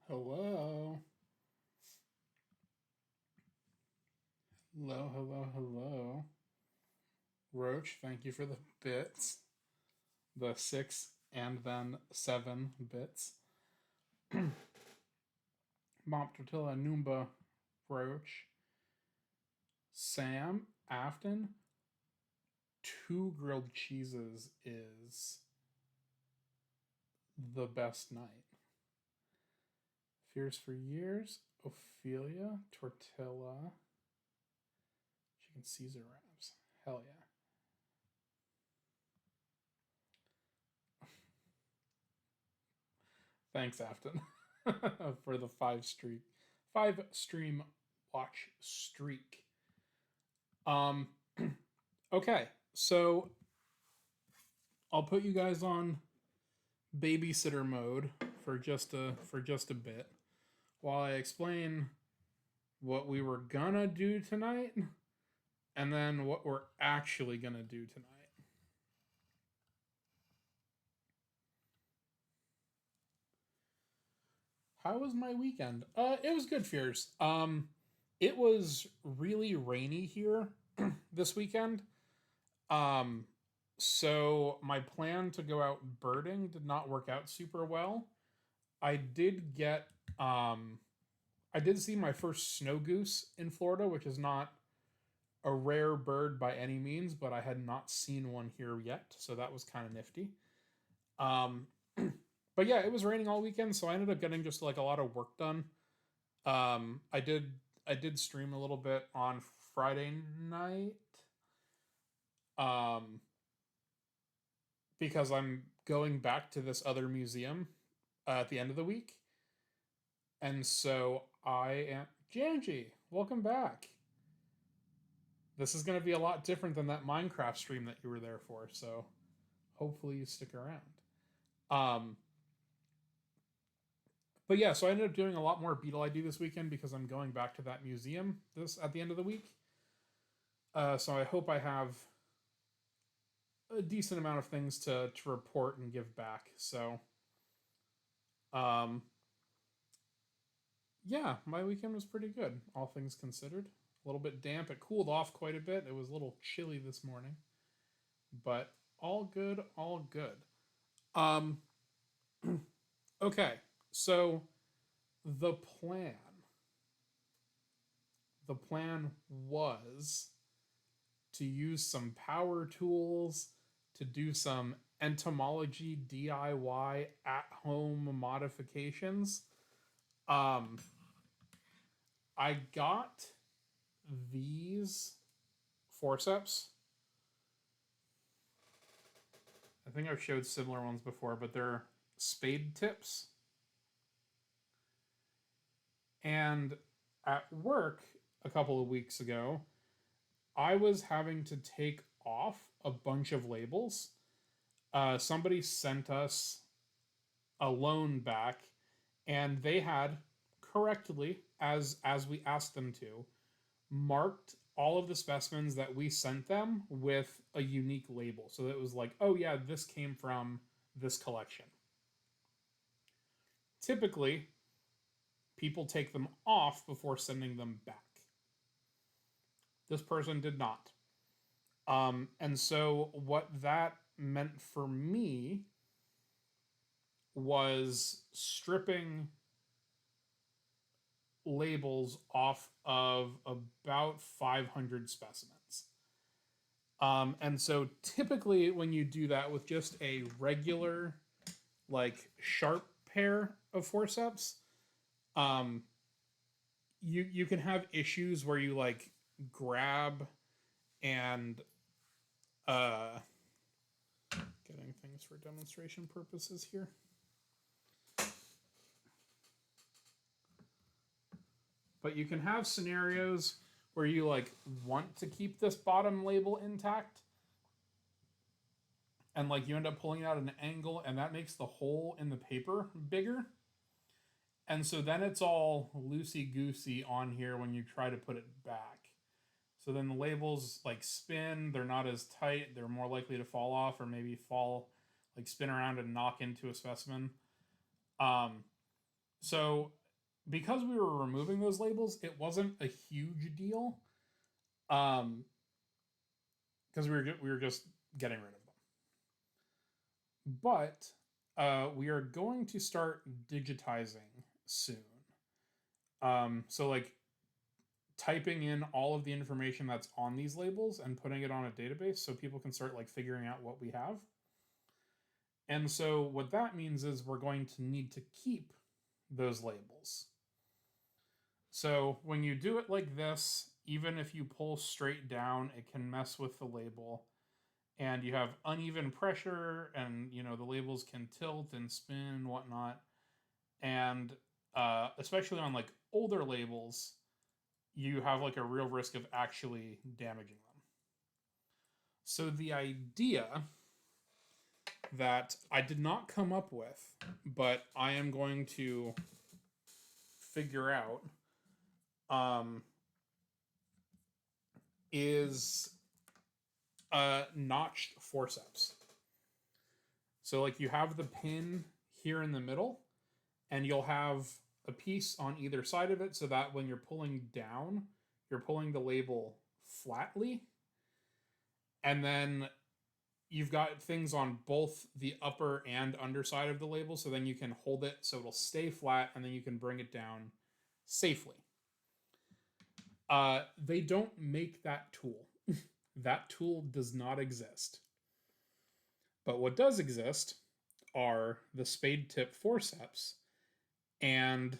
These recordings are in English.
Hello. Hello, hello, hello. Roach, thank you for the bits. The 6 and then 7 bits. Mop Tortilla Noomba Roach. Sam Afton. Two grilled cheeses is the best night. Fears for years. Ophelia. Tortilla. Chicken Caesar wraps. Hell yeah. Thanks, Afton, for the 5 stream watch streak. Um, okay, so I'll put you guys on babysitter mode for just a bit while I explain what we were gonna do tonight and then what we're actually gonna do tonight. How was my weekend? It was good, Fears. It was really rainy here this weekend. Um, so my plan to go out birding did not work out super well. I did get I did see my first snow goose in Florida, which is not a rare bird by any means, but I had not seen one here yet, so that was kind of nifty. Um, but yeah, it was raining all weekend, so I ended up getting just like a lot of work done. I did stream a little bit on Friday night. Um, because I'm going back to this other museum at the end of the week. And so I am. Janji, welcome back. This is going to be a lot different than that Minecraft stream that you were there for, so hopefully you stick around. Um, but yeah, so I ended up doing a lot more Beetle ID this weekend because I'm going back to that museum this at the end of the week. So I hope I have a decent amount of things to report and give back. So um, yeah, my weekend was pretty good, all things considered. A little bit damp. It cooled off quite a bit. It was a little chilly this morning, but all good, all good. Um, okay, so the plan. The plan was to use some power tools to do some entomology DIY at home modifications. Um, I got these forceps. I think I've showed similar ones before, but they're spade tips. And at work a couple of weeks ago, I was having to take off a bunch of labels. Somebody sent us a loan back, and they had correctly, as we asked them to, marked all of the specimens that we sent them with a unique label. So it was like, oh yeah, this came from this collection. Typically, people take them off before sending them back. This person did not. And so what that meant for me was stripping labels off of about 500 specimens. And so typically when you do that with just a regular, like sharp pair of forceps, um, you can have issues where you like grab and getting things for demonstration purposes here. But you can have scenarios where you like want to keep this bottom label intact and like you end up pulling out an angle and that makes the hole in the paper bigger. And so then it's all loosey goosey on here when you try to put it back. So then the labels like spin, they're not as tight, they're more likely to fall off or maybe fall like spin around and knock into a specimen. Um, So because we were removing those labels, it wasn't a huge deal. Um, because we were just getting rid of them. But we are going to start digitizing soon. So like typing in all of the information that's on these labels and putting it on a database so people can start like figuring out what we have. And so what that means is we're going to need to keep those labels. So when you do it like this, even if you pull straight down, it can mess with the label. And you have uneven pressure, and the labels can tilt and spin and whatnot. And especially on like older labels, you have like a real risk of actually damaging them. So the idea that I did not come up with, but I am going to figure out, um, is notched forceps. So like you have the pin here in the middle, and you'll have a piece on either side of it so that when you're pulling down, you're pulling the label flatly. And then you've got things on both the upper and underside of the label, so then you can hold it so it'll stay flat, and then you can bring it down safely. They don't make that tool. That tool does not exist. But what does exist are the spade tip forceps and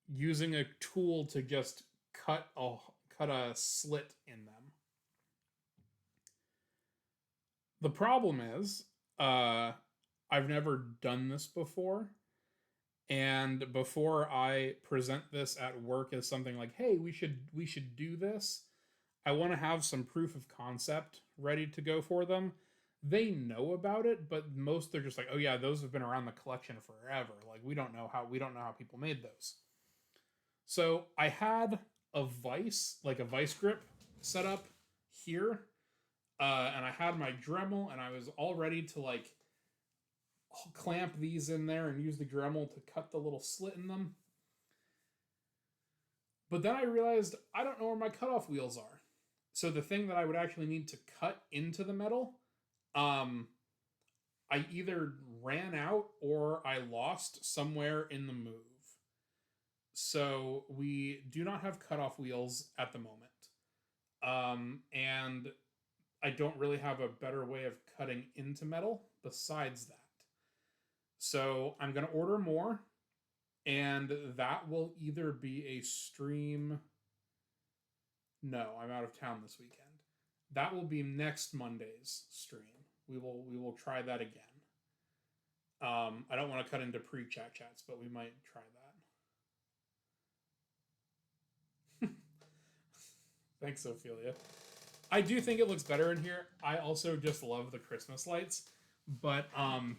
using a tool to just cut a slit in them. The problem is, I've never done this before, and before I present this at work as something like, "Hey, we should do this," I want to have some proof of concept ready to go for them. They know about it, but most they're just like, "Oh yeah, those have been around the collection forever. Like we don't know how people made those." So I had a vice grip set up here, and I had my Dremel, and I was all ready to like clamp these in there and use the Dremel to cut the little slit in them. But then I realized I don't know where my cutoff wheels are. So the thing that I would actually need to cut into the metal, um, I either ran out or I lost somewhere in the move. So we do not have cutoff wheels at the moment. And I don't really have a better way of cutting into metal besides that. So I'm going to order more, and that will either be a stream. No, I'm out of town this weekend. That will be next Monday's stream. We will try that again. I don't want to cut into pre-chat chats, but we might try that. Thanks, Ophelia. I do think it looks better in here. I also just love the Christmas lights, but I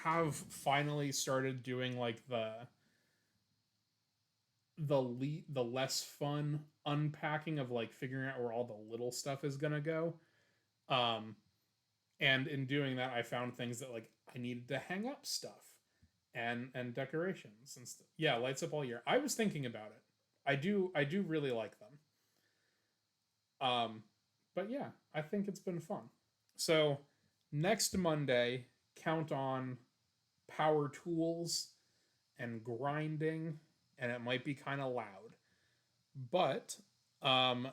have finally started doing like the less fun unpacking of like figuring out where all the little stuff is gonna go. Um, and in doing that, I found things that like I needed to hang up stuff and decorations and yeah, lights up all year. I was thinking about it. I do really like them. Um, but yeah, I think it's been fun. So next Monday, count on power tools and grinding, and it might be kind of loud. But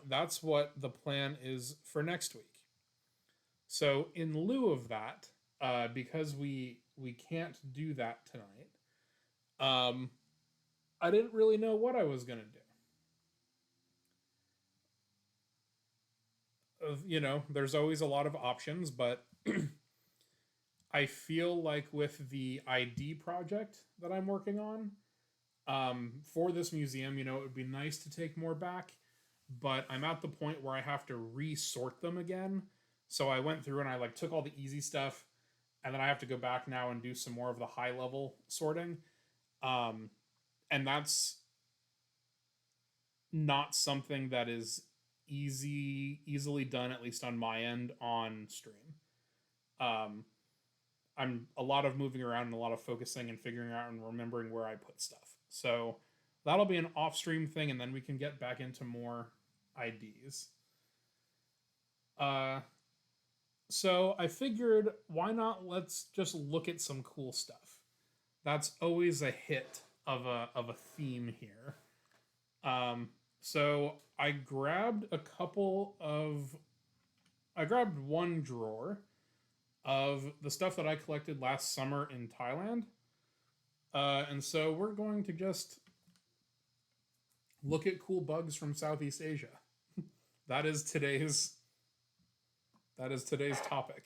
that's what the plan is for next week. So in lieu of that, because we can't do that tonight, I didn't really know what I was gonna do. There's always a lot of options, but I feel like with the ID project that I'm working on, for this museum, it would be nice to take more back, but I'm at the point where I have to resort them again. So I went through and I like took all the easy stuff, and then I have to go back now and do some more of the high level sorting. Um, and that's not something that is easily done, at least on my end on stream. Um, I'm a lot of moving around and a lot of focusing and figuring out and remembering where I put stuff. So that'll be an off stream thing, and then we can get back into more IDs. Uh, so I figured, why not let's just look at some cool stuff. That's always a hit of a theme here. Um, so I grabbed one drawer of the stuff that I collected last summer in Thailand. And so we're going to just look at cool bugs from Southeast Asia. that is today's that is today's topic.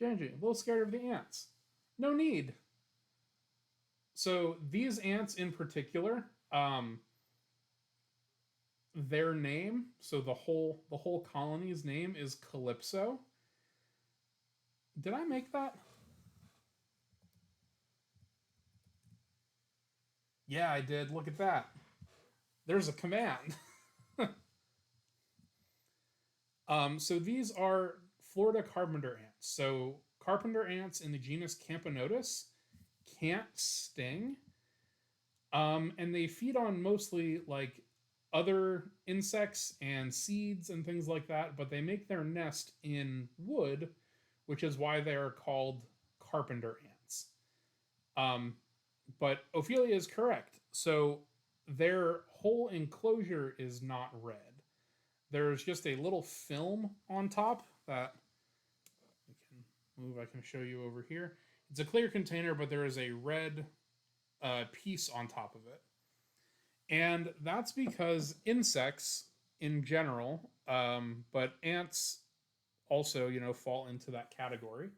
Janji, a little scared of the ants. No need. So these ants in particular, their name, so the whole colony's name is Calypso. Did I make that? Yeah, I did. Look at that. There's a command. So these are Florida carpenter ants. So carpenter ants in the genus Camponotus can't sting, and they feed on mostly like other insects and seeds and things like that. But they make their nest in wood, which is why they are called carpenter ants. Um, but Ophelia is correct. So their whole enclosure is not red. There's just a little film on top that I can move. I can show you over here. It's a clear container, but there is a red piece on top of it. And that's because insects in general, but ants also, fall into that category,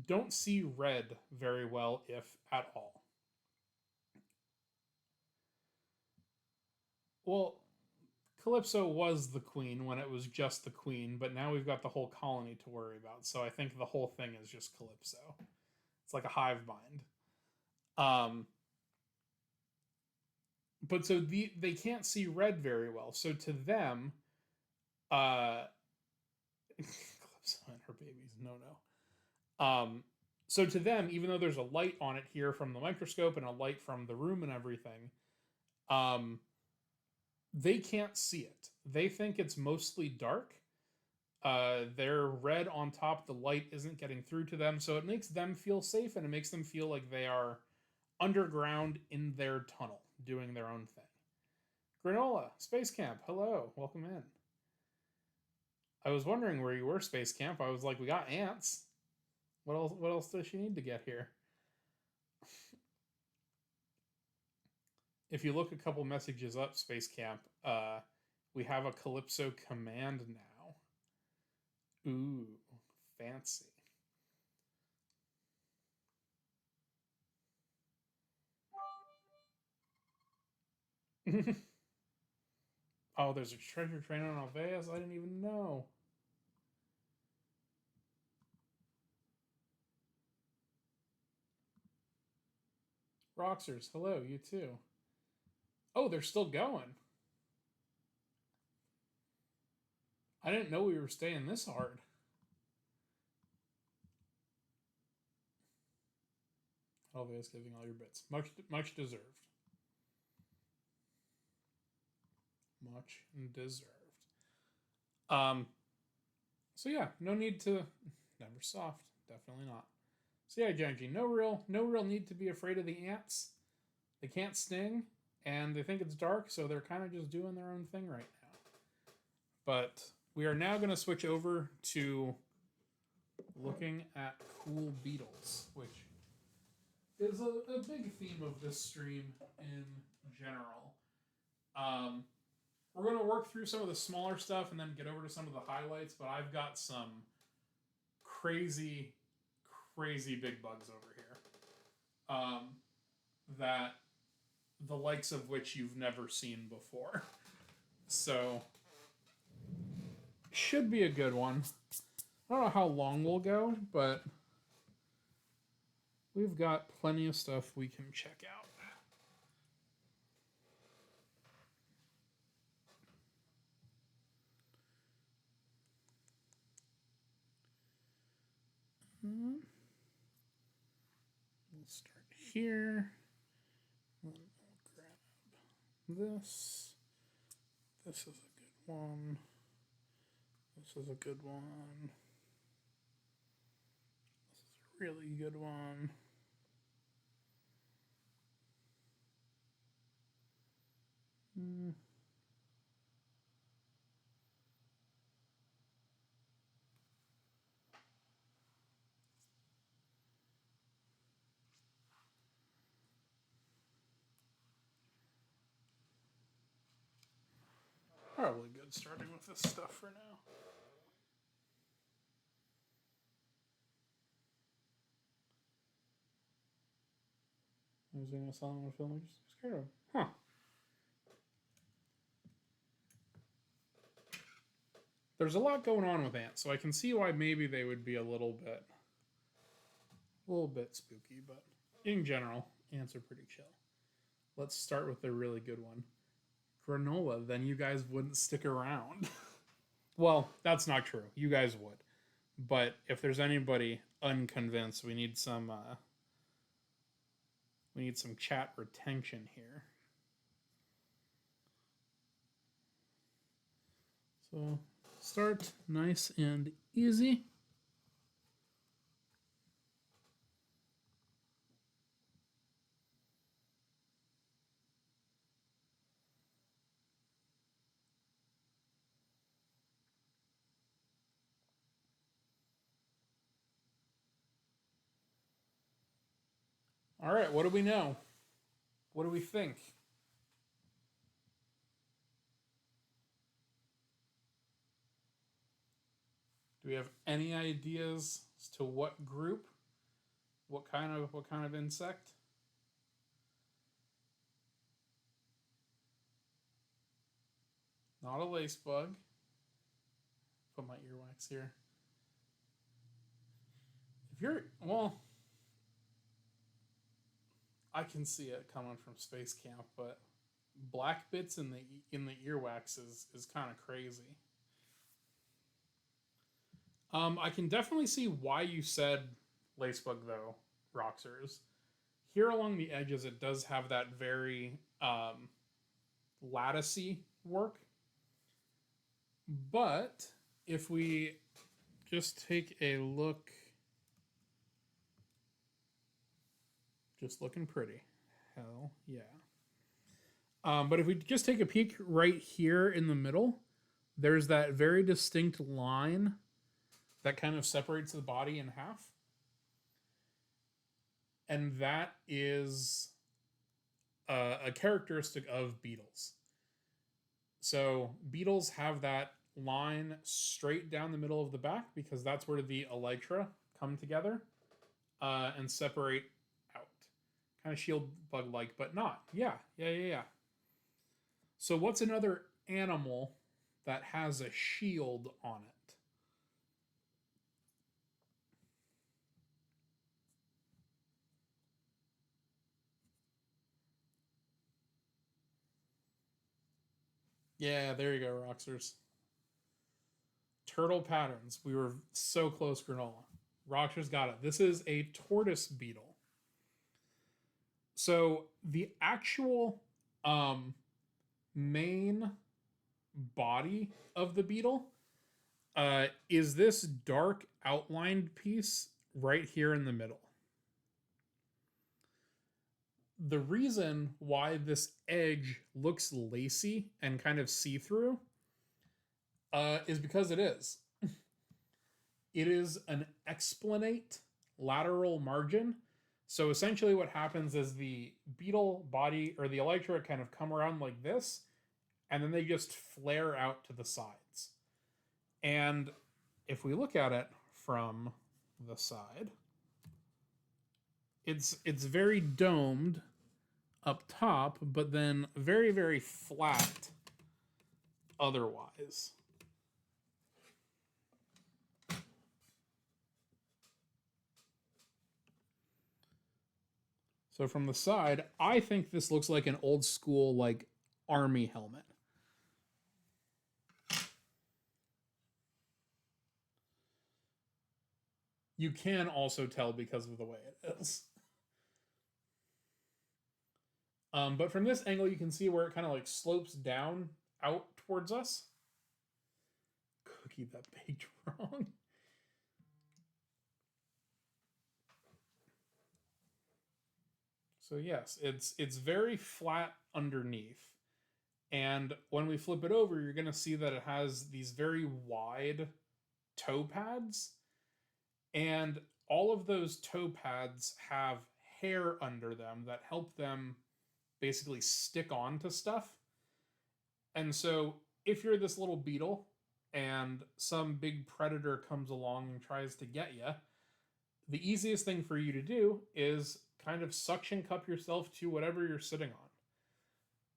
don't see red very well, if at all. Well, Calypso was the queen when it was just the queen, but now we've got the whole colony to worry about. So I think the whole thing is just Calypso. It's like a hive mind. Um, but so they can't see red very well. So to them, Calypso and her babies, no. So to them, even though there's a light on it here from the microscope and a light from the room and everything, um, they can't see it. They think it's mostly dark. They're red on top. The light isn't getting through to them, so it makes them feel safe and it makes them feel like they are underground in their tunnel doing their own thing. Granola, Space Camp, hello, welcome in. I was wondering where you were, Space Camp. I was like, we got ants. What else? What else does she need to get here? If you look a couple messages up, Space Camp, we have a Calypso command now. Ooh, fancy. Oh, there's a treasure train on Alveus? I didn't even know. Roxers, hello, you too. Oh, they're still going. I didn't know we were staying this hard. Alveus giving all your bits. Much deserved. Much deserved. So yeah, no need to never soft, definitely not. So yeah, Genji, no real need to be afraid of the ants. They can't sting, and they think it's dark, so they're kind of just doing their own thing right now. But we are now going to switch over to looking at cool beetles, which is a big theme of this stream in general. We're going to work through some of the smaller stuff and then get over to some of the highlights, but I've got some crazy big bugs over here that the likes of which you've never seen before. So, should be a good one. I don't know how long we'll go, but we've got plenty of stuff we can check out. We'll start here. We'll grab this. This is a good one. This is a good one. This is a really good one. Probably good starting with this stuff for now. I was going to sell him a film. I just scared of him. Huh. There's a lot going on with ants, so I can see why maybe they would be a little bit spooky, but in general, ants are pretty chill. Let's start with the really good one. Granola, then you guys wouldn't stick around. Well, that's not true. You guys would. But if there's anybody unconvinced, we need some chat retention here. So start nice and easy. All right, what do we know? What do we think? Do we have any ideas as to what group? What kind of insect? Not a lace bug. Put my earwax here. If you're I can see it coming from space camp, but black bits in the earwax is kind of crazy. I can definitely see why you said lacebug though, Roxers. Here along the edges, it does have that very latticey work. But if we just take a look, just looking pretty. Hell yeah. But if we just take a peek right here in the middle, there's that very distinct line that kind of separates the body in half. And that is a characteristic of beetles. So beetles have that line straight down the middle of the back because that's where the elytra come together and separate out. Kind of shield bug like, but not. Yeah. So what's another animal that has a shield on it? Yeah, there you go, Roxers. Turtle patterns. We were so close, Granola. Roxers got it. This is a tortoise beetle. So the actual main body of the beetle is this dark outlined piece right here in the middle. The reason why this edge looks lacy and kind of see-through is because it is. It is an explanate lateral margin. So essentially what happens is the beetle body or the elytra kind of come around like this, and then they just flare out to the sides. And if we look at it from the side, it's very domed up top, but then very, very flat otherwise. So from the side, I think this looks like an old school like army helmet. You can also tell because of the way it is. But from this angle, you can see where it kind of like slopes down out towards us. Cookie that baked wrong. So yes, it's very flat underneath. And when we flip it over, you're going to see that it has these very wide toe pads. And all of those toe pads have hair under them that help them basically stick on to stuff. And so if you're this little beetle and some big predator comes along and tries to get you, the easiest thing for you to do is kind of suction cup yourself to whatever you're sitting on.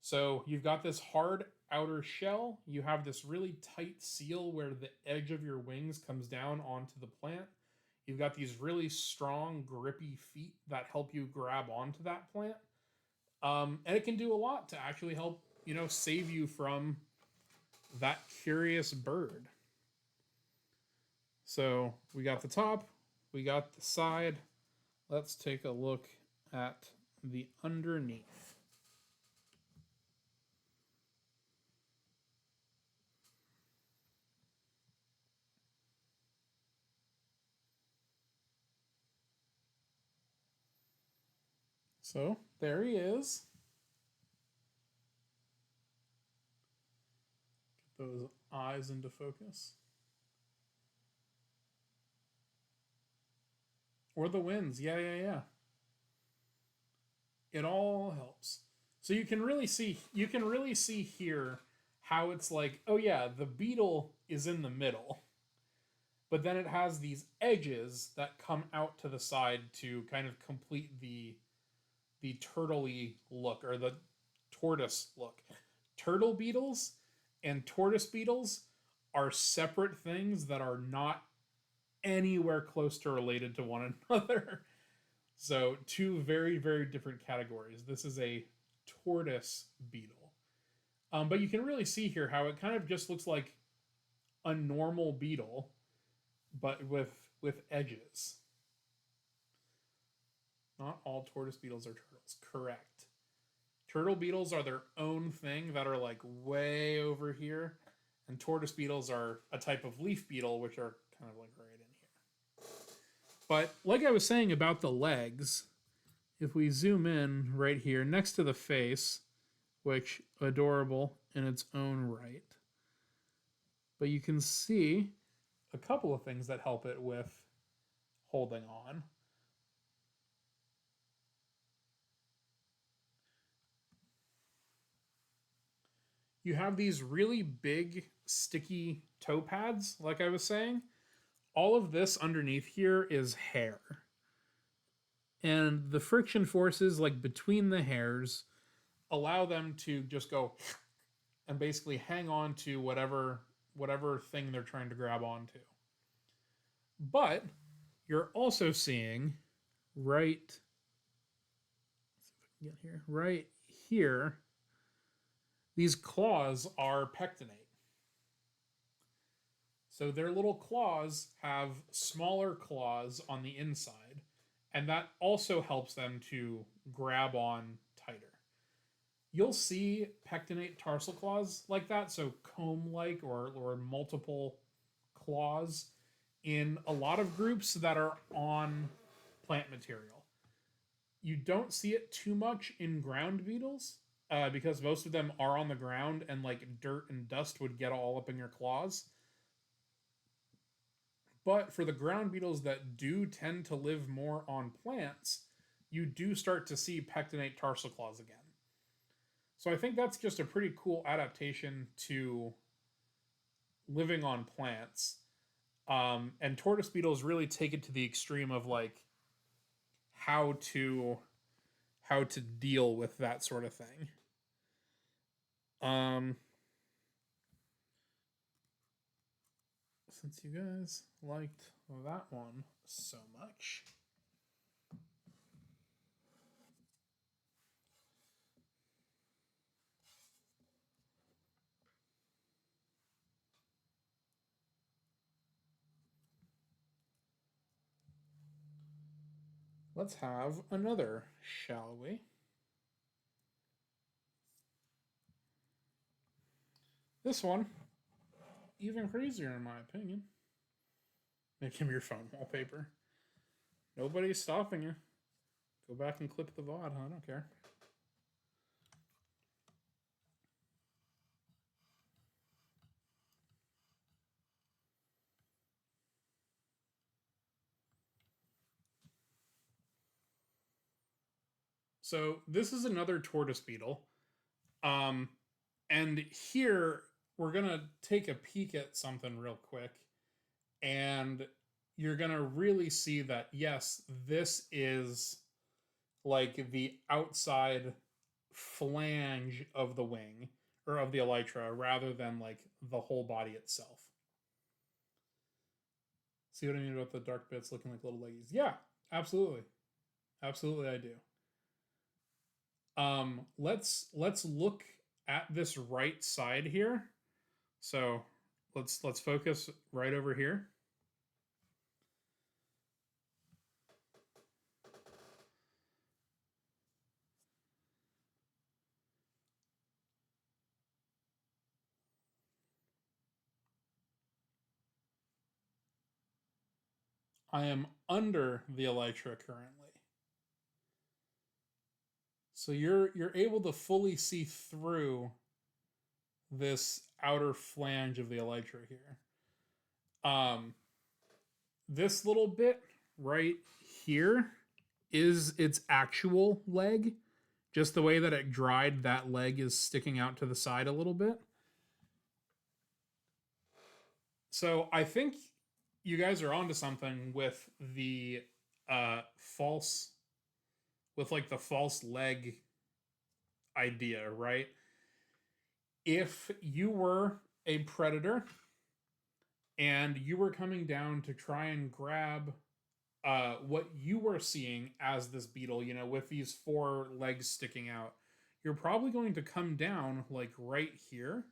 So you've got this hard outer shell, you have this really tight seal where the edge of your wings comes down onto the plant. You've got these really strong, grippy feet that help you grab onto that plant. And it can do a lot to actually help, save you from that curious bird. So we got the top, we got the side. Let's take a look at the underneath. So there he is. Get those eyes into focus. Or the winds. Yeah. It all helps. So you can really see here how it's like, oh yeah, the beetle is in the middle. But then it has these edges that come out to the side to kind of complete the turtley look or the tortoise look. Turtle beetles and tortoise beetles are separate things that are not anywhere close to related to one another. So, two very, very different categories. This is a tortoise beetle. But you can really see here how it kind of just looks like a normal beetle, but with edges. Not all tortoise beetles are turtles. Correct. Turtle beetles are their own thing that are like way over here. And tortoise beetles are a type of leaf beetle, which are kind of like right in here. But like I was saying about the legs, if we zoom in right here next to the face, which adorable in its own right, but you can see a couple of things that help it with holding on. You have these really big sticky toe pads, like I was saying. All of this underneath here is hair. And the friction forces like between the hairs allow them to just go and basically hang on to whatever thing they're trying to grab onto. But you're also seeing right, let's see if I can get here, right here, these claws are pectinate. So their little claws have smaller claws on the inside, and that also helps them to grab on tighter. You'll see pectinate tarsal claws like that, so comb-like or multiple claws in a lot of groups that are on plant material. You don't see it too much in ground beetles because most of them are on the ground and like dirt and dust would get all up in your claws. But for the ground beetles that do tend to live more on plants, you do start to see pectinate tarsal claws again. So I think that's just a pretty cool adaptation to living on plants. And tortoise beetles really take it to the extreme of like how to deal with that sort of thing. Since you guys liked that one so much, Let's have another, shall we? This one, even crazier in my opinion. Make him your phone wallpaper. Nobody's stopping you. Go back and clip the VOD, I don't care. So this is another tortoise beetle. Um, and here we're gonna take a peek at something real quick, and you're gonna really see that yes, this is like the outside flange of the wing or of the elytra rather than like the whole body itself. See what I mean about the dark bits looking like little leggies? Yeah, absolutely. Absolutely I do. Let's look at this right side here. So let's focus right over here. I am under the elytra currently. So you're able to fully see through this outer flange of the elytra here. This little bit right here is its actual leg. Just the way that it dried, that leg is sticking out to the side a little bit. So I think you guys are onto something with the false, with like the false leg idea, right? If you were a predator and you were coming down to try and grab what you were seeing as this beetle, you know, with these four legs sticking out, you're probably going to come down like right here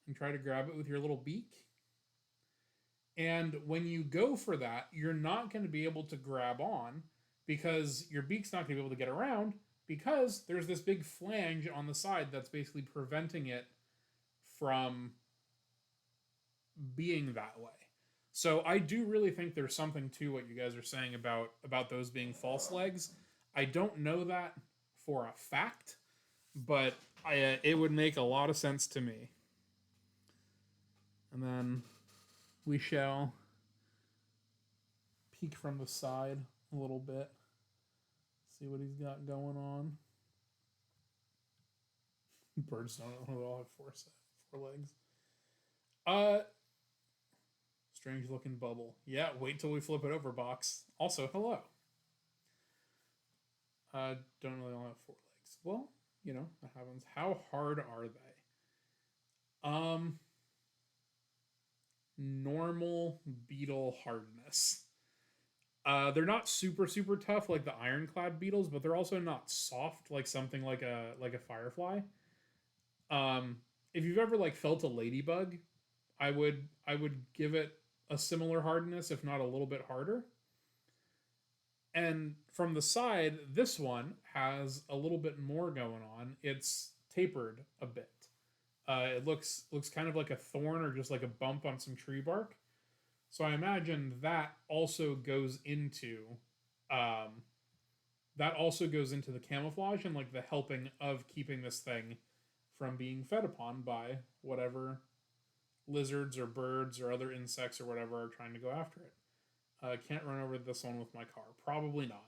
and try to grab it with your little beak. And when you go for that, you're not going to be able to grab on because your beak's not going to be able to get around because there's this big flange on the side that's basically preventing it from being that way. So I do really think there's something to what you guys are saying about those being false legs. I don't know that for a fact, but it would make a lot of sense to me. And then we shall peek from the side a little bit, see what he's got going on. Birds don't all have four legs. Strange looking bubble. Yeah, wait till we flip it over, box. Also, hello. Don't really all have four legs. Well, you know, that happens. How hard are they? Normal beetle hardness. They're not super tough like the ironclad beetles, but they're also not soft like something like a firefly. If you've ever like felt a ladybug, I would give it a similar hardness, if not a little bit harder. And from the side, this one has a little bit more going on. It's tapered a bit. It looks kind of like a thorn or just like a bump on some tree bark. So I imagine um, that also goes into the camouflage and like the helping of keeping this thing from being fed upon by whatever lizards or birds or other insects or whatever are trying to go after it. Can't run over this one with my car. Probably not.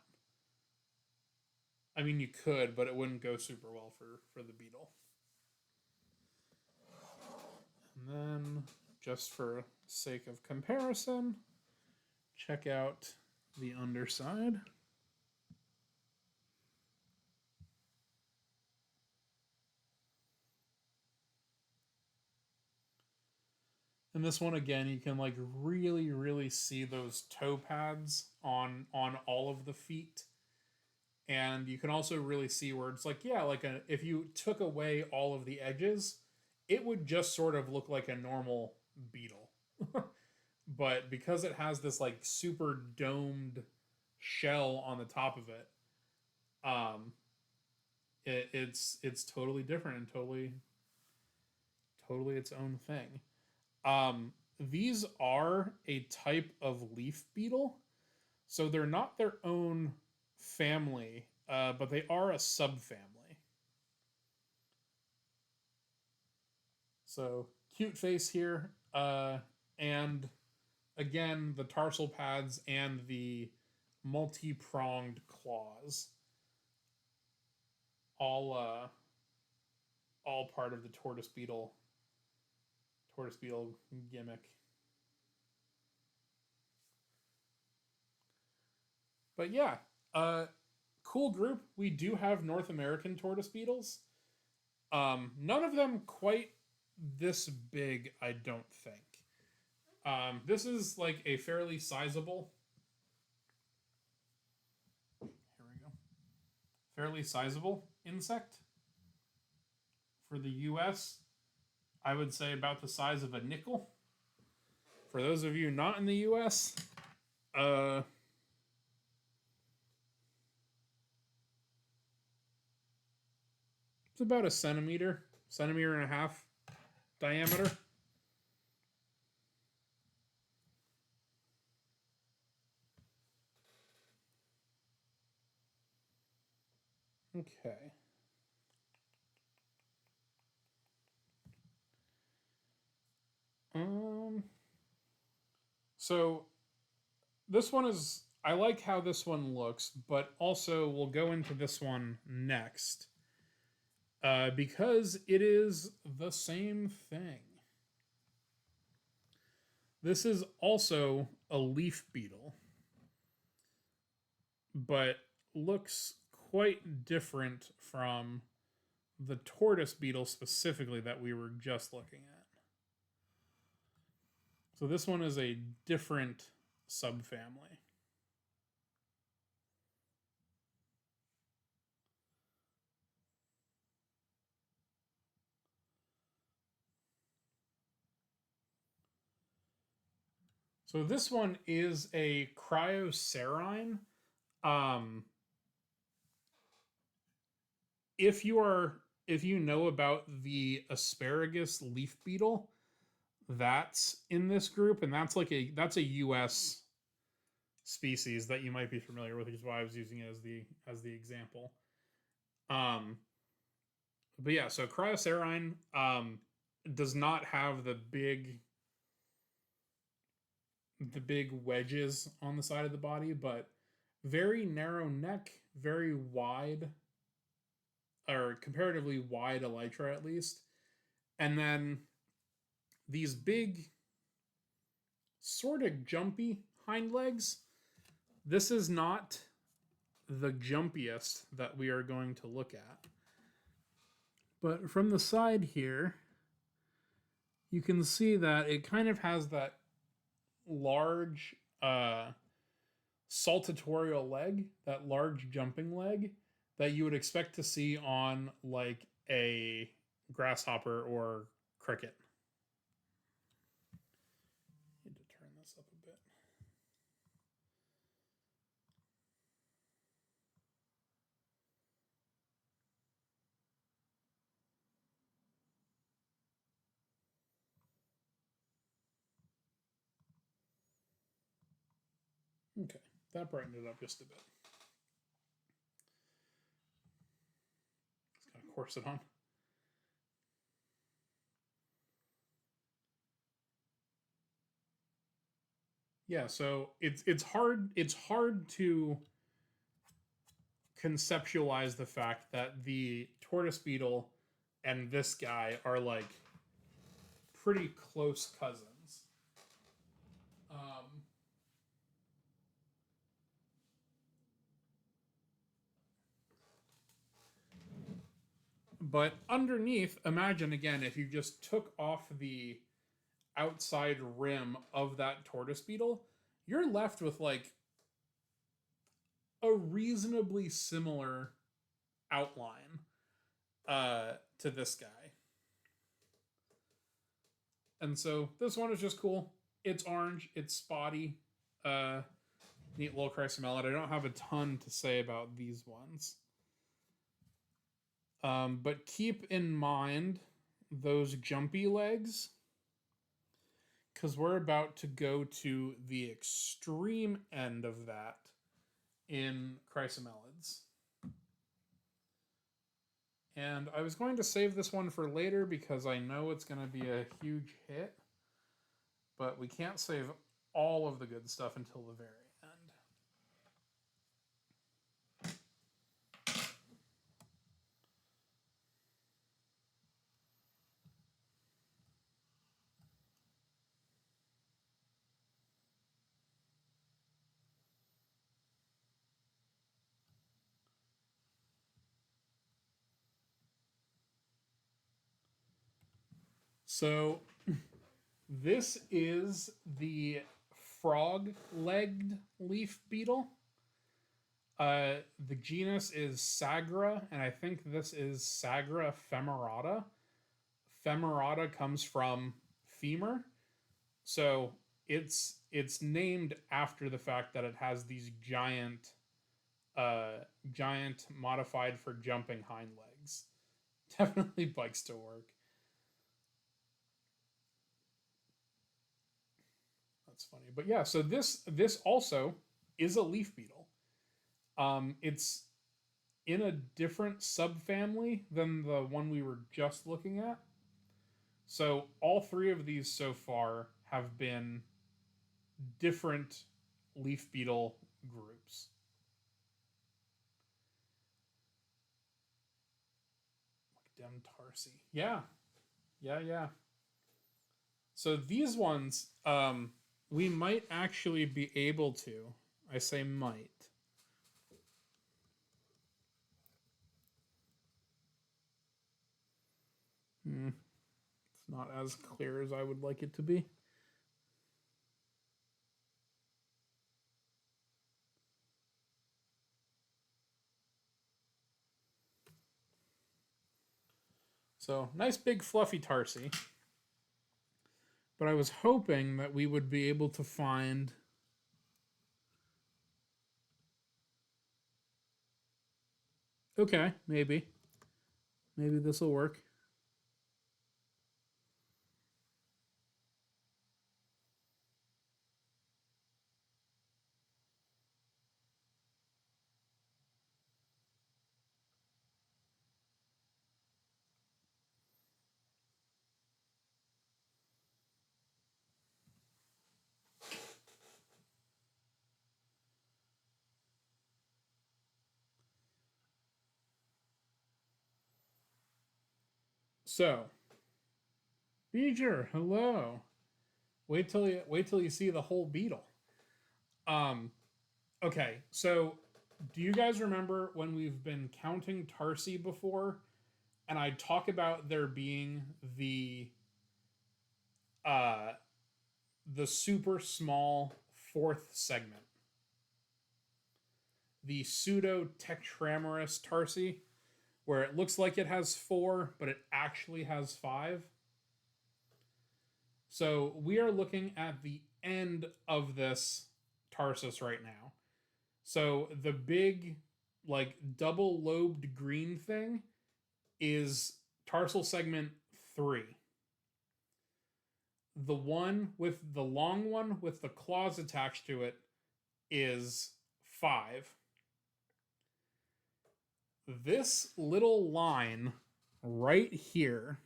I mean, you could, but it wouldn't go super well for the beetle. And then, just for sake of comparison, check out the underside. And this one again, you can like really see those toe pads on all of the feet. And you can also really see where it's like, yeah, like if you took away all of the edges, it would just sort of look like a normal beetle. But because it has this like super domed shell on the top of it. Um, it's totally different and totally its own thing. These are a type of leaf beetle, so they're not their own family, but they are a subfamily. So cute face here, and again the tarsal pads and the multi-pronged claws, all all part of the tortoise beetle gimmick. But yeah, cool group. We do have North American tortoise beetles. None of them quite this big, I don't think. This is like a fairly sizable. Here we go. Fairly sizable insect for the U.S. I would say about the size of a nickel. For those of you not in the U.S., uh, it's about a centimeter and a half diameter. Okay. So this one is, I like how this one looks, but also we'll go into this one next, because it is the same thing. This is also a leaf beetle, but looks quite different from the tortoise beetle specifically that we were just looking at. So this one is a different subfamily. So this one is a cryocerine. Um, if you know about the asparagus leaf beetle, that's in this group, and that's a U.S. species that you might be familiar with, which is why I was using it as the example. Um, but yeah, so cryocerine does not have the big wedges on the side of the body, but very narrow neck, very wide, or comparatively wide elytra at least, and then these big, sort of jumpy hind legs. This is not the jumpiest that we are going to look at. But from the side here, you can see that it kind of has that large saltatorial leg, that large jumping leg that you would expect to see on like a grasshopper or cricket. Need to turn this up a bit. Okay, that brightened it up just a bit. Let's kind of course it on. Yeah, so it's hard to conceptualize the fact that the tortoise beetle and this guy are like pretty close cousins. Um, but underneath, imagine again if you just took off the outside rim of that tortoise beetle, you're left with like a reasonably similar outline to this guy. And so this one is just cool. It's orange, it's spotty. Neat little chrysomelid. I don't have a ton to say about these ones. But keep in mind those jumpy legs, because we're about to go to the extreme end of that in chrysomelids. And I was going to save this one for later because I know it's going to be a huge hit, but we can't save all of the good stuff until the very end. So this is the frog-legged leaf beetle. The genus is Sagra, and I think this is Sagra femerata. Femerata comes from femur, so it's named after the fact that it has these giant modified for jumping hind legs. Definitely bikes to work. That's funny, but yeah. So this also is a leaf beetle. It's in a different subfamily than the one we were just looking at. So all three of these so far have been different leaf beetle groups. Demtarsi. Yeah. Yeah. So these ones, we might actually be able to. I say might. It's not as clear as I would like it to be. So nice big fluffy tarsi. But I was hoping that we would be able to find okay, maybe this will work. So, Beeger, hello. Wait till you see the whole beetle. Um, okay, so do you guys remember when we've been counting tarsi before, and I talk about there being uh the super small fourth segment, the pseudo tetramerous tarsi, where it looks like it has four, but it actually has five. So we are looking at the end of this tarsus right now. So the big, like, double lobed green thing is tarsal segment 3. The one with the long one with the claws attached to it is 5. This little line right here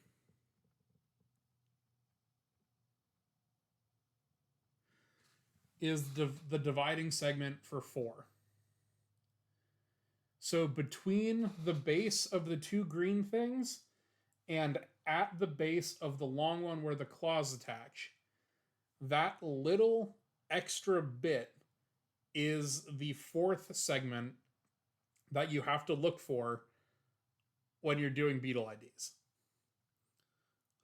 is the dividing segment for 4. So between the base of the two green things and at the base of the long one where the claws attach, that little extra bit is the fourth segment that you have to look for when you're doing beetle IDs.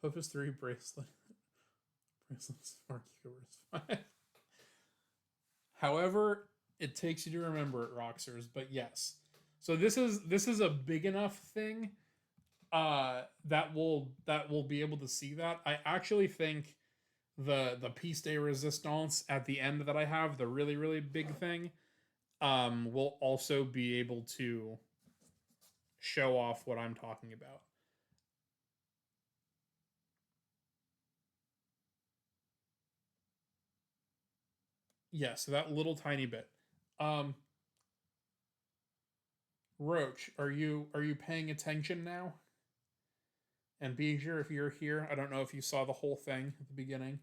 Hopus 3 bracelet. Bracelets Mark Cucumbers 5. However, it takes you to remember it, Roxers, but yes. So this is a big enough thing that will be able to see that. I actually think the piece de resistance at the end that I have, the really really big thing, will also be able to show off what I'm talking about. Yeah, so that little tiny bit. Um, Roach, are you paying attention now? And Beeger, if you're here, I don't know if you saw the whole thing at the beginning.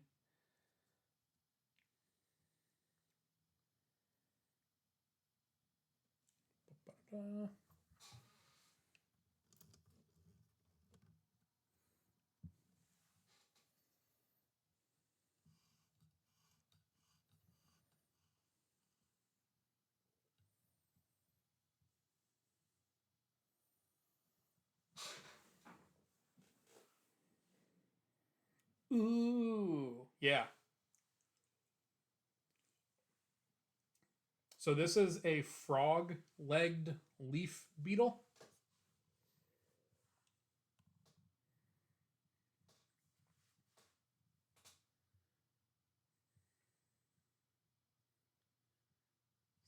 Ooh, yeah. So this is a frog-legged leaf beetle.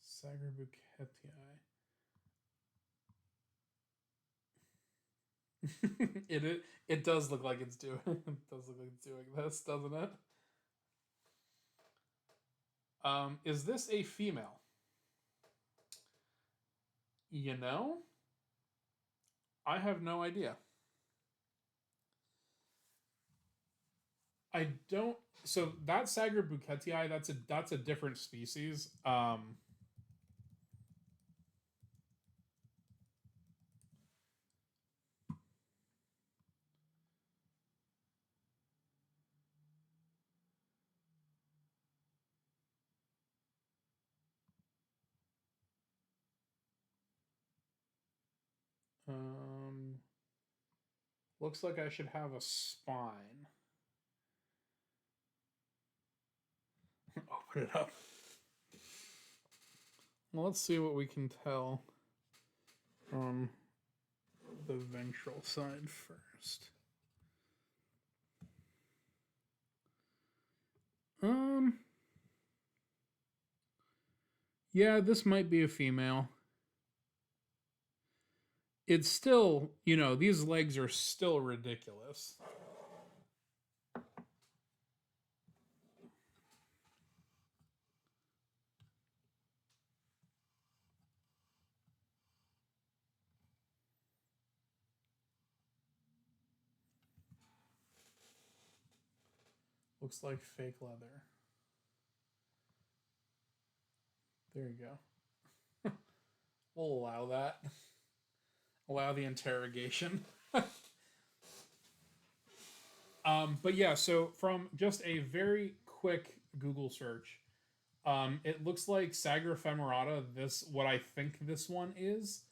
Sagerbuketii. it does look like it's doing it does look like it's doing this, doesn't it? Is this a female? You know, I have no idea. I don't. So that Sager buketii, that's a different species. Um, Looks like I should have a spine. Open it up. Well, let's see what we can tell from the ventral side first. Um, yeah, this might be a female. It's still, these legs are still ridiculous. Looks like fake leather. There you go. We'll allow that. Allow the interrogation. But yeah, so from just a very quick Google search, it looks like Sagra femerata, this what I think this one is.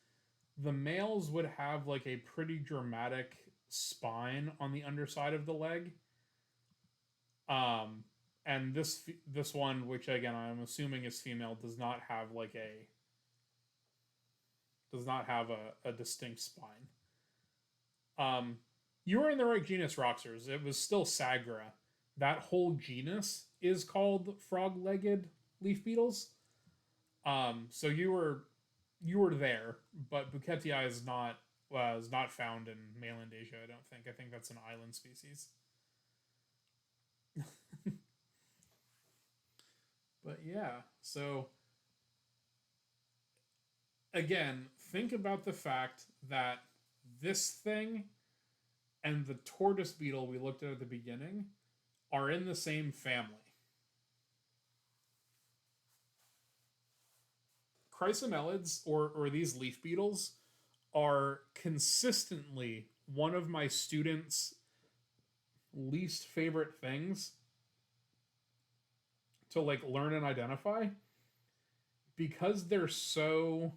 The males would have like a pretty dramatic spine on the underside of the leg. Um, and this one, which again I'm assuming is female, does not have a distinct spine. Um, you were in the right genus, Roxers. It was still Sagra. That whole genus is called frog-legged leaf beetles. So you were there, but Buketii is not found in mainland Asia. I don't think. I think that's an island species. But yeah, so again, think about the fact that this thing and the tortoise beetle we looked at the beginning are in the same family. Chrysomelids, or these leaf beetles, are consistently one of my students' least favorite things to like learn and identify because they're so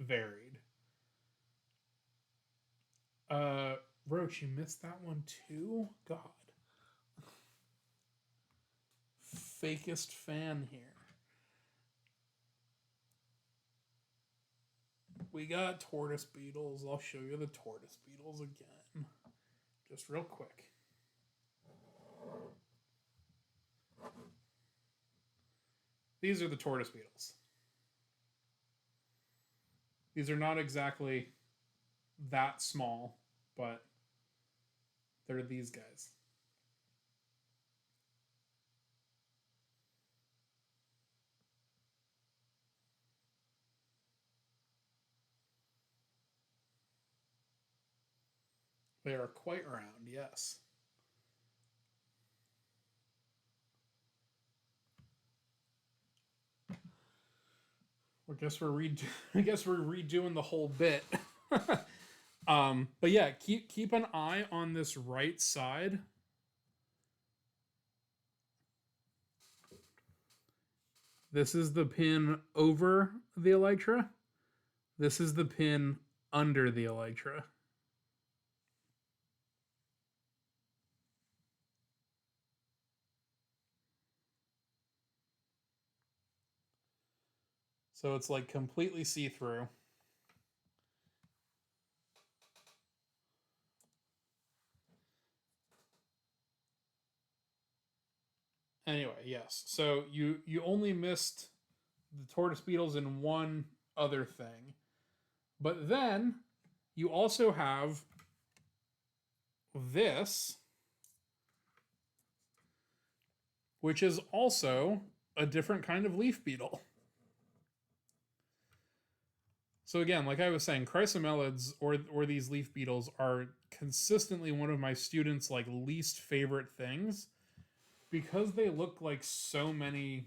varied. Uh Roach, you missed that one too? God. Fakest fan here. We got tortoise beetles. I'll show you the tortoise beetles again. Just real quick. these are the tortoise beetles. These are not exactly that small, but they're these guys. They are quite round, yes. I guess we're redoing the whole bit. But yeah, keep an eye on this right side. This is the pin over the elytra. This is the pin under the elytra. So it's like completely see-through. Anyway, yes. So you only missed the tortoise beetles in one other thing. But then you also have this, which is also a different kind of leaf beetle. So again, like I was saying, chrysomelids or these leaf beetles are consistently one of my students' like least favorite things because they look like so many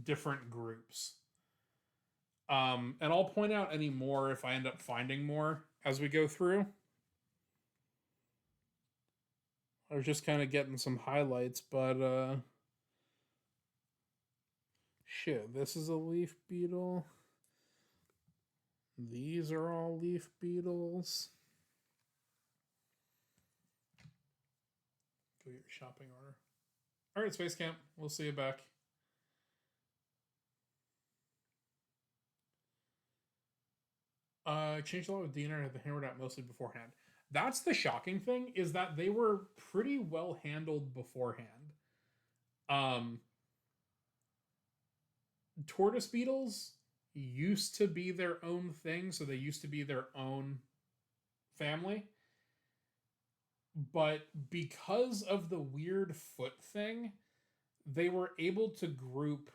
different groups. And I'll point out any more if I end up finding more as we go through. I was just kind of getting some highlights, but shit, this is a leaf beetle. These are all leaf beetles. Go get your shopping order. All right, Space Camp. We'll see you back. Changed a lot with Dina and had the hammered out mostly beforehand. That's the shocking thing, is that they were pretty well handled beforehand. Um, tortoise beetles used to be their own thing, so they used to be their own family. But because of the weird foot thing, they were able to group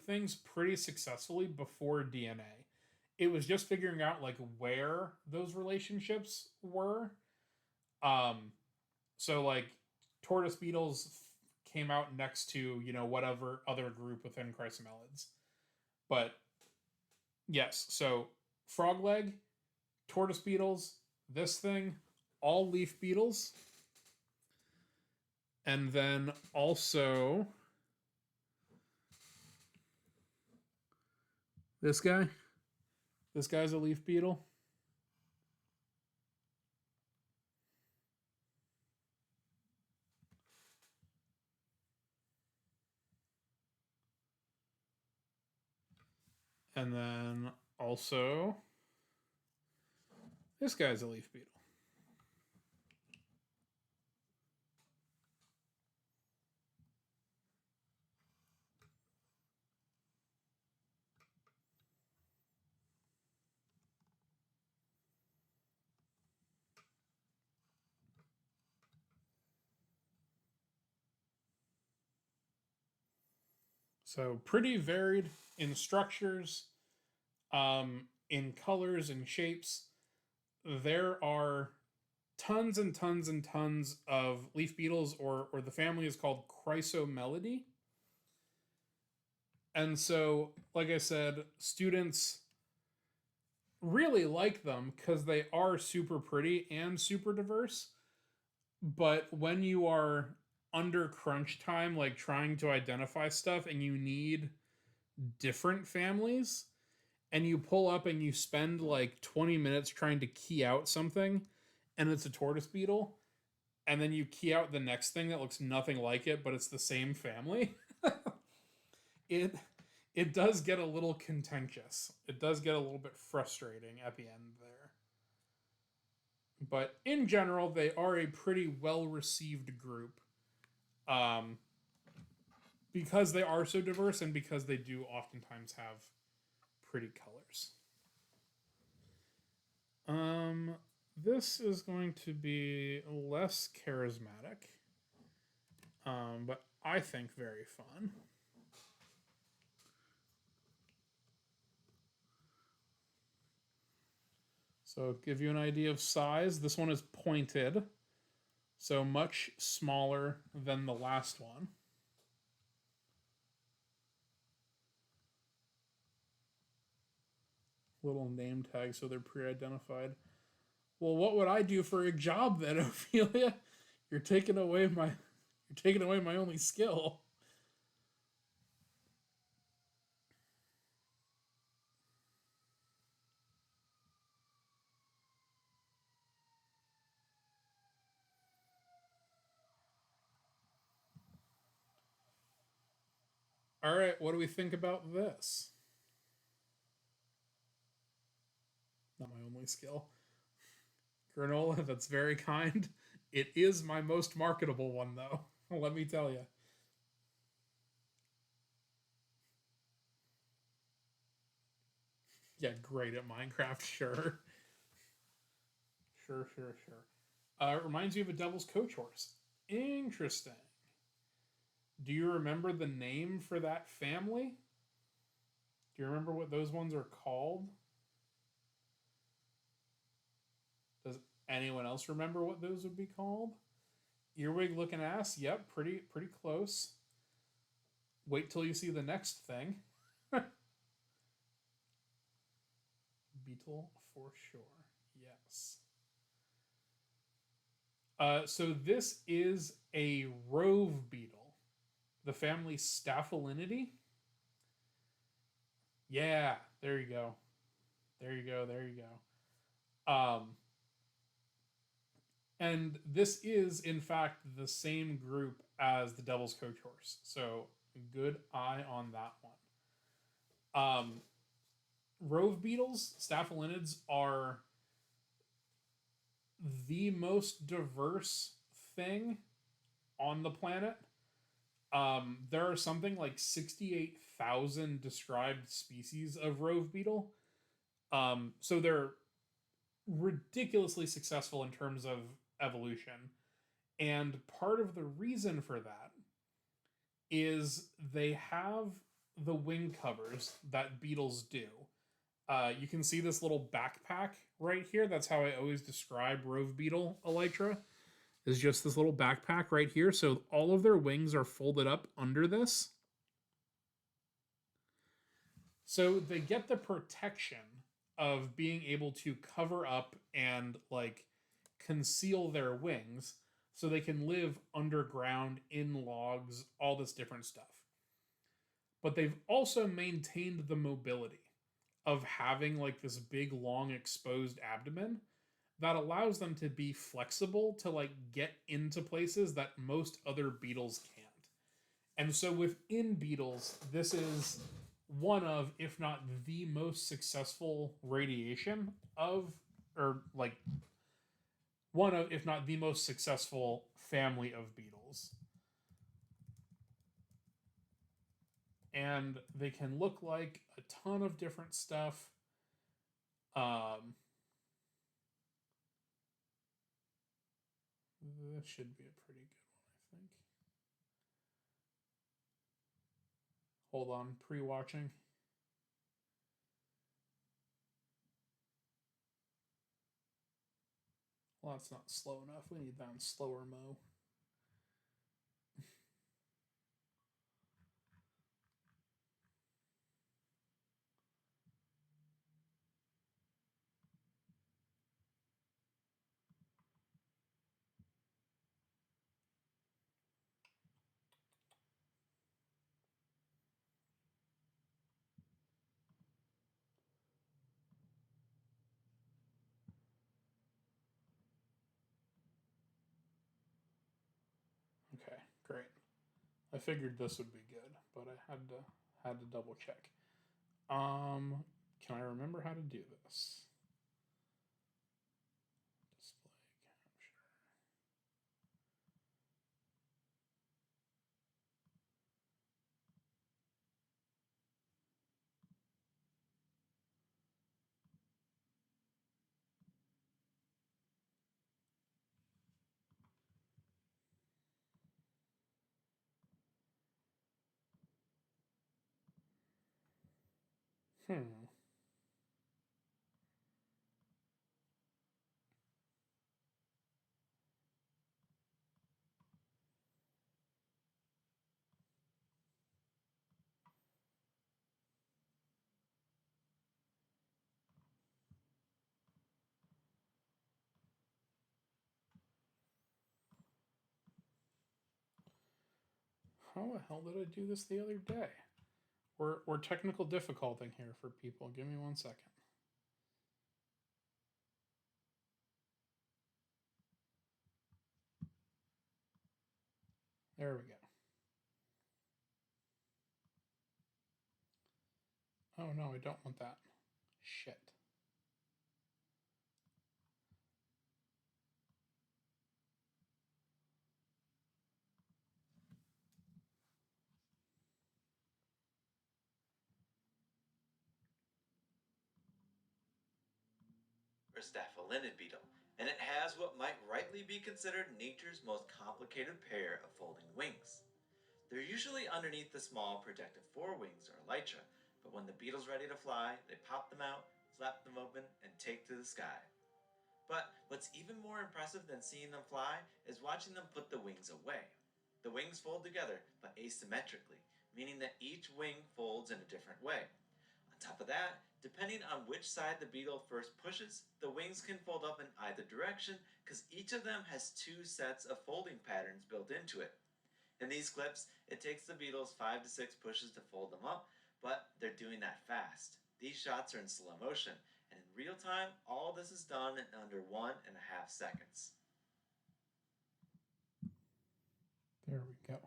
things pretty successfully before DNA. It was just figuring out like where those relationships were. So like tortoise beetles came out next to, whatever other group within chrysomelids. But yes, so frog leg, tortoise beetles, this thing, all leaf beetles. And then also this guy. This guy's a leaf beetle. And then also this guy's a leaf beetle. So pretty varied in structures, in colors and shapes. There are tons and tons and tons of leaf beetles, or the family is called Chrysomelidae. And so, like I said, students really like them because they are super pretty and super diverse. But when you are under crunch time, like trying to identify stuff, and you need different families, and you pull up and you spend like 20 minutes trying to key out something, and it's a tortoise beetle, and then you key out the next thing that looks nothing like it, but it's the same family, it it does get a little contentious. It does get a little bit frustrating at the end there. But in general, they are a pretty well received group. Um, because they are so diverse and because they do oftentimes have pretty colors. Um, this is going to be less charismatic, but I think very fun. So, give you an idea of size. This one is pointed, so much smaller than the last one. Little name tag, so they're pre-identified. Well, what would I do for a job then, Ophelia? You're taking away my you're taking away my only skill. All right, what do we think about this? Not my only skill. Granola, that's very kind. It is my most marketable one, though. Let me tell you. Yeah, great at Minecraft, sure. Sure, sure, sure. It reminds you of a Devil's Coach horse. Interesting. Do you remember the name for that family? Do you remember what those ones are called? Does anyone else remember what those would be called? Earwig looking ass? Yep, pretty close. Wait till you see the next thing. Beetle for sure. Yes. So this is a rove beetle, the family Staphylinidae. Yeah, there you go. There you go. There you go. And this is in fact the same group as the Devil's Coach horse. So good eye on that one. Rove beetles, staphylinids, are the most diverse thing on the planet. There are something like 68,000 described species of rove beetle. So they're ridiculously successful in terms of evolution. And part of the reason for that is they have the wing covers that beetles do. You can see this little backpack right here. That's how I always describe rove beetle elytra. Is just this little backpack right here. So all of their wings are folded up under this. So they get the protection of being able to cover up and like conceal their wings so they can live underground in logs, all this different stuff. But they've also maintained the mobility of having like this big long exposed abdomen that allows them to be flexible to like get into places that most other beetles can't. And so within beetles, this is one of, if not the most successful radiation of, or like one of, if not the most successful family of beetles. And they can look like a ton of different stuff. This should be a pretty good one, I think. Hold on, pre-watching. Well, that's not slow enough. We need that in slower mo. Okay, great. I figured this would be good, but I had to double check. Can I remember how to do this? Display capture. Hmm. How the hell did I do this the other day? We're technical difficulting here for people. Give me 1 second. There we go. Oh no, I don't want that. Shit. Or staphyliniid beetle, and it has what might rightly be considered nature's most complicated pair of folding wings. They're usually underneath the small protective forewings or elytra, but when the beetle's ready to fly, they pop them out, flap them open, and take to the sky. But what's even more impressive than seeing them fly is watching them put the wings away. The wings fold together, but asymmetrically, meaning that each wing folds in a different way. On top of that, depending on which side the beetle first pushes, the wings can fold up in either direction because each of them has two sets of folding patterns built into it. In these clips, it takes the beetles 5 to 6 pushes to fold them up, but they're doing that fast. These shots are in slow motion, and in real time, all this is done in under 1.5 seconds. There we go.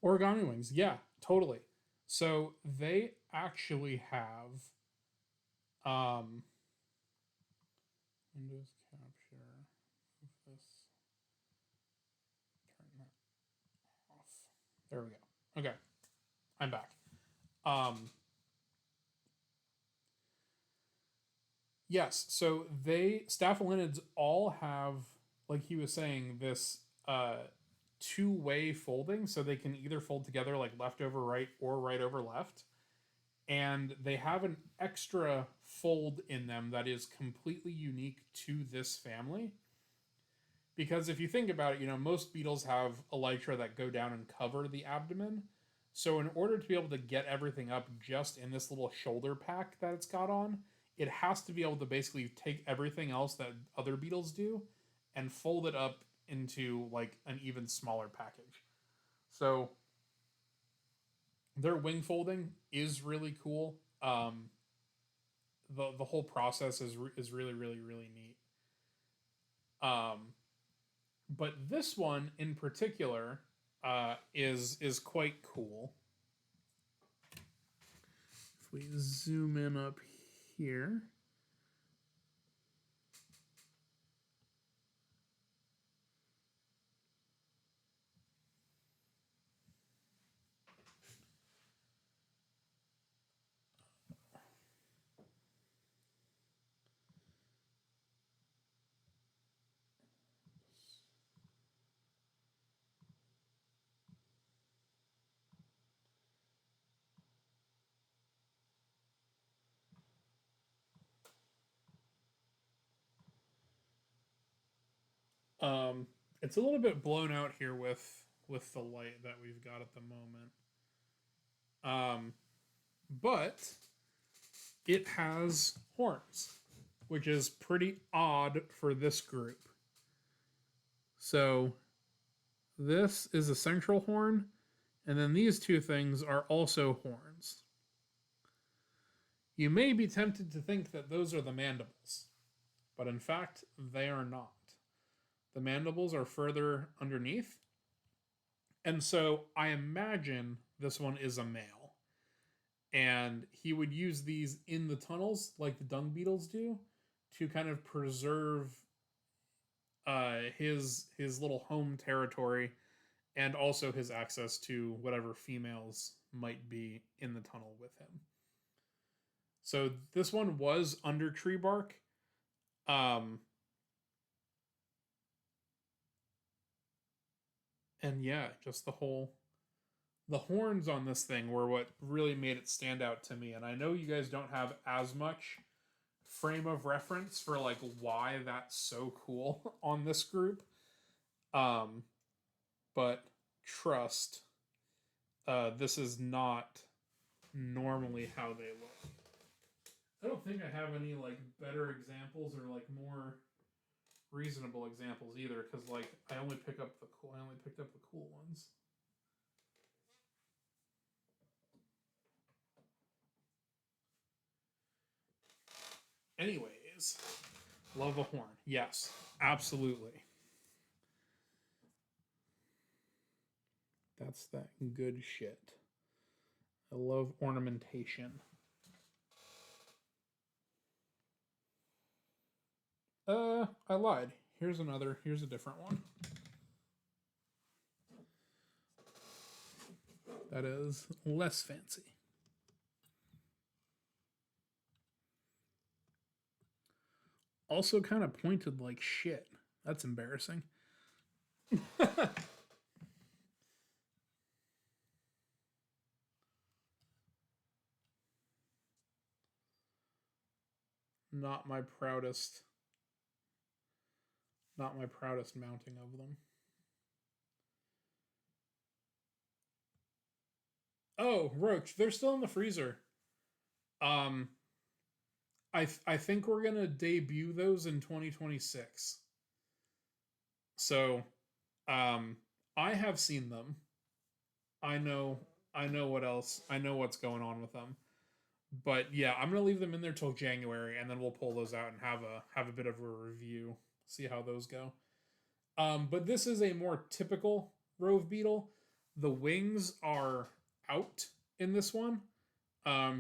Origami wings. Yeah, totally. So they actually have Windows capture. Move this. Turn that off. There we go. Okay, I'm back. Um, yes. So they staphylinids all have, like he was saying, this two-way folding, so they can either fold together like left over right or right over left, and they have an extra fold in them that is completely unique to this family. Because if you think about it, most beetles have elytra that go down and cover the abdomen. So in order to be able to get everything up just in this little shoulder pack that it's got on, it has to be able to basically take everything else that other beetles do and fold it up into like an even smaller package. So their wing folding is really cool. The whole process is really really neat. Um, but this one in particular is quite cool. If we zoom in up here, um, it's a little bit blown out here with the light that we've got at the moment. But it has horns, which is pretty odd for this group. So this is a central horn, and then these two things are also horns. You may be tempted to think that those are the mandibles, but in fact, they are not. The mandibles are further underneath, and so I imagine this one is a male. And he would use these in the tunnels like the dung beetles do to kind of preserve his little home territory and also his access to whatever females might be in the tunnel with him. So this one was under tree bark. Um, And yeah, just the horns on this thing were what really made it stand out to me. And I know you guys don't have as much frame of reference for like why that's so cool on this group. Um, but trust, this is not normally how they look. I don't think I have any like better examples or like more reasonable examples either, because like I only picked up the cool ones. Anyways, love a horn. Yes, absolutely. That's that good shit. I love ornamentation. I lied. Here's a different one. That is less fancy. Also kind of pointed like shit. That's embarrassing. not my proudest not my proudest mounting of them. Oh, Roach, they're still in the freezer. Um I think we're going to debut those in 2026. So, um I have seen them. I know I know what else. I know what's going on with them. But yeah, I'm gonna leave them in there till January, and then we'll pull those out and have a bit of a review, see how those go. But this is a more typical Rove beetle. The wings are out in this one.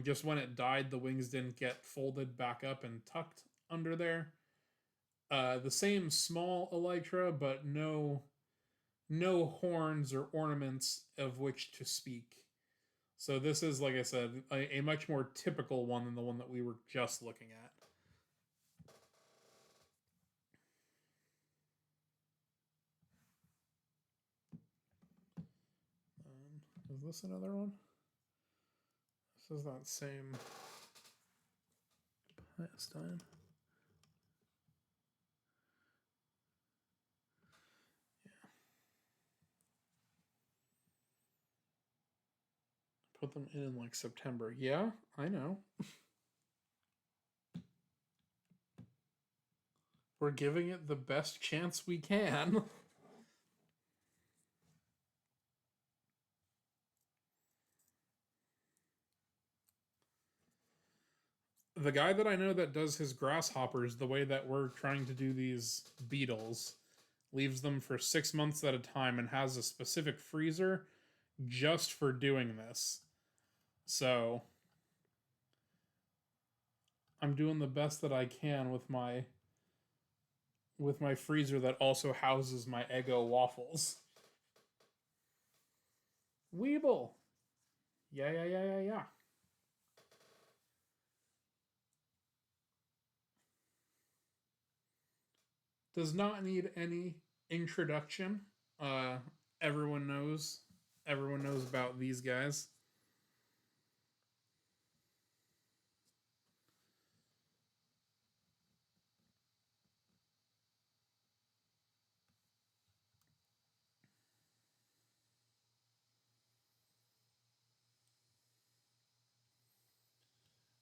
Just when it died, the wings didn't get folded back up and tucked under there. The same small elytra, but no horns or ornaments of which to speak. So this is, like I said, a much more typical one than the one that we were just looking at. Is this another one? This is that same pastime. Yeah. Put them in like September. Yeah, I know. We're giving it the best chance we can. The guy that I know that does his grasshoppers the way that we're trying to do these beetles leaves them for 6 months at a time and has a specific freezer just for doing this. So I'm doing the best that I can with my freezer that also houses my Eggo waffles. Weeble. Yeah. Does not need any introduction. Uh, everyone knows. Everyone knows about these guys.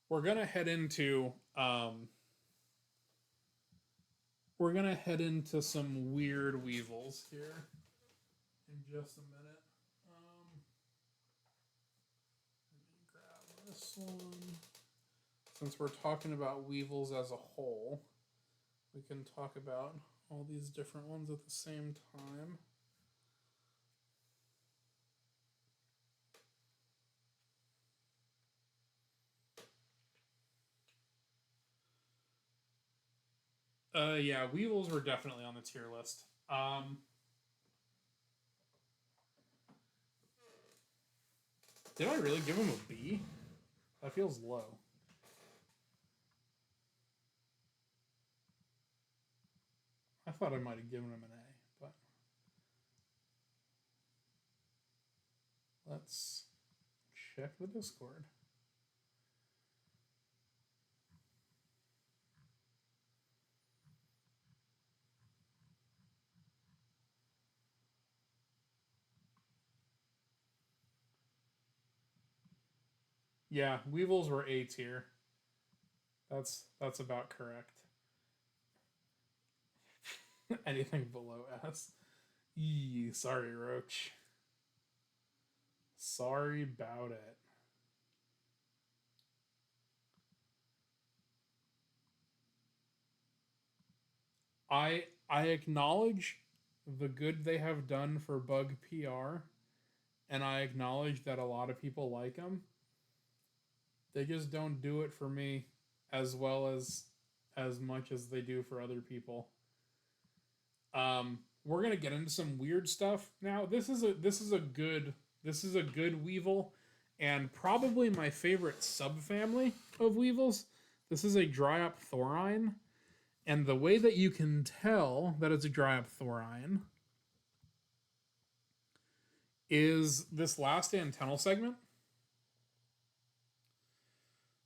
We're gonna head into we're gonna head into some weird weevils here in just a minute. Let me grab this one. Since we're talking about weevils as a whole, we can talk about all these different ones at the same time. Yeah, weevils were definitely on the tier list. Did I really give him a B? That feels low. I thought I might have given him an A, but Let's check the Discord. Yeah, Weevils were A tier. That's about correct. Anything below S. Eee, sorry, Roach. Sorry about it. I acknowledge the good they have done for bug PR, and I acknowledge that a lot of people like them. They just don't do it for me as well as much as they do for other people. We're gonna get into some weird stuff now. This is a good Weevil, and probably my favorite subfamily of Weevils. This is a Dryopthorine, and the way that you can tell that it's a Dryopthorine is this last antennal segment.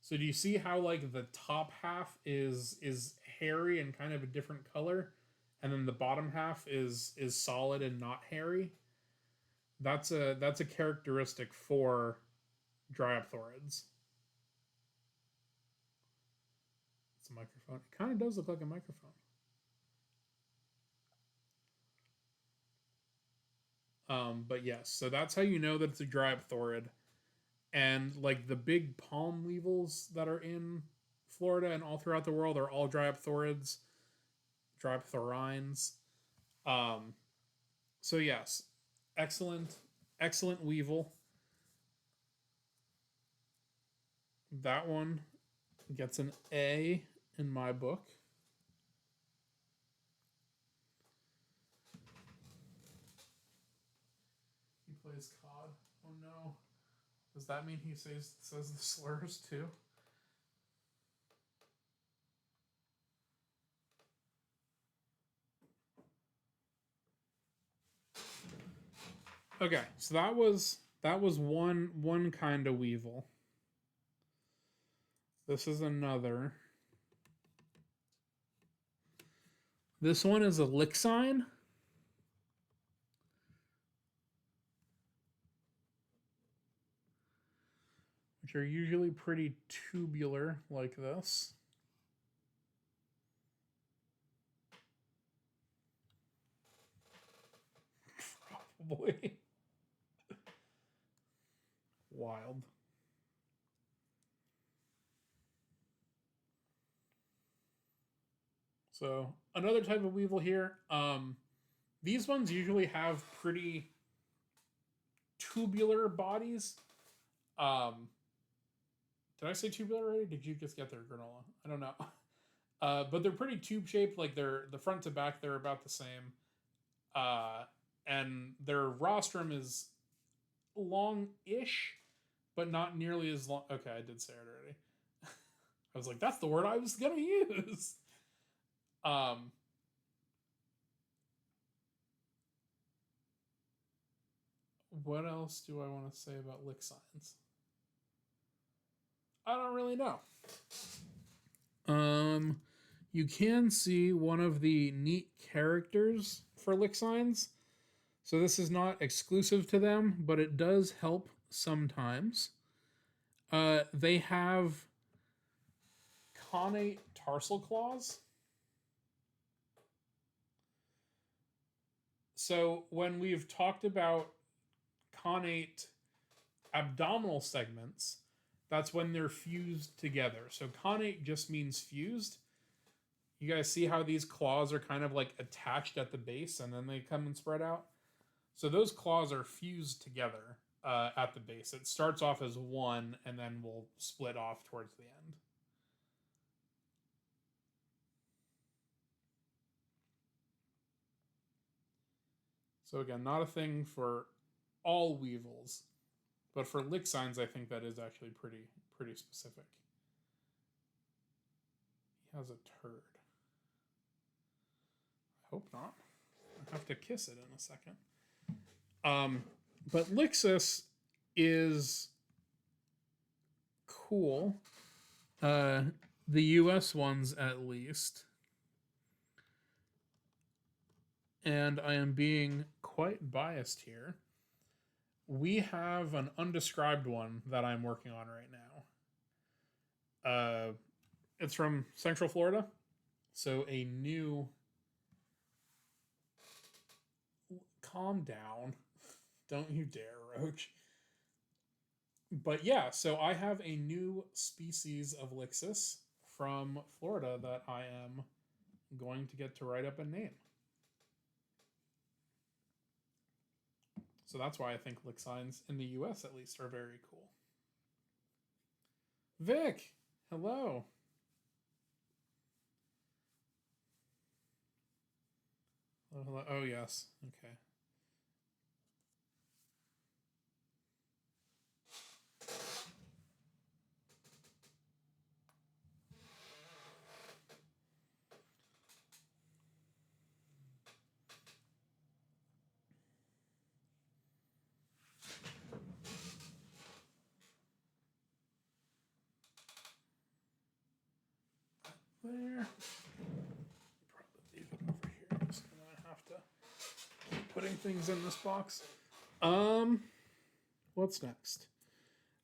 So do you see how like the top half is hairy and kind of a different color, and then the bottom half is solid and not hairy? That's a characteristic for Dryopthorids. It's a microphone. It kind of does look like a microphone. But yes, so that's how you know that it's a Dryopthorid. And like the big palm weevils that are in Florida and all throughout the world are all Dryopthorids, Dryopthorines. Um, so yes, excellent, excellent weevil. That one gets an A in my book. He plays COD. Oh no. Does that mean he says the slurs too? Okay, so that was one kind of weevil. This is another. This one is a Lixine. Which are usually pretty tubular like this. Probably. Wild. So another type of weevil here. These ones usually have pretty tubular bodies. Did I say tubular already? Did you just get there, granola? I don't know. But they're pretty tube shaped. Like they're the front to back, they're about the same. Uh, and their rostrum is long-ish, but not nearly as long. Okay, I did say it already. I was like, that's the word I was gonna use. Um, what else do I want to say about lick signs? I don't really know. You can see one of the neat characters for lick signs. So this is not exclusive to them, but it does help sometimes. They have connate tarsal claws. So when we've talked about connate abdominal segments, that's when they're fused together. So connate just means fused. You guys see how these claws are kind of like attached at the base and then they come and spread out? So those claws are fused together at the base. It starts off as one and then will split off towards the end. So again, not a thing for all weevils, but for lick signs, I think that is actually pretty specific. He has a turd. I hope not. I have to kiss it in a second. But Lixus is cool. Uh, the US ones, at least. And I am being quite biased here. We have an undescribed one that I'm working on right now. It's from Central Florida. So a new. Calm down. Don't you dare, Roach. But yeah, so I have a new species of Lixus from Florida that I am going to get to write up and name. So that's why I think lick signs in the US at least are very cool. Vic, hello. Oh, hello. Oh yes. Okay. There. Probably leave it over here. I'm just gonna have to keep putting things in this box. What's next?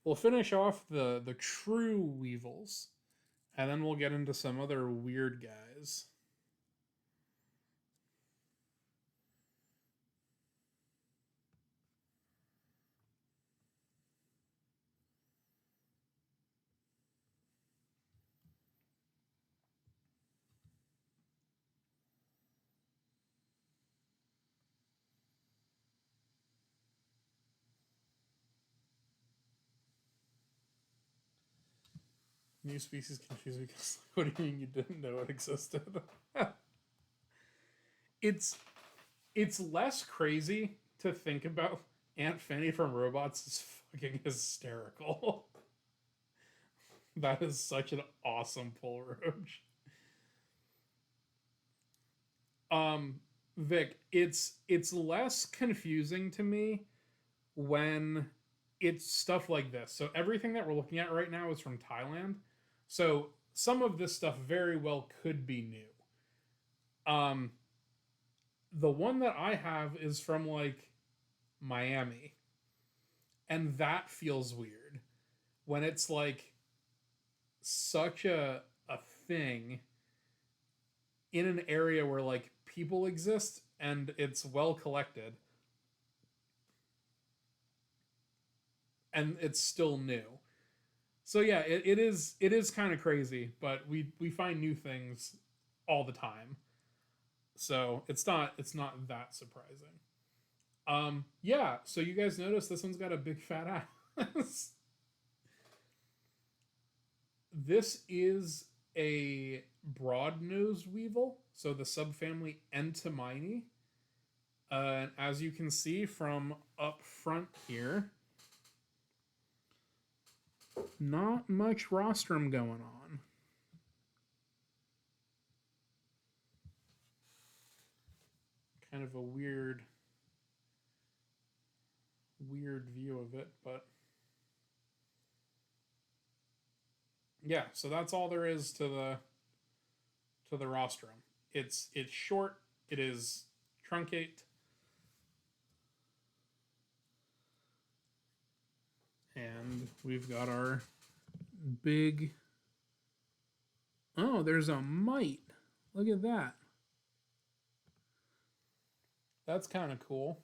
We'll finish off the true Weevils, and then we'll get into some other weird guys. New species confused because what do you mean you didn't know it existed? it's it's less crazy to think about Aunt Fanny from Robots is fucking hysterical. That is such an awesome pull, Roach. Um, Vic, it's less confusing to me when it's stuff like this. So everything that we're looking at right now is from Thailand. So some of this stuff very well could be new. Um, the one that I have is from like Miami, and that feels weird when it's like such a thing in an area where like people exist and it's well collected and it's still new. So yeah, it is kind of crazy, but we find new things all the time. So it's not that surprising. Yeah, so you guys notice this one's got a big fat ass. This is a broad-nosed weevil, so the subfamily Entomini. As you can see from up front here, not much rostrum going on. Kind of a weird view of it, but yeah, so that's all there is to the rostrum. It's short, it is truncate, and we've got our big. Oh, there's a mite. Look at that. That's kind of cool.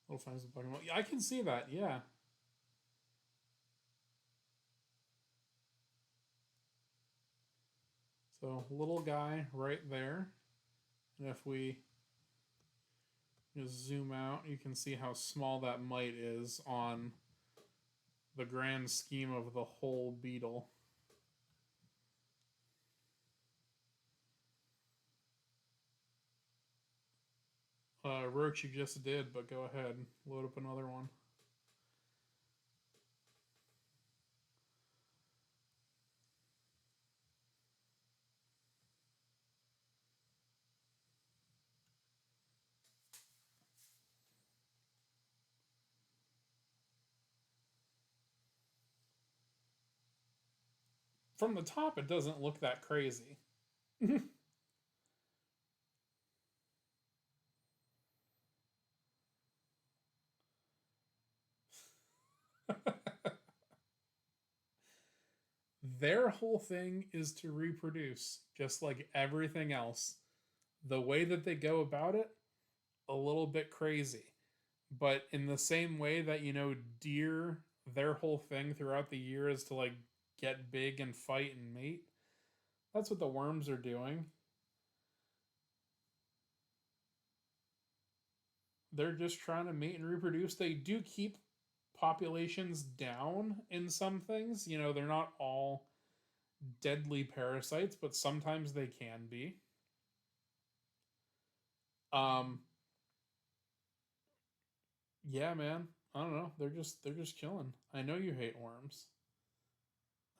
Little finds the Pokemon. Yeah, I can see that. Yeah. So little guy right there, and if we just zoom out, you can see how small that mite is on the grand scheme of the whole beetle. Roach, you just did, but go ahead, load up another one. From the top, it doesn't look that crazy. Their whole thing is to reproduce, just like everything else. The way that they go about it, a little bit crazy. But in the same way that, deer, their whole thing throughout the year is to like get big and fight and mate. That's what the worms are doing. They're just trying to mate and reproduce. They do keep populations down in some things. They're not all deadly parasites, but sometimes they can be. Um, yeah, man. I don't know. They're just killing. I know you hate worms.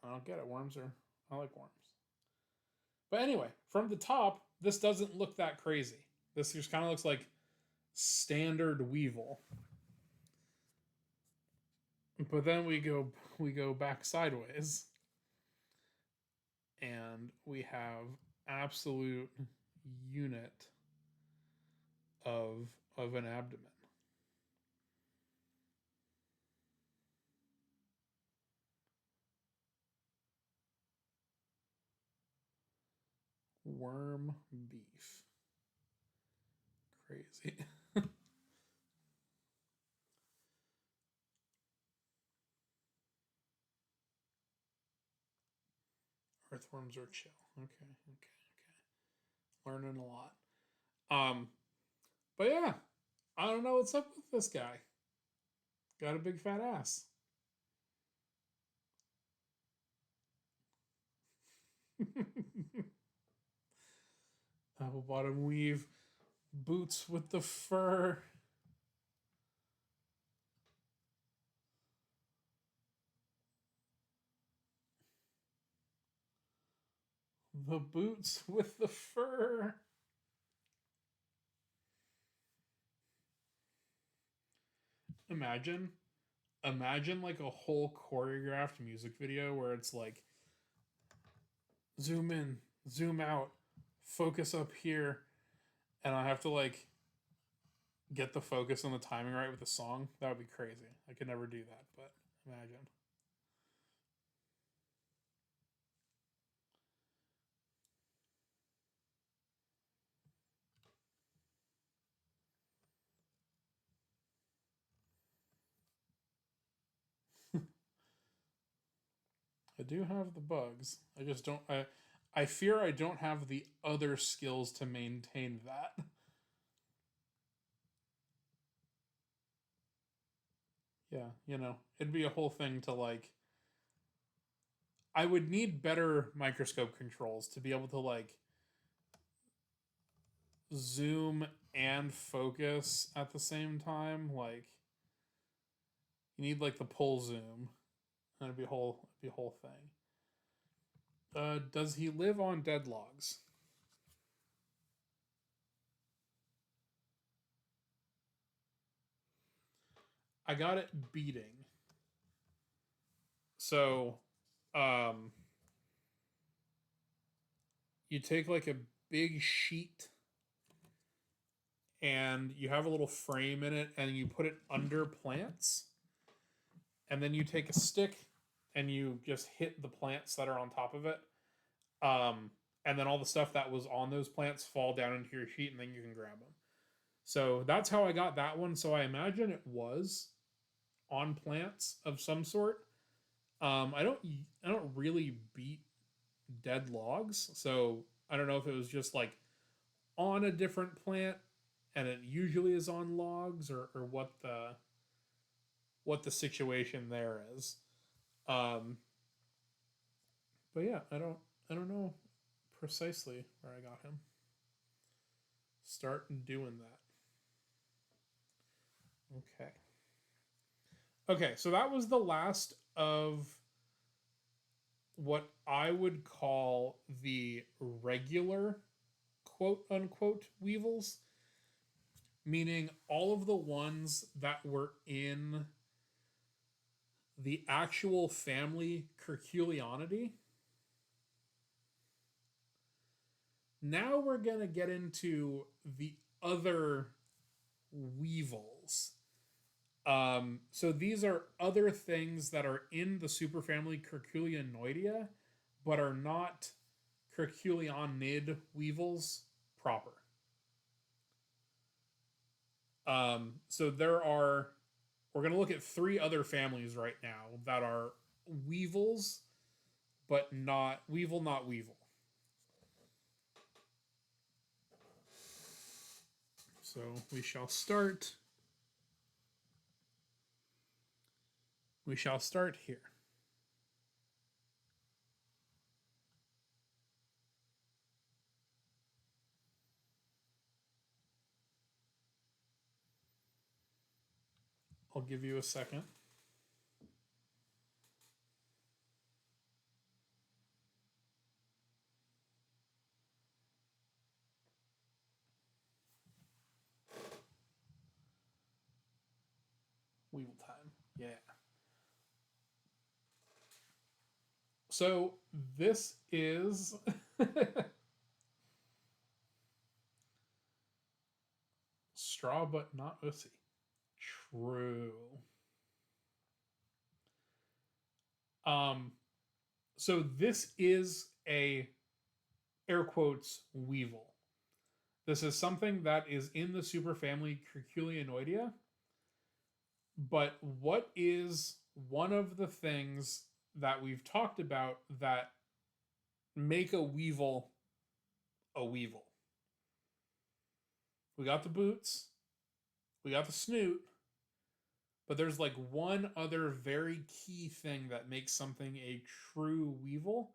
I don't get it. I like worms. But anyway, from the top, this doesn't look that crazy. This just kind of looks like standard Weevil. But then we go back sideways, and we have absolute unit of an abdomen. Worm beef. Crazy. Earthworms are chill. Okay, okay, okay. Learning a lot. Um, but yeah, I don't know what's up with this guy. Got a big fat ass. Apple bottom weave, boots with the fur. The boots with the fur. Imagine, imagine like a whole choreographed music video where it's like zoom in, zoom out, focus up here, and I have to like get the focus and the timing right with the song. That would be crazy. I could never do that, but imagine. I do have the bugs. I just don't. I fear I don't have the other skills to maintain that. Yeah, it'd be a whole thing to like. I would need better microscope controls to be able to like zoom and focus at the same time. Like you need like the pull zoom, and it'd be a whole thing. Does he live on dead logs? I got it beating. So, um, you take like a big sheet and you have a little frame in it and you put it under plants, and then you take a stick and you just hit the plants that are on top of it. Um, and then all the stuff that was on those plants fall down into your sheet and then you can grab them. So that's how I got that one. So I imagine it was on plants of some sort. I don't really beat dead logs, so I don't know if it was just like on a different plant and it usually is on logs, or what the situation there is. Um, but yeah, I don't know precisely where I got him. Start doing that. Okay. Okay, so that was the last of what I would call the regular quote unquote weevils, meaning all of the ones that were in the actual family Curculionidae. Now we're going to get into the other weevils. So these are other things that are in the superfamily Curculioniidea, but are not Curculionid weevils proper. So we're going to look at 3 other families right now that are weevils, but not weevil, not weevil. So we shall start. We shall start here. I'll give you a second. Weevil time. Yeah. So this is straw but not ussy. True. So this is a air quotes weevil. This is something that is in the superfamily Curculionidea. But what is one of the things that we've talked about that make a weevil a weevil? We got the boots, we got the snoot, but there's like one other very key thing that makes something a true weevil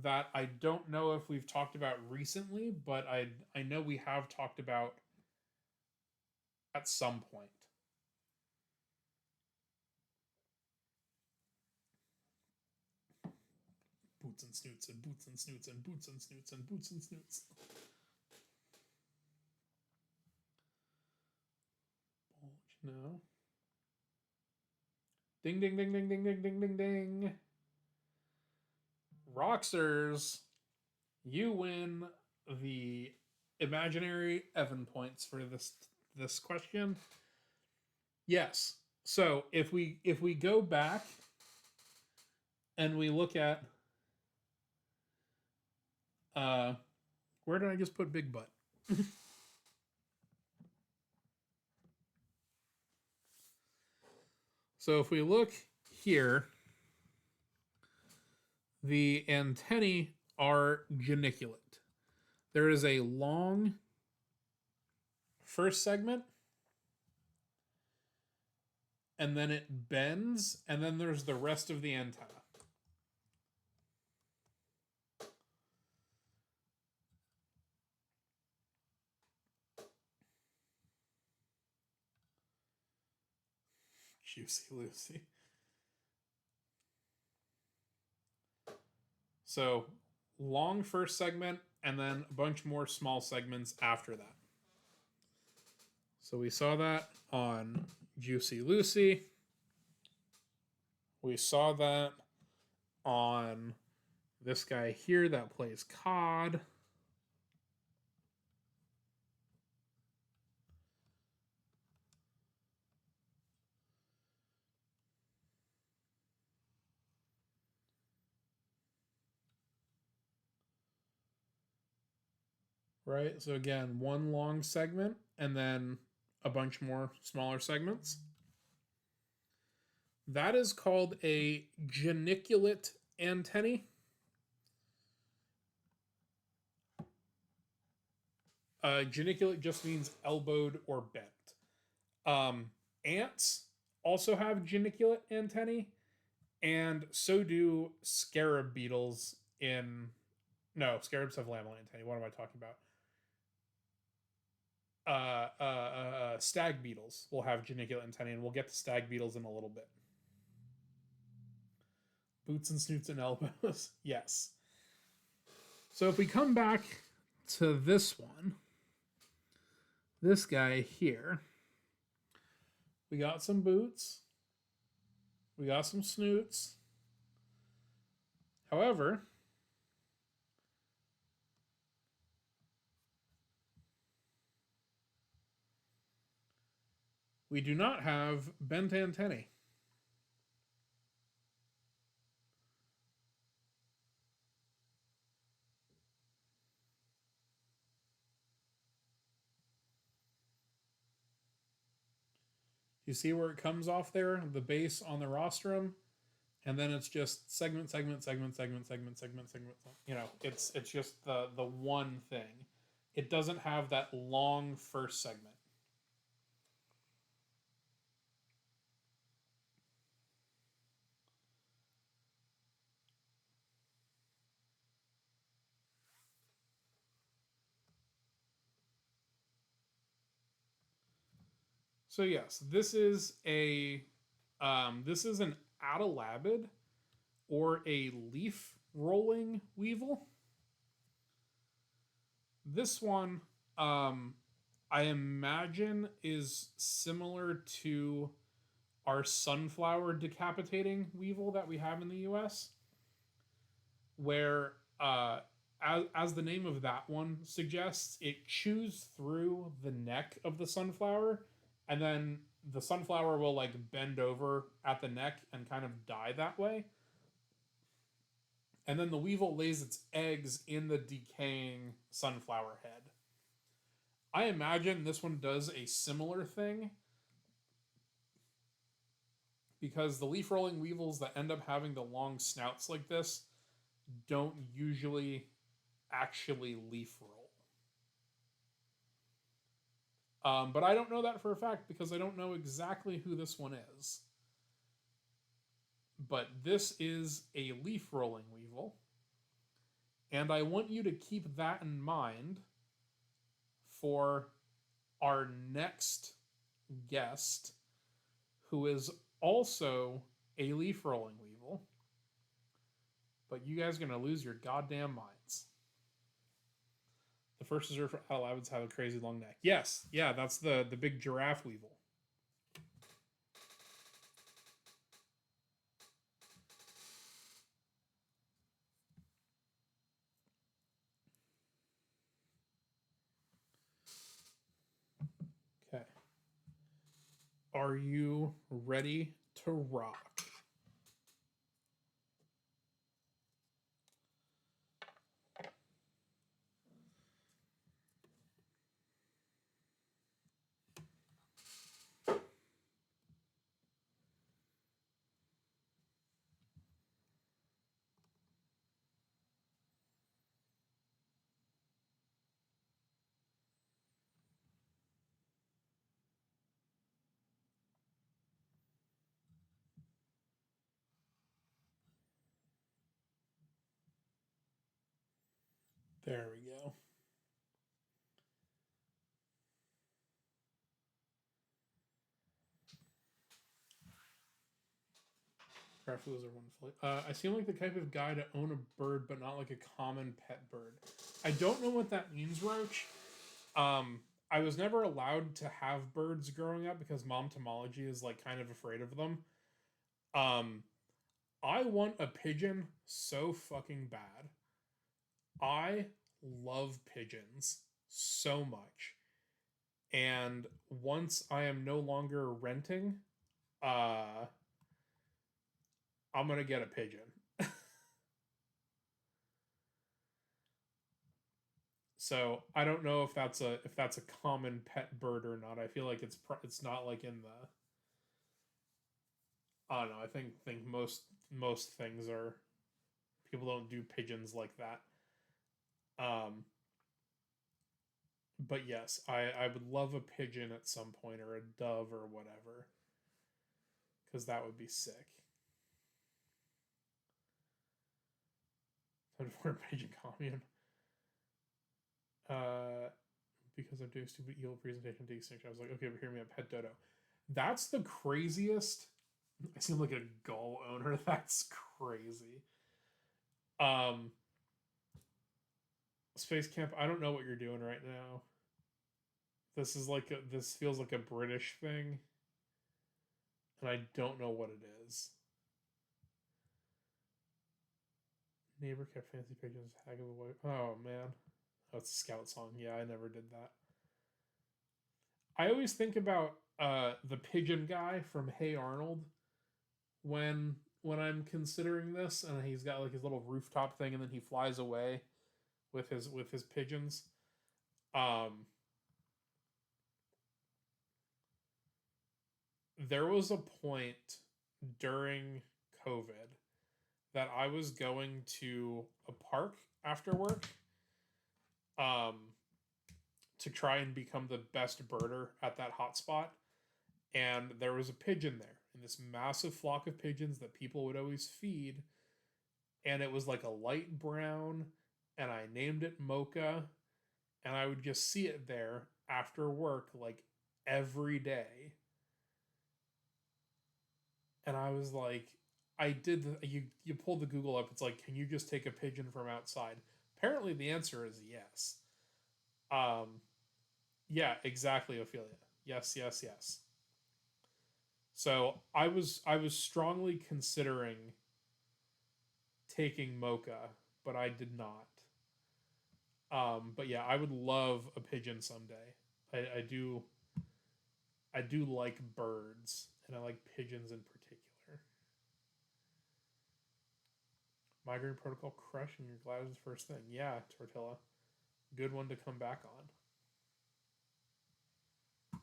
that I don't know if we've talked about recently, but I know we have talked about at some point. Boots and snoots and boots and snoots and boots and snoots and boots and snoots. No. Ding, ding, ding, ding, ding, ding, ding, ding, ding. Rocksters, you win the imaginary Evan points for this question. Yes. So if we go back and we look at where did I just put Big Butt? So if we look here, the antennae are geniculate. There is a long first segment, and then it bends, and then there's the rest of the antenna. Juicy Lucy. So long first segment, and then a bunch more small segments after that. So we saw that on Juicy Lucy. We saw that on this guy here that plays COD. Right? So again, one long segment and then a bunch more smaller segments. That is called a geniculate antennae. Geniculate just means elbowed or bent. Ants also have geniculate antennae, and so do scarab beetles in. No, scarabs have lamellar antennae. What am I talking about? Stag beetles will have geniculate antennae, and we'll get to stag beetles in a little bit. Boots and snoots and elbows. Yes. So if we come back to this one, this guy here, we got some boots, we got some snoots. However, We do not have bent antennae. You see where it comes off there? The base on the rostrum, and then it's just segment, segment, segment, segment, segment, segment, segment. You know, it's just the one thing. It doesn't have that long first segment. So yes, this is an adelabid or a leaf rolling weevil. This one, um, I imagine, is similar to our sunflower decapitating weevil that we have in the U.S., where as the name of that one suggests, it chews through the neck of the sunflower, and then the sunflower will like bend over at the neck and kind of die that way. And then the weevil lays its eggs in the decaying sunflower head. I imagine this one does a similar thing because the leaf rolling weevils that end up having the long snouts like this don't usually actually leaf roll. But I don't know that for a fact because I don't know exactly who this one is. But this is a leaf rolling weevil. And I want you to keep that in mind for our next guest, who is also a leaf rolling weevil. But you guys are going to lose your goddamn minds. The first reserve for adelabids have a crazy long neck. Yes, yeah, that's the big giraffe weevil. Okay. Are you ready to rock? There we go. Crafters are wonderful. I seem like the type of guy to own a bird, but not like a common pet bird. I don't know what that means, Roach. I was never allowed to have birds growing up because mom tomology is like kind of afraid of them. Um, I want a pigeon so fucking bad. I love pigeons so much. And once I am no longer renting, uh, I'm gonna get a pigeon. So I don't know if that's a common pet bird or not. I feel like it's not like in the. I don't know. I think most things are people don't do pigeons like that. Um, but yes, I would love a pigeon at some point or a dove or whatever, because that would be sick. For a pigeon commune. Uh, because I'm doing stupid evil presentation to extinction. I was like, okay, but hear me out, pet dodo. That's the craziest. I seem like a gull owner. That's crazy. Um, Space Camp. I don't know what you're doing right now. This feels like a British thing, and I don't know what it is. Neighbor kept fancy pigeons. Hag of a wife. Oh man, oh, it's a Scout song. Yeah, I never did that. I always think about the pigeon guy from Hey Arnold when I'm considering this, and he's got like his little rooftop thing, and then he flies away with his pigeons. Um, there was a point during COVID that I was going to a park after work, um, to try and become the best birder at that hotspot, and there was a pigeon there, and this massive flock of pigeons that people would always feed, and it was like a light brown, and I named it Mocha, and I would just see it there after work like every day. And I was like, I did you pulled the Google up. It's like, can you just take a pigeon from outside? Apparently, the answer is yes. Um, yeah, exactly, Ophelia. Yes, yes, yes. So I was strongly considering taking Mocha, but I did not. But yeah, I would love a pigeon someday. I do like birds, and I like pigeons in particular. Migraine protocol crush, and you're glad it was the first thing. Yeah, Tortilla, good one to come back on.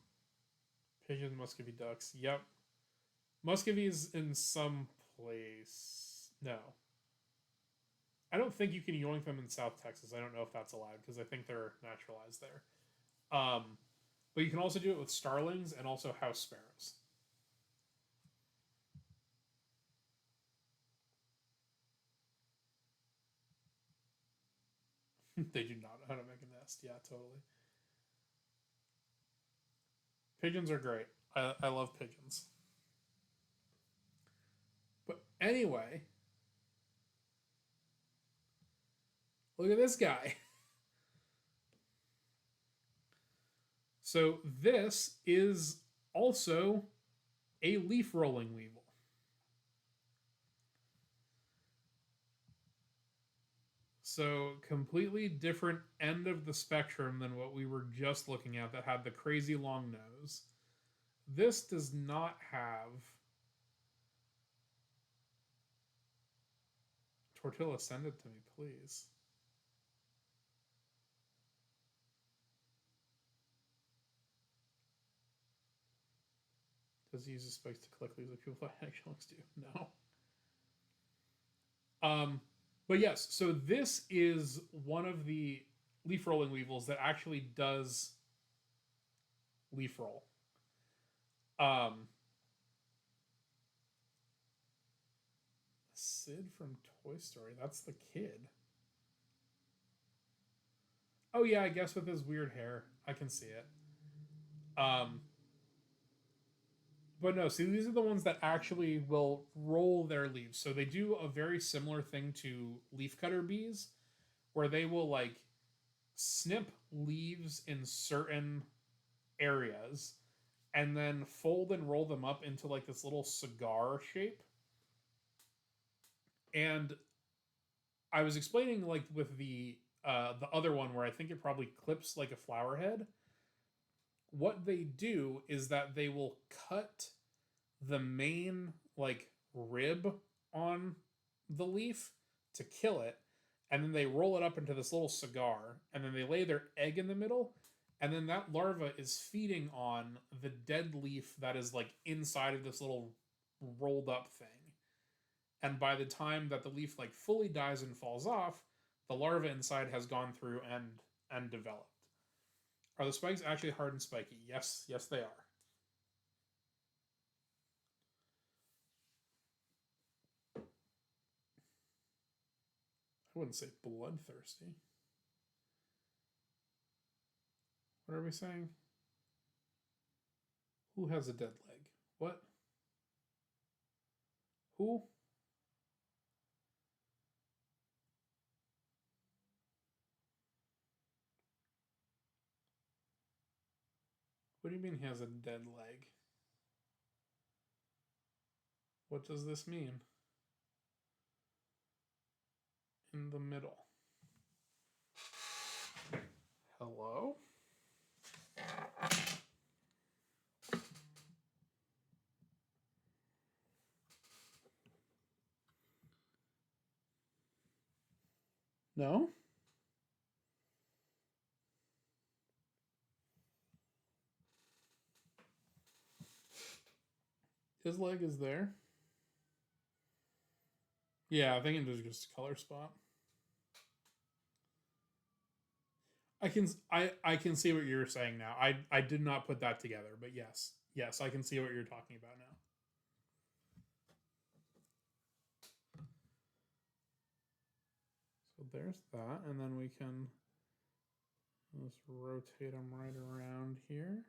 Pigeons, Muscovy ducks. Yep, Muscovy's in some place. No, I don't think you can yoink them in South Texas. I don't know if that's allowed because I think they're naturalized there. Um, but you can also do it with starlings and also house sparrows. They do not know how to make a nest. Yeah, totally. Pigeons are great. I love pigeons. But anyway, look at this guy. So this is also a leaf rolling weevil. So completely different end of the spectrum than what we were just looking at that had the crazy long nose. This does not have. Tortilla, send it to me, please. Does he use the spikes to collect leaves like people thought hedgehogs do? No. Um, but yes, so this is one of the leaf rolling weevils that actually does leaf roll. Um, Sid from Toy Story. That's the kid. Oh yeah, I guess with his weird hair, I can see it. Um, but no, see, these are the ones that actually will roll their leaves. So they do a very similar thing to leafcutter bees, where they will like snip leaves in certain areas and then fold and roll them up into like this little cigar shape. And I was explaining like with the other one where I think it probably clips like a flower head. What they do is that they will cut the main like rib on the leaf to kill it, and then they roll it up into this little cigar, and then they lay their egg in the middle, and then that larva is feeding on the dead leaf that is like inside of this little rolled up thing. And by the time that the leaf like fully dies and falls off, the larva inside has gone through and developed. Are the spikes actually hard and spiky? Yes, yes they are. I wouldn't say bloodthirsty. What are we saying? Who has a dead leg? What? Who? What do you mean he has a dead leg? What does this mean? In the middle. Hello? No? His leg is there. Yeah, I think it was just a color spot. I can see what you're saying now. I did not put that together, but yes. Yes, I can see what you're talking about now. So there's that, and then we can just rotate them right around here.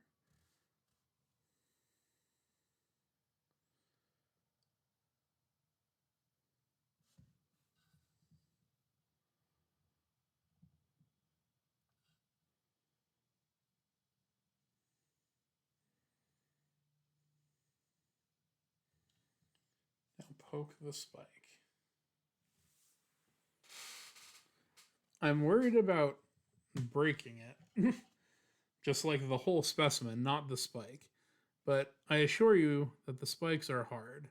Now poke the spike. I'm worried about breaking it, just like the whole specimen, not the spike. But I assure you that the spikes are hard.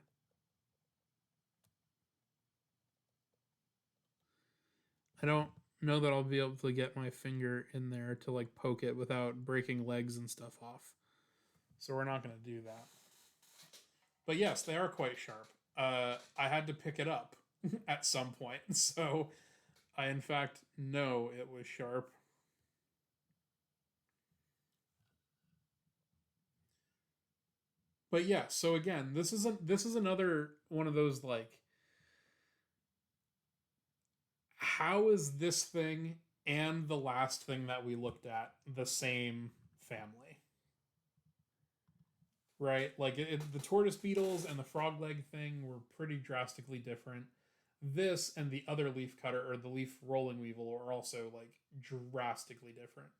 I don't know that I'll be able to get my finger in there to like poke it without breaking legs and stuff off. So we're not going to do that. But yes, they are quite sharp. I had to pick it up at some point, so I in fact know it was sharp. But yeah, so again, this is another one of those like, how is this thing and the last thing that we looked at the same family? Right? Like the tortoise beetles and the frog leg thing were pretty drastically different. This and the other leaf cutter or the leaf rolling weevil are also like drastically different.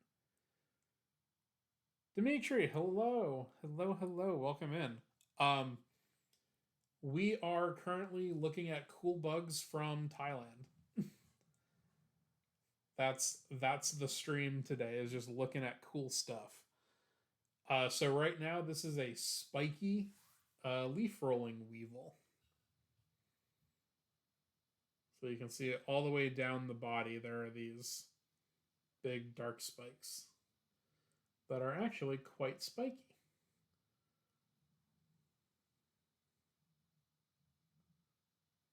Dimitri, hello, hello, hello, welcome in. Um, we are currently looking at cool bugs from Thailand. That's the stream today, is just looking at cool stuff. So right now this is a spiky leaf rolling weevil. So you can see it all the way down the body. There are these big dark spikes that are actually quite spiky.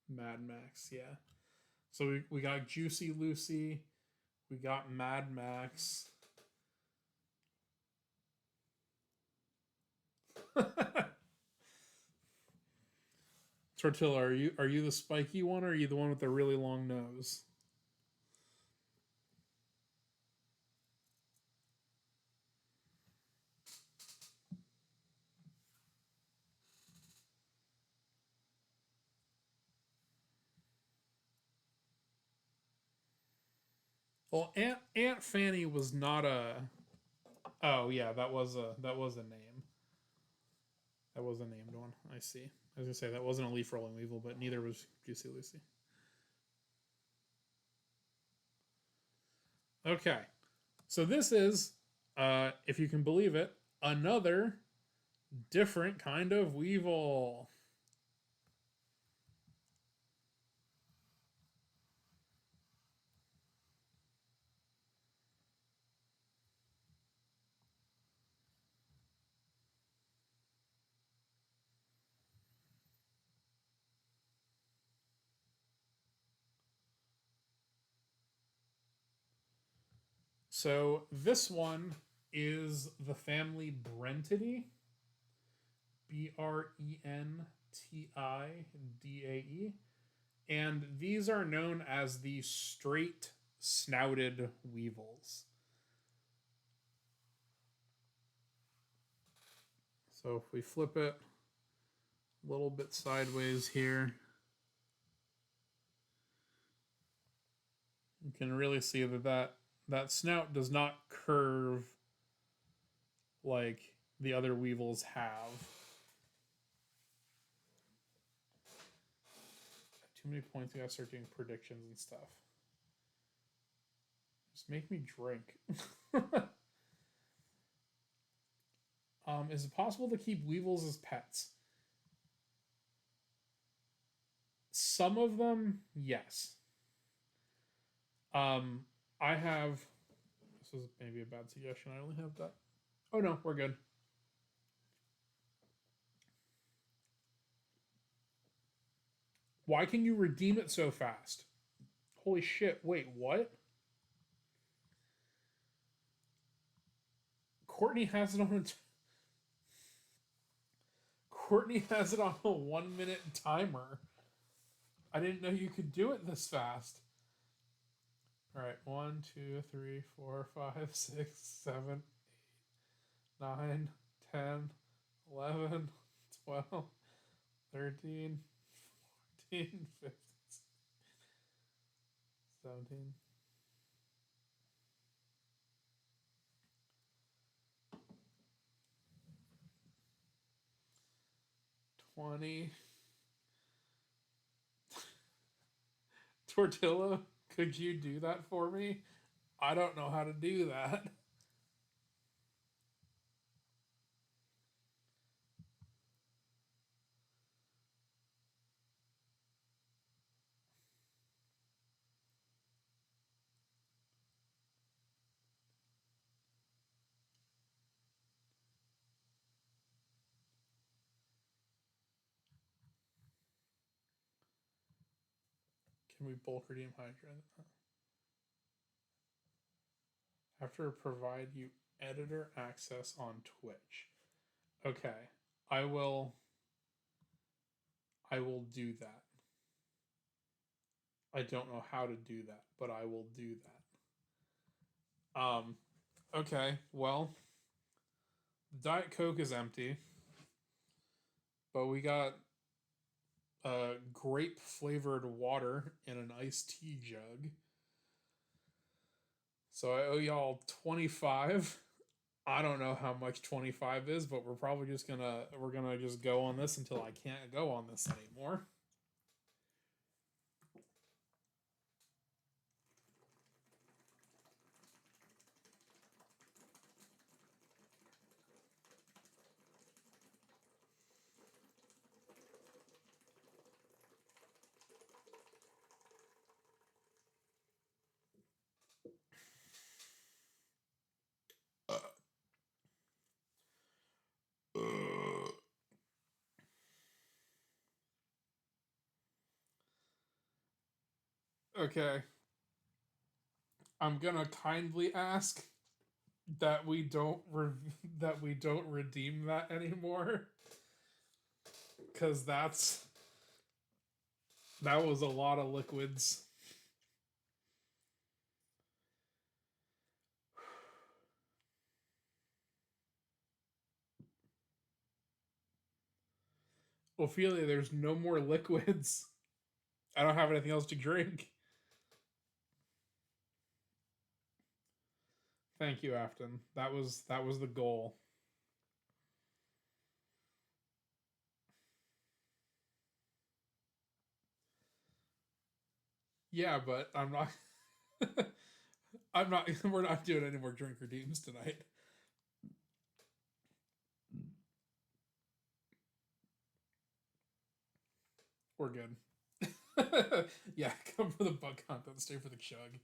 Mad Max, yeah. So we got Juicy Lucy, we got Mad Max. Tortilla, are you the spiky one, or are you the one with the really long nose? Well, Aunt Fanny was not a. Oh yeah, that was a name. That was a named one. I see. I was gonna say that wasn't a leaf rolling weevil, but neither was Juicy Lucy. Okay, so this is, if you can believe it, another different kind of weevil. So this one is the family Brentidae, Brentidae, and these are known as the straight snouted weevils. So if we flip it a little bit sideways here, you can really see that snout does not curve like the other weevils have. Too many points. We gotta start doing predictions and stuff. Just make me drink. Is it possible to keep weevils as pets? Some of them, yes. Um, I have. This is maybe a bad suggestion. I only have that. Oh no, we're good. Why can you redeem it so fast? Holy shit! Wait, what? Courtney has it on. Courtney has it on a 1 minute timer. I didn't know you could do it this fast. All right, 1, 2, 3, 4, 5, 6, 7, 9, 10, 11, 12, 13, 14, 15, 17. 20. Tortilla, could you do that for me? I don't know how to do that. Can we bulk redeem Hydra? After provide you editor access on Twitch. Okay, I will. I will do that. I don't know how to do that, but I will do that. Okay, well, Diet Coke is empty, but we got grape flavored water in an iced tea jug. So I owe y'all 25. I don't know how much 25 is, but we're gonna just go on this until I can't go on this anymore. Okay, I'm gonna kindly ask that that we don't redeem that anymore, because that was a lot of liquids. Ophelia, there's no more liquids. I don't have anything else to drink. Thank you, Afton. That was the goal. Yeah, but I'm not. I'm not. We're not doing any more drink redeems tonight. We're good. Yeah, come for the bug content, stay for the chug.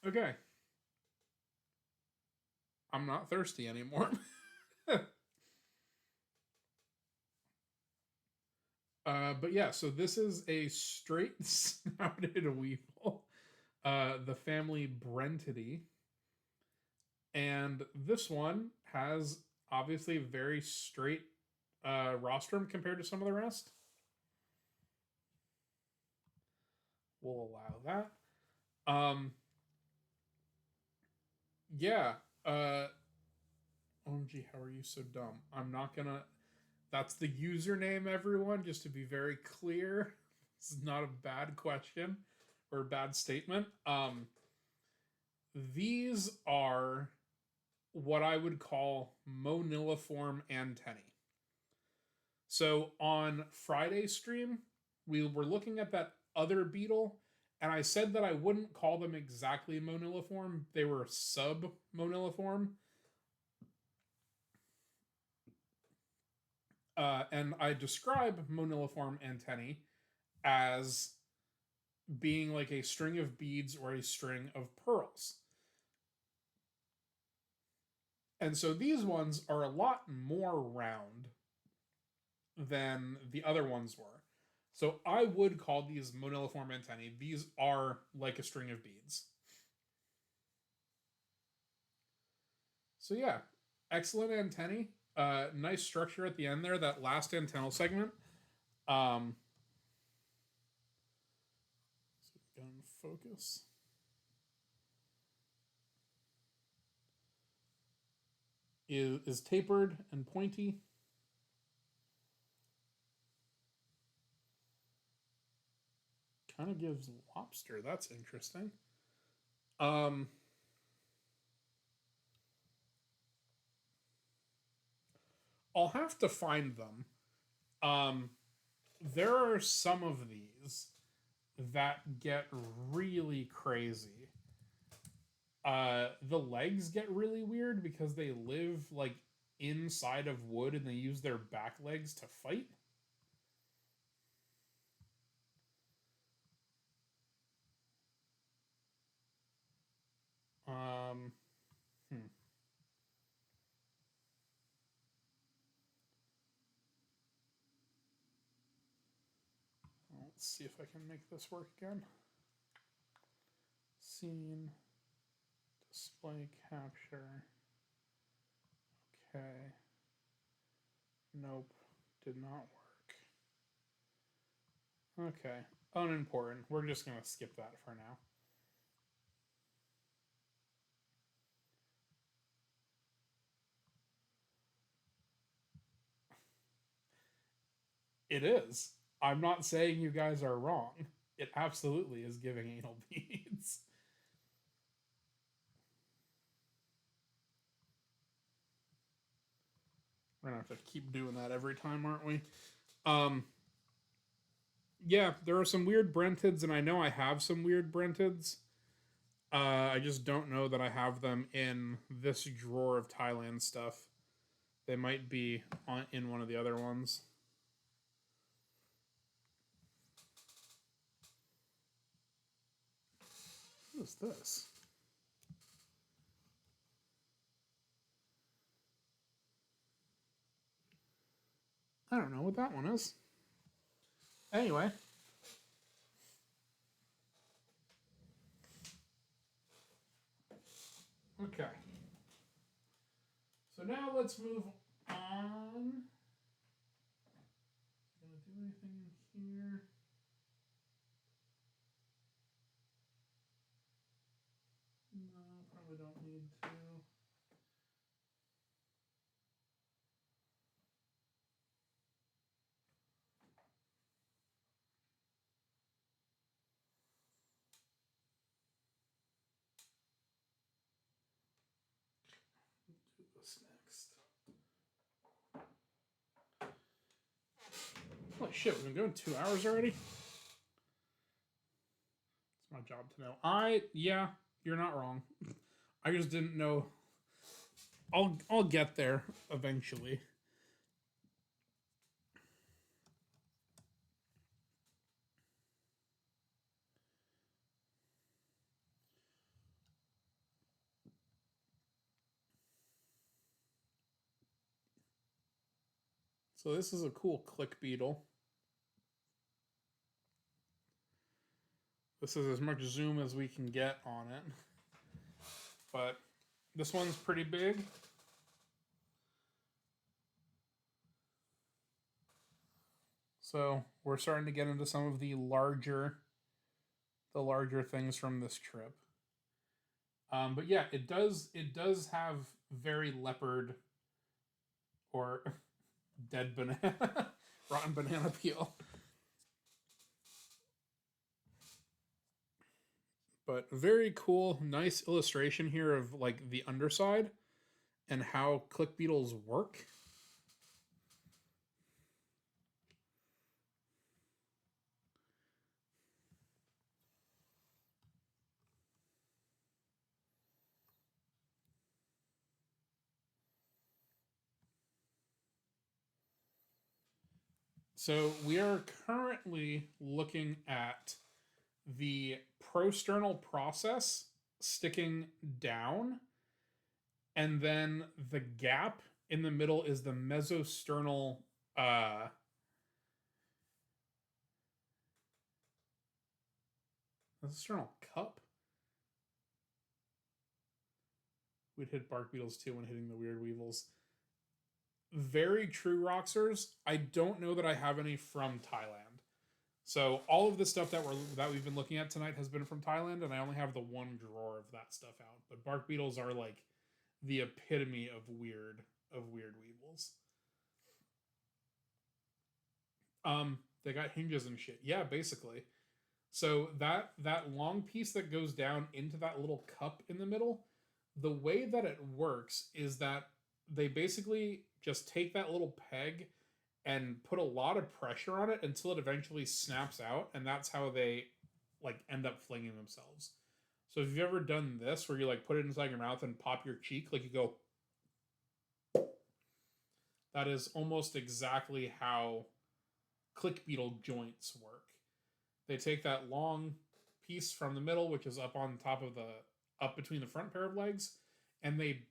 Okay, I'm not thirsty anymore. But yeah, so this is a straight snouted weevil, the family Brentidae, and this one has obviously very straight rostrum compared to some of the rest. We'll allow that. Yeah. OMG, how are you so dumb? I'm not gonna. That's the username, everyone, just to be very clear. This is not a bad question or a bad statement. These are what I would call moniliform antennae. So on Friday's stream, we were looking at that other beetle, and I said that I wouldn't call them exactly moniliform. They were sub-moniliform. And I describe moniliform antennae as being like a string of beads or a string of pearls. And so these ones are a lot more round than the other ones were. So I would call these moniliform antennae. These are like a string of beads. So yeah, excellent antennae. Nice structure at the end there. That last antennal segment. Um, so get in focus. Is tapered and pointy. Kind of gives lobster. That's interesting. Um, I'll have to find them. Um, there are some of these that get really crazy. The legs get really weird because they live like inside of wood and they use their back legs to fight. Um, hmm. Let's see if I can make this work again. Scene, display capture. Okay. Nope, did not work. Okay, unimportant. We're just gonna skip that for now. It is. I'm not saying you guys are wrong. It absolutely is giving anal beads. We're gonna have to keep doing that every time, aren't we? Um, yeah, there are some weird Brentids, and I know I have some weird Brentids. I just don't know that I have them in this drawer of Thailand stuff. They might be in one of the other ones. What is this? I don't know what that one is. Anyway. Okay. So now let's move on. Gonna do anything here? No, probably don't need to. Do this next. Holy shit, we've been going 2 hours already? It's my job to know. Yeah, you're not wrong. I just didn't know. I'll get there eventually. So this is a cool click beetle. This is as much zoom as we can get on it. But this one's pretty big. So we're starting to get into some of the larger things from this trip. But yeah, it does have very leopard or dead banana, rotten banana peel. But very cool, nice illustration here of like the underside and how click beetles work. So we are currently looking at the prosternal process sticking down, and then the gap in the middle is the mesosternal uh mesosternal cup. We'd hit bark beetles too when hitting the weird weevils. Very true, Roxers. I don't know that I have any from Thailand. So all of the stuff that we've been looking at tonight has been from Thailand, and I only have the one drawer of that stuff out. But bark beetles are like the epitome of weird weevils. They got hinges and shit. Yeah, basically. So that long piece that goes down into that little cup in the middle, the way that it works is that they basically just take that little peg and put a lot of pressure on it until it eventually snaps out, and that's how they like end up flinging themselves. So if you've ever done this where you like put it inside your mouth and pop your cheek, like you go, that is almost exactly how click beetle joints work. They take that long piece from the middle, which is up on top of the up between the front pair of legs, and they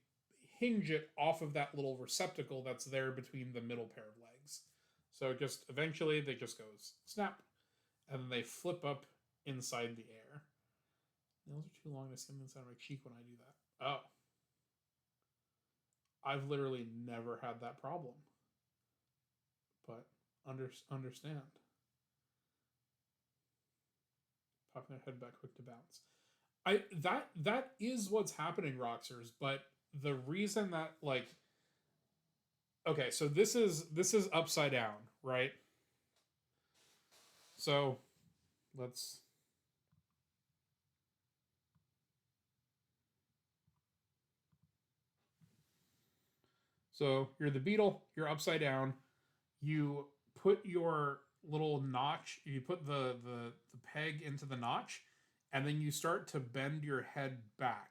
hinge it off of that little receptacle that's there between the middle pair of legs. So just eventually they just goes snap, and then they flip up inside the air. Nails are too long to skim inside my cheek when I do that. Oh. I've literally never had that problem. But understand. Popping their head back quick to bounce. That is what's happening, Roxers, but the reason that like okay, so this is upside down, right? So let's so you're the beetle, you're upside down, you put your little notch, you put the peg into the notch, and then you start to bend your head back.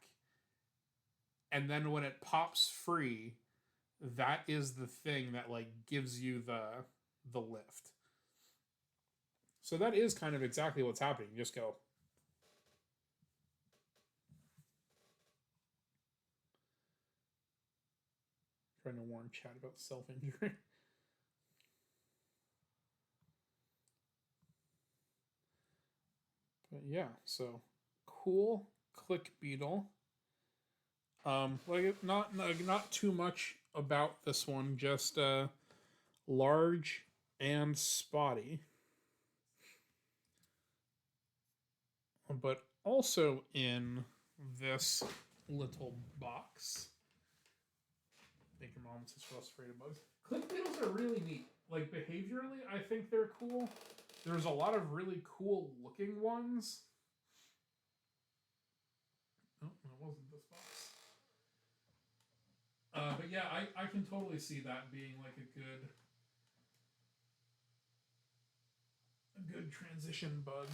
And then when it pops free, that is the thing that like gives you the lift. So that is kind of exactly what's happening. You just go. Trying to warn chat about self-injury. But yeah, so cool click beetle. Like not too much about this one, just large and spotty. But also in this little box, I think your mom says for us afraid of bugs. Click beetles are really neat. Like behaviorally, I think they're cool. There's a lot of really cool looking ones. Oh, that wasn't this box. But yeah, I can totally see that being like a good transition bug.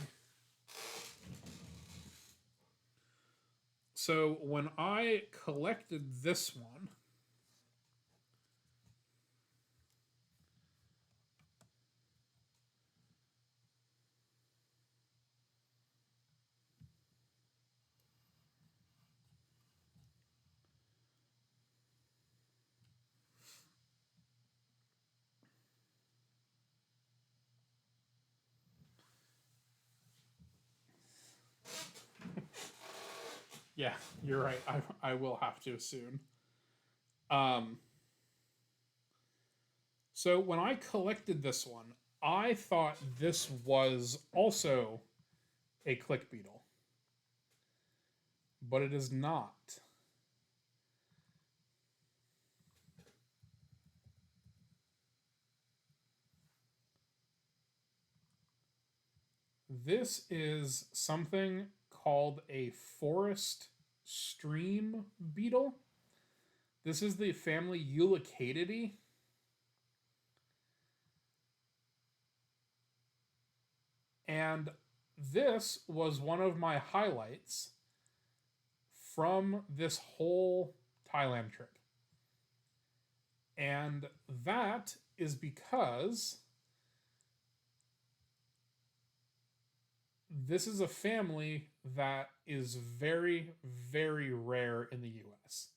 So when I collected this one, yeah, you're right. I will have to soon. Um, so when I collected this one, I thought this was also a click beetle, but it is not. This is something called a forest stream beetle. This is the family Eulicatidae. And this was one of my highlights from this whole Thailand trip. And that is because this is a family that is very, very rare in the US.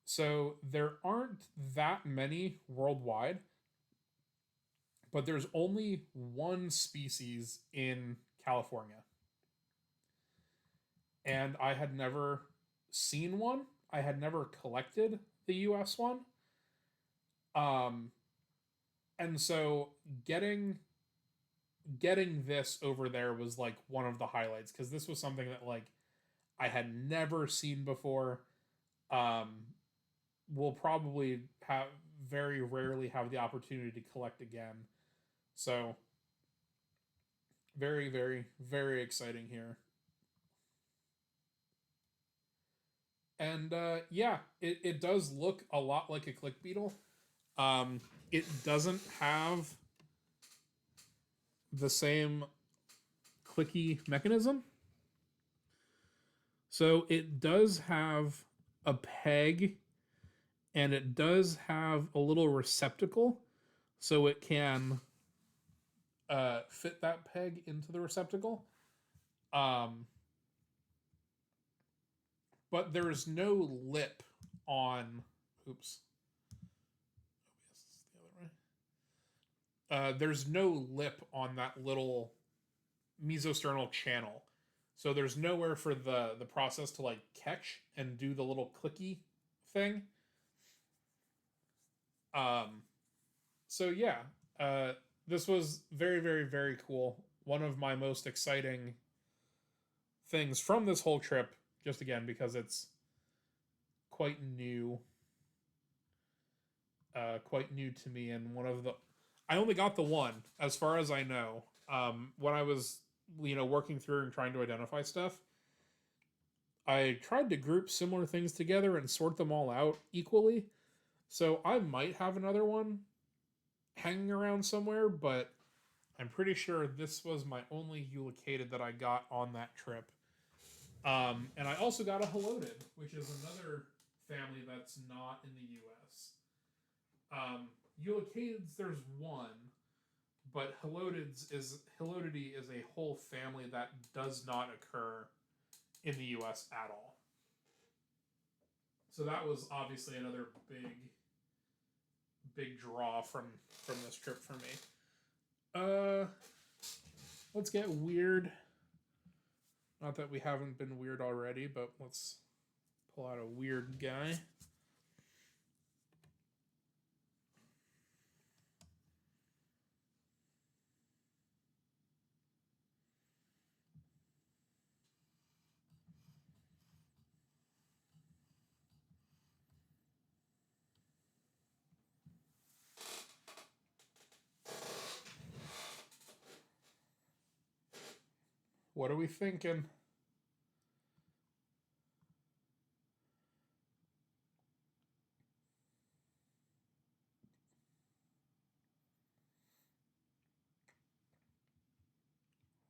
So there aren't that many worldwide, but there's only one species in California. And I had never seen one. I had never collected the US one. Um, and so getting getting this over there was like one of the highlights because this was something that like I had never seen before. Um, we'll probably have very rarely have the opportunity to collect again. So very, very, very exciting here. And yeah, it does look a lot like a click beetle. Um, it doesn't have the same clicky mechanism. So it does have a peg and it does have a little receptacle so it can fit that peg into the receptacle. Um, but there is no lip on. Oops. Oh, yes, it's the other way. There's no lip on that little mesosternal channel. So there's nowhere for the process to like catch and do the little clicky thing. Um, so yeah, uh, this was very, very, very cool. One of my most exciting things from this whole trip, just again because it's quite new, quite new to me, and one of the I only got the one as far as I know. When I was working through and trying to identify stuff, I tried to group similar things together and sort them all out equally. So I might have another one hanging around somewhere, but I'm pretty sure this was my only Eulicated that I got on that trip. And I also got a Halotid, which is another family that's not in the U.S. Eulicades, there's one, but Halotidi is a whole family that does not occur in the U.S. at all. So that was obviously another big draw from this trip for me. Let's get weird. Not that we haven't been weird already, but let's pull out a weird guy. What are we thinking?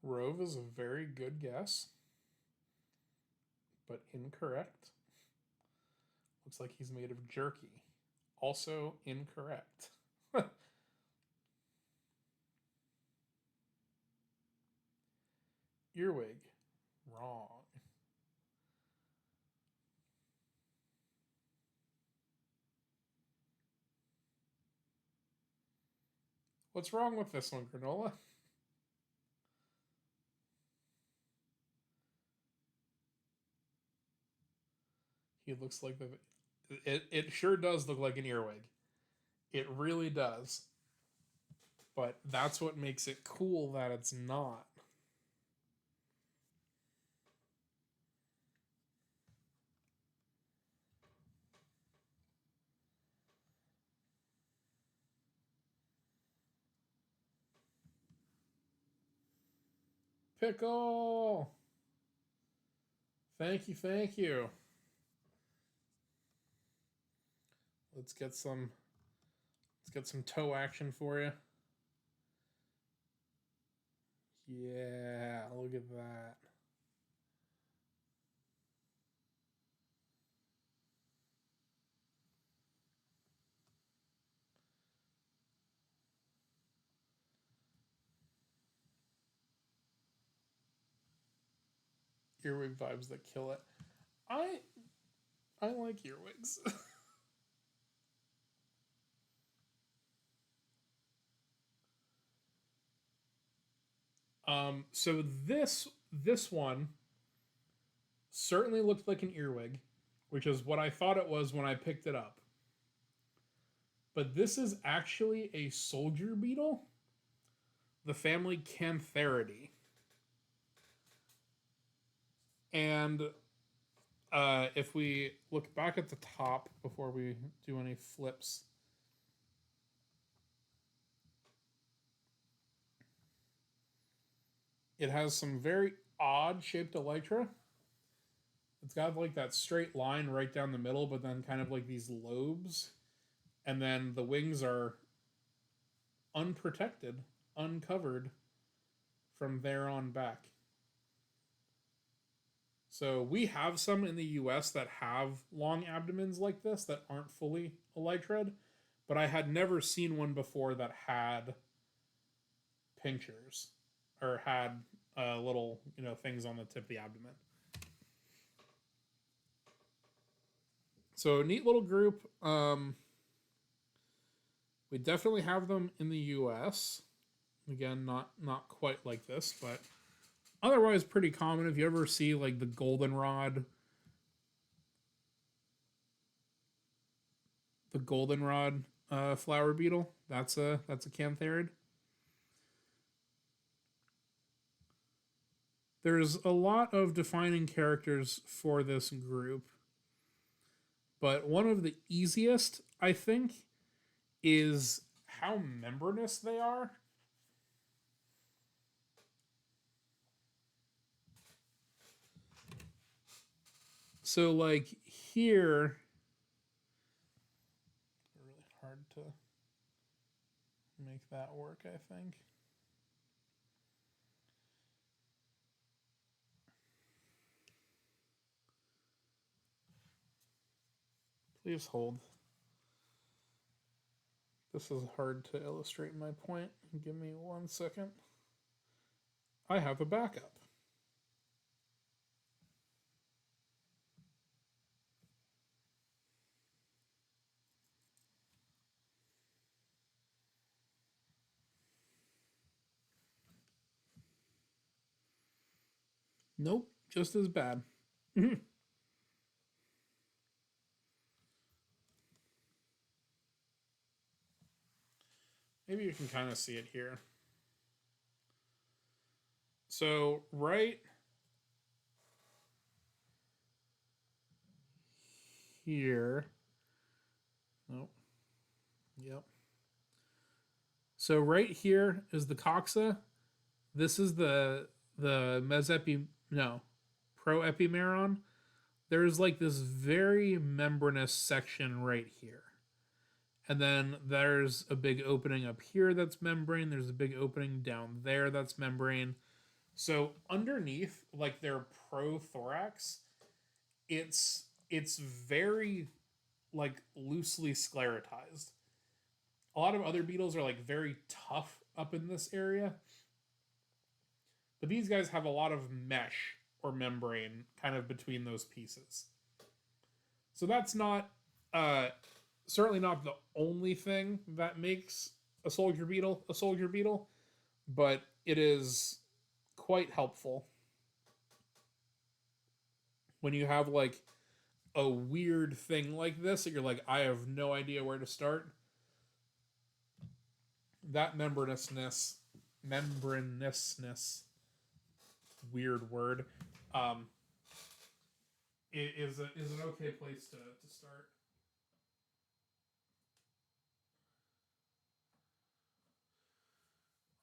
Rove is a very good guess, but incorrect. Looks like he's made of jerky. Also incorrect. Earwig. Wrong. What's wrong with this one, Granola? He looks like it sure does look like an earwig. It really does. But that's what makes it cool that it's not. Pickle. Thank you, thank you. Let's get some toe action for you. Yeah, look at that. earwig vibes that kill it. I I like earwigs. So this one certainly looked like an earwig, which is what I thought it was when I picked it up. But this is actually a soldier beetle, the family Cantharidae. And if we look back at the top before we do any flips, it has some very odd shaped elytra. It's got like that straight line right down the middle, but then kind of like these lobes. And then the wings are unprotected, uncovered from there on back. So we have some in the US that have long abdomens like this that aren't fully elytrad, but I had never seen one before that had pinchers or had little, things on the tip of the abdomen. So neat little group. We definitely have them in the US. Again, not quite like this, but otherwise pretty common. If you ever see like the goldenrod flower beetle, that's a cantharid. There's a lot of defining characters for this group, but one of the easiest, I think, is how membranous they are. So, like here, really hard to make that work, I think. Please hold. This is hard to illustrate my point. Give me 1 second. I have a backup. Nope, just as bad. Maybe you can kind of see it here. So, right here. Nope. Yep. So right here is the coxa. This is the mesepi no proepimeron. There's like this very membranous section right here. And then there's a big opening up here that's membrane. There's a big opening down there that's membrane. So underneath, like their prothorax, it's very like loosely sclerotized. A lot of other beetles are like very tough up in this area, but these guys have a lot of mesh or membrane kind of between those pieces. So that's not certainly not the only thing that makes a soldier beetle, but it is quite helpful when you have like a weird thing like this that you're like, I have no idea where to start. That membranousness, weird word, um, is an okay place to start.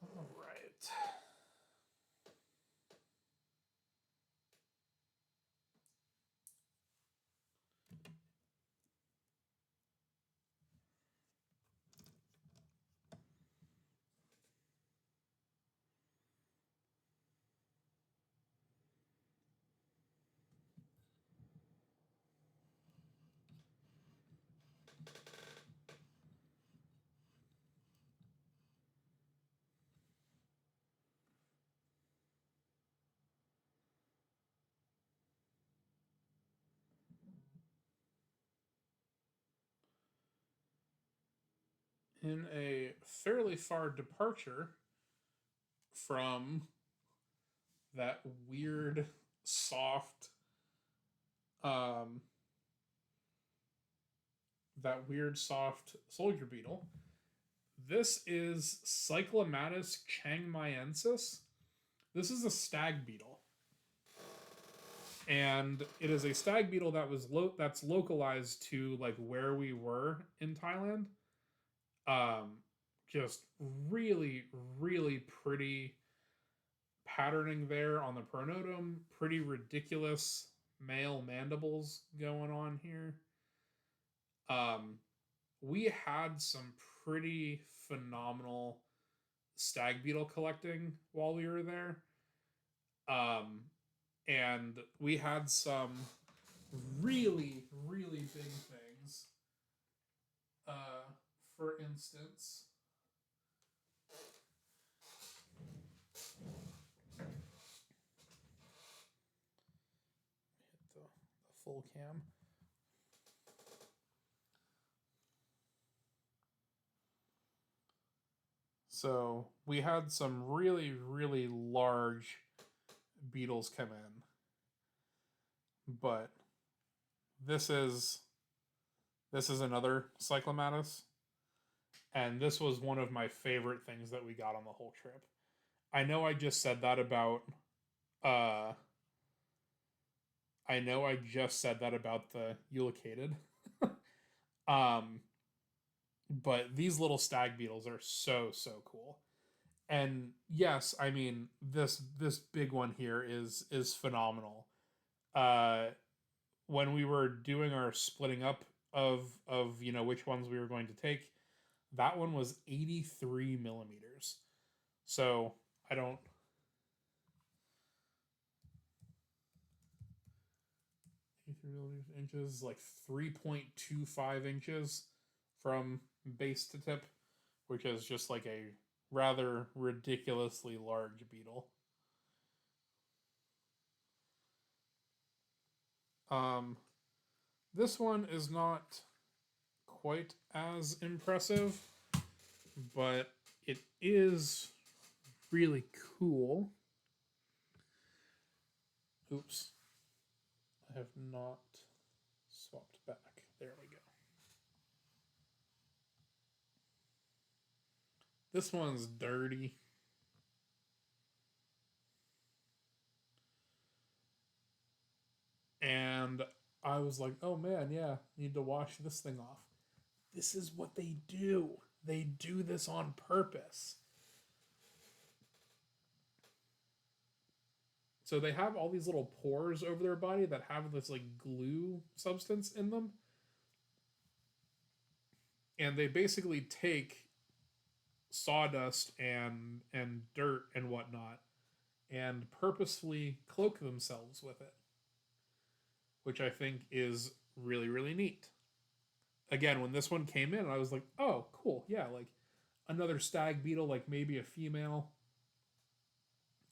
All right. In a fairly far departure from that weird, soft, um, soldier beetle. This is Cyclamatus changmaiensis. This is a stag beetle, and it is a stag beetle that's localized to like where we were in Thailand. Um, just really, really pretty patterning there on the pronotum. Pretty ridiculous male mandibles going on here. Um, we had some pretty phenomenal stag beetle collecting while we were there. Um, and we had some really, really big things. For instance, hit the full cam. So we had some really, really large beetles come in, but this is another cyclamatus, and this was one of my favorite things that we got on the whole trip. I know I just said that about uh the Eulicated. um but these little stag beetles are so cool. And yes, I mean this big one here is phenomenal. Uh when we were doing our splitting up of which ones we were going to take, that one was 83 millimeters. So I don't 83 inches, like 3.25 inches from base to tip, which is just like a rather ridiculously large beetle. Um, this one is not quite as impressive, but it is really cool. Oops. I have not swapped back. There we go. This one's dirty. And I was like, oh man, yeah, need to wash this thing off. This is what they do. They do this on purpose. So they have all these little pores over their body that have this like glue substance in them. And they basically take sawdust and dirt and whatnot and purposefully cloak themselves with it, which I think is really, really neat. Again, when this one came in, I was like, oh, cool. Yeah, like another stag beetle, like maybe a female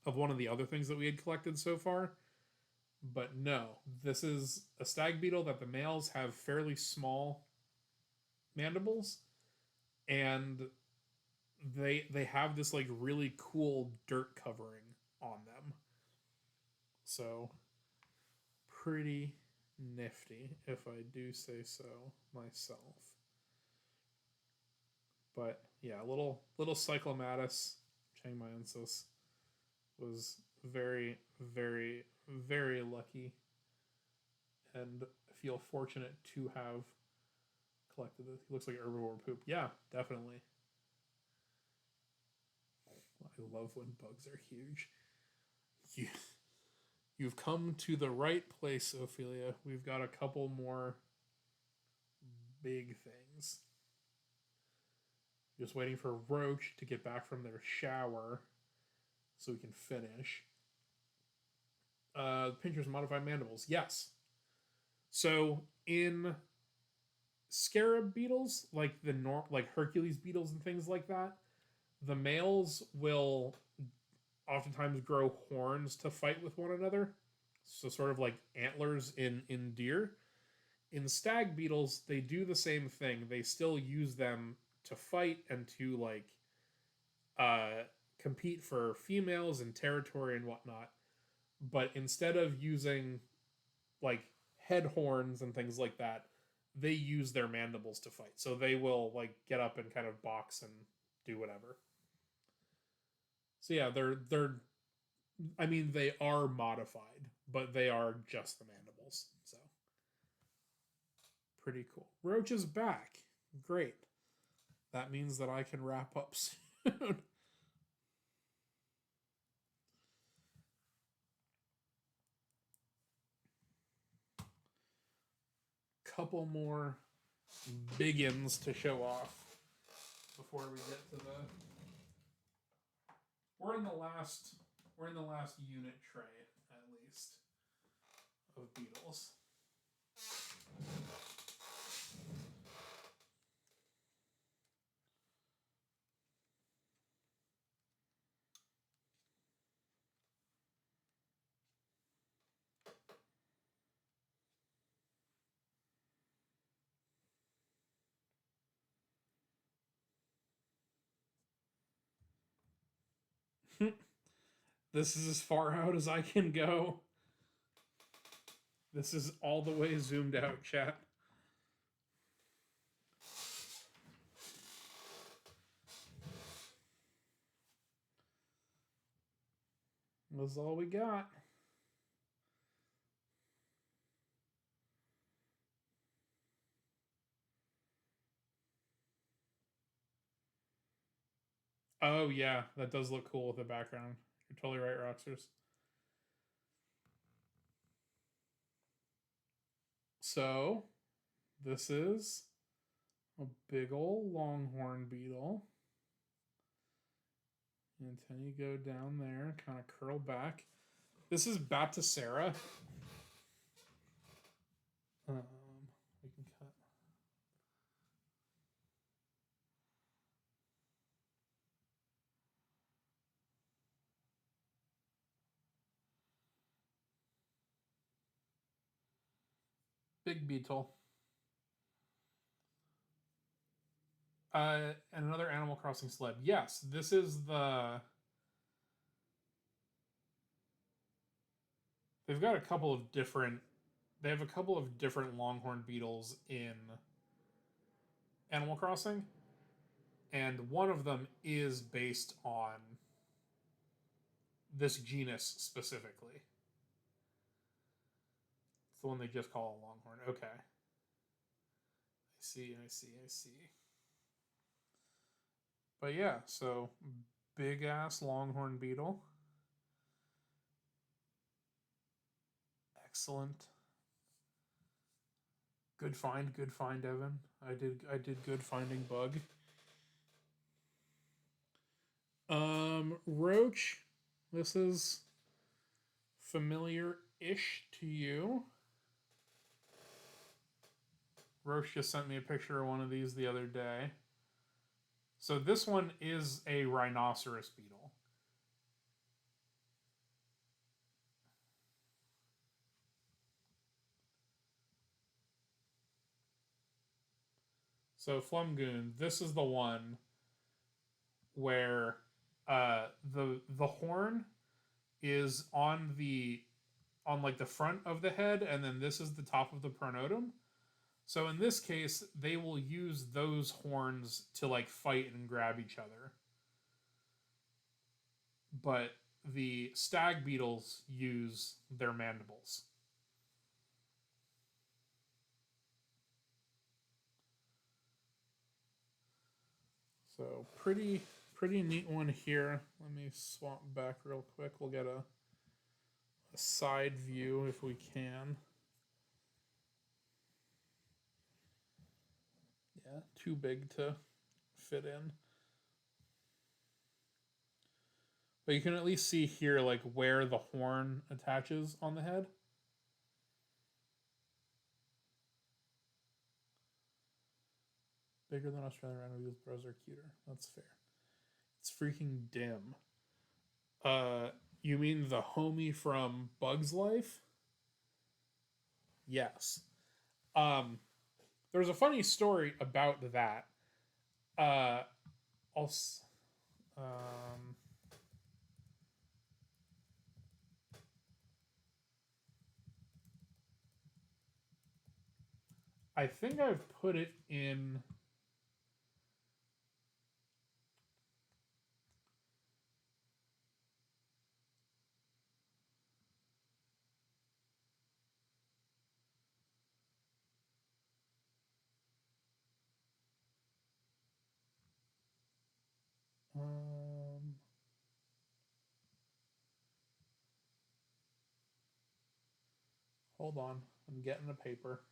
of one of the other things that we had collected so far. But no, this is a stag beetle that the males have fairly small mandibles, and they have this like really cool dirt covering on them. So pretty nifty, if I do say so myself. But yeah, little Cyclamatus changmaiensis was very, very, very lucky, and feel fortunate to have collected this. He looks like herbivore poop. Yeah, definitely. I love when bugs are huge. You, you've come to the right place, Ophelia. We've got a couple more big things. Just waiting for Roach to get back from their shower so we can finish. Pinchers modify mandibles. Yes. So in scarab beetles, like like Hercules beetles and things like that, the males will oftentimes grow horns to fight with one another. So sort of like antlers in deer. In stag beetles, they do the same thing. They still use them to fight and to like uh, compete for females and territory and whatnot. But instead of using like head horns and things like that, they use their mandibles to fight. So they will like get up and kind of box and do whatever. So yeah, they're I mean they are modified, but they are just the mandibles. So pretty cool. Roach is back. Great. That means that I can wrap up soon. Couple more biggins to show off before we get to the. We're in the last unit tray at least of beetles. This is as far out as I can go. This is all the way zoomed out, chat. That's all we got. Oh yeah, that does look cool with the background. You're totally right, Roxers. So, this is a big old longhorn beetle. Antennae go down there, kind of curl back. This is Batasera. We can cut. Big beetle. And another Animal Crossing sled. Yes, this is the. They've got a couple of different. They have a couple of different longhorn beetles in Animal Crossing, and one of them is based on this genus specifically. It's the one they just call a longhorn. Okay. I see, I see, I see. But yeah, so big ass longhorn beetle. Excellent. Good find, Evan. I did good finding bug. Roach, this is familiar-ish to you. Roach just sent me a picture of one of these the other day. So this one is a rhinoceros beetle. So Flumgoon, this is the one where the horn is on like the front of the head, and then this is the top of the pronotum. So in this case, they will use those horns to like fight and grab each other. But the stag beetles use their mandibles. So pretty neat one here. Let me swap back real quick. We'll get a side view if we can. Yeah, too big to fit in. But you can at least see here like where the horn attaches on the head. Bigger than Australian rhino-beetles, bros are cuter. That's fair. It's freaking dim. You mean the homie from Bug's Life? Yes. There's a funny story about that. Uh, also, um, I think I've put it in. Um, Hold on, I'm getting a paper.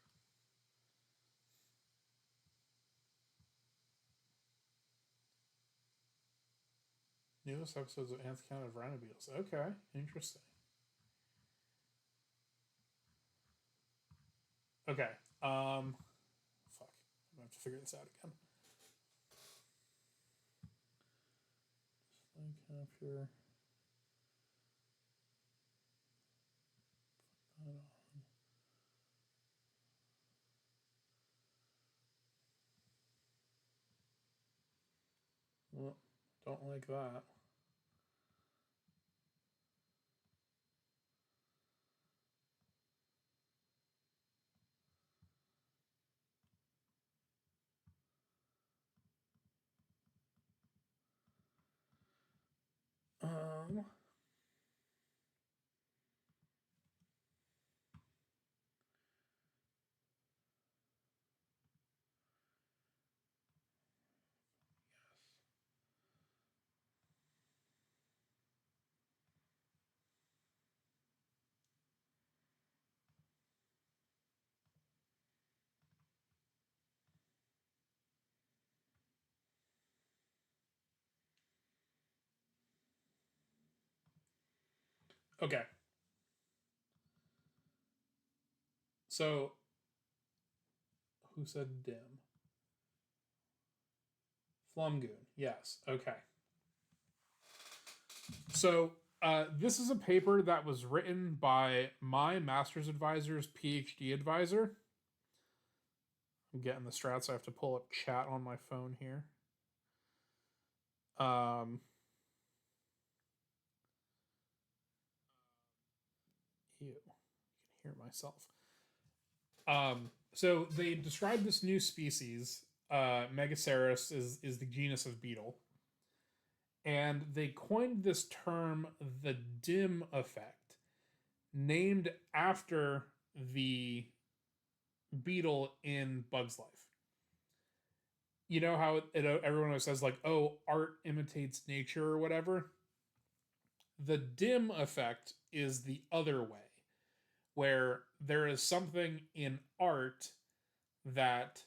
Newest episodes of Ants Count of Rhino Beetles. Okay, interesting. Okay, fuck, I'm gonna have to figure this out again. Capture. Well, don't like that. Um, okay, so who said dim? Flumgoon. Yes. Okay. So this is a paper that was written by my master's advisor's PhD advisor. I'm getting the strats. So I have to pull up chat on my phone here. Ew, I can hear myself. So they described this new species. Megaceros is the genus of beetle, and they coined this term the dim effect, named after the beetle in Bug's Life. You know how everyone always says like, "Oh, art imitates nature" or whatever. The dim effect is the other way, where there is something in art that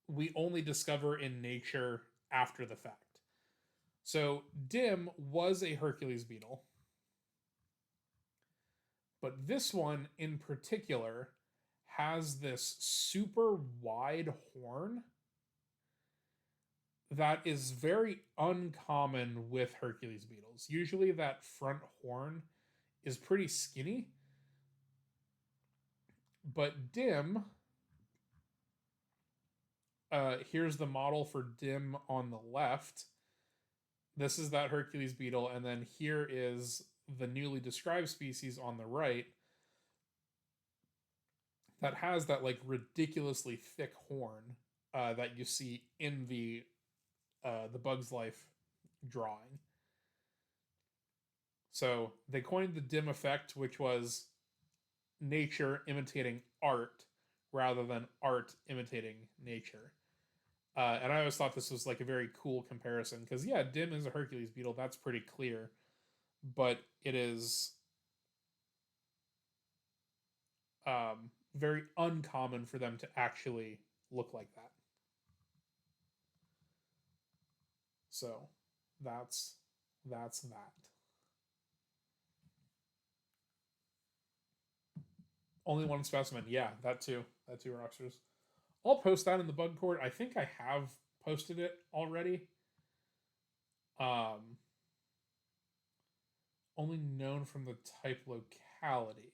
we only discover in nature after the fact. So Dim was a Hercules beetle, but this one in particular has this super wide horn that is very uncommon with Hercules beetles. Usually that front horn is pretty skinny, but Dim, here's the model for Dim on the left. This is that Hercules beetle, and then here is the newly described species on the right that has that like ridiculously thick horn that you see in the Bug's Life drawing. So they coined the dim effect, which was nature imitating art rather than art imitating nature. And I always thought this was like a very cool comparison because yeah, dim is a Hercules beetle. That's pretty clear, but it is very uncommon for them to actually look like that. So that's that. Only one specimen. Yeah, that too. That too, Rockstars. I'll post that in the bug court. I think I have posted it already. Um, Only known from the type locality.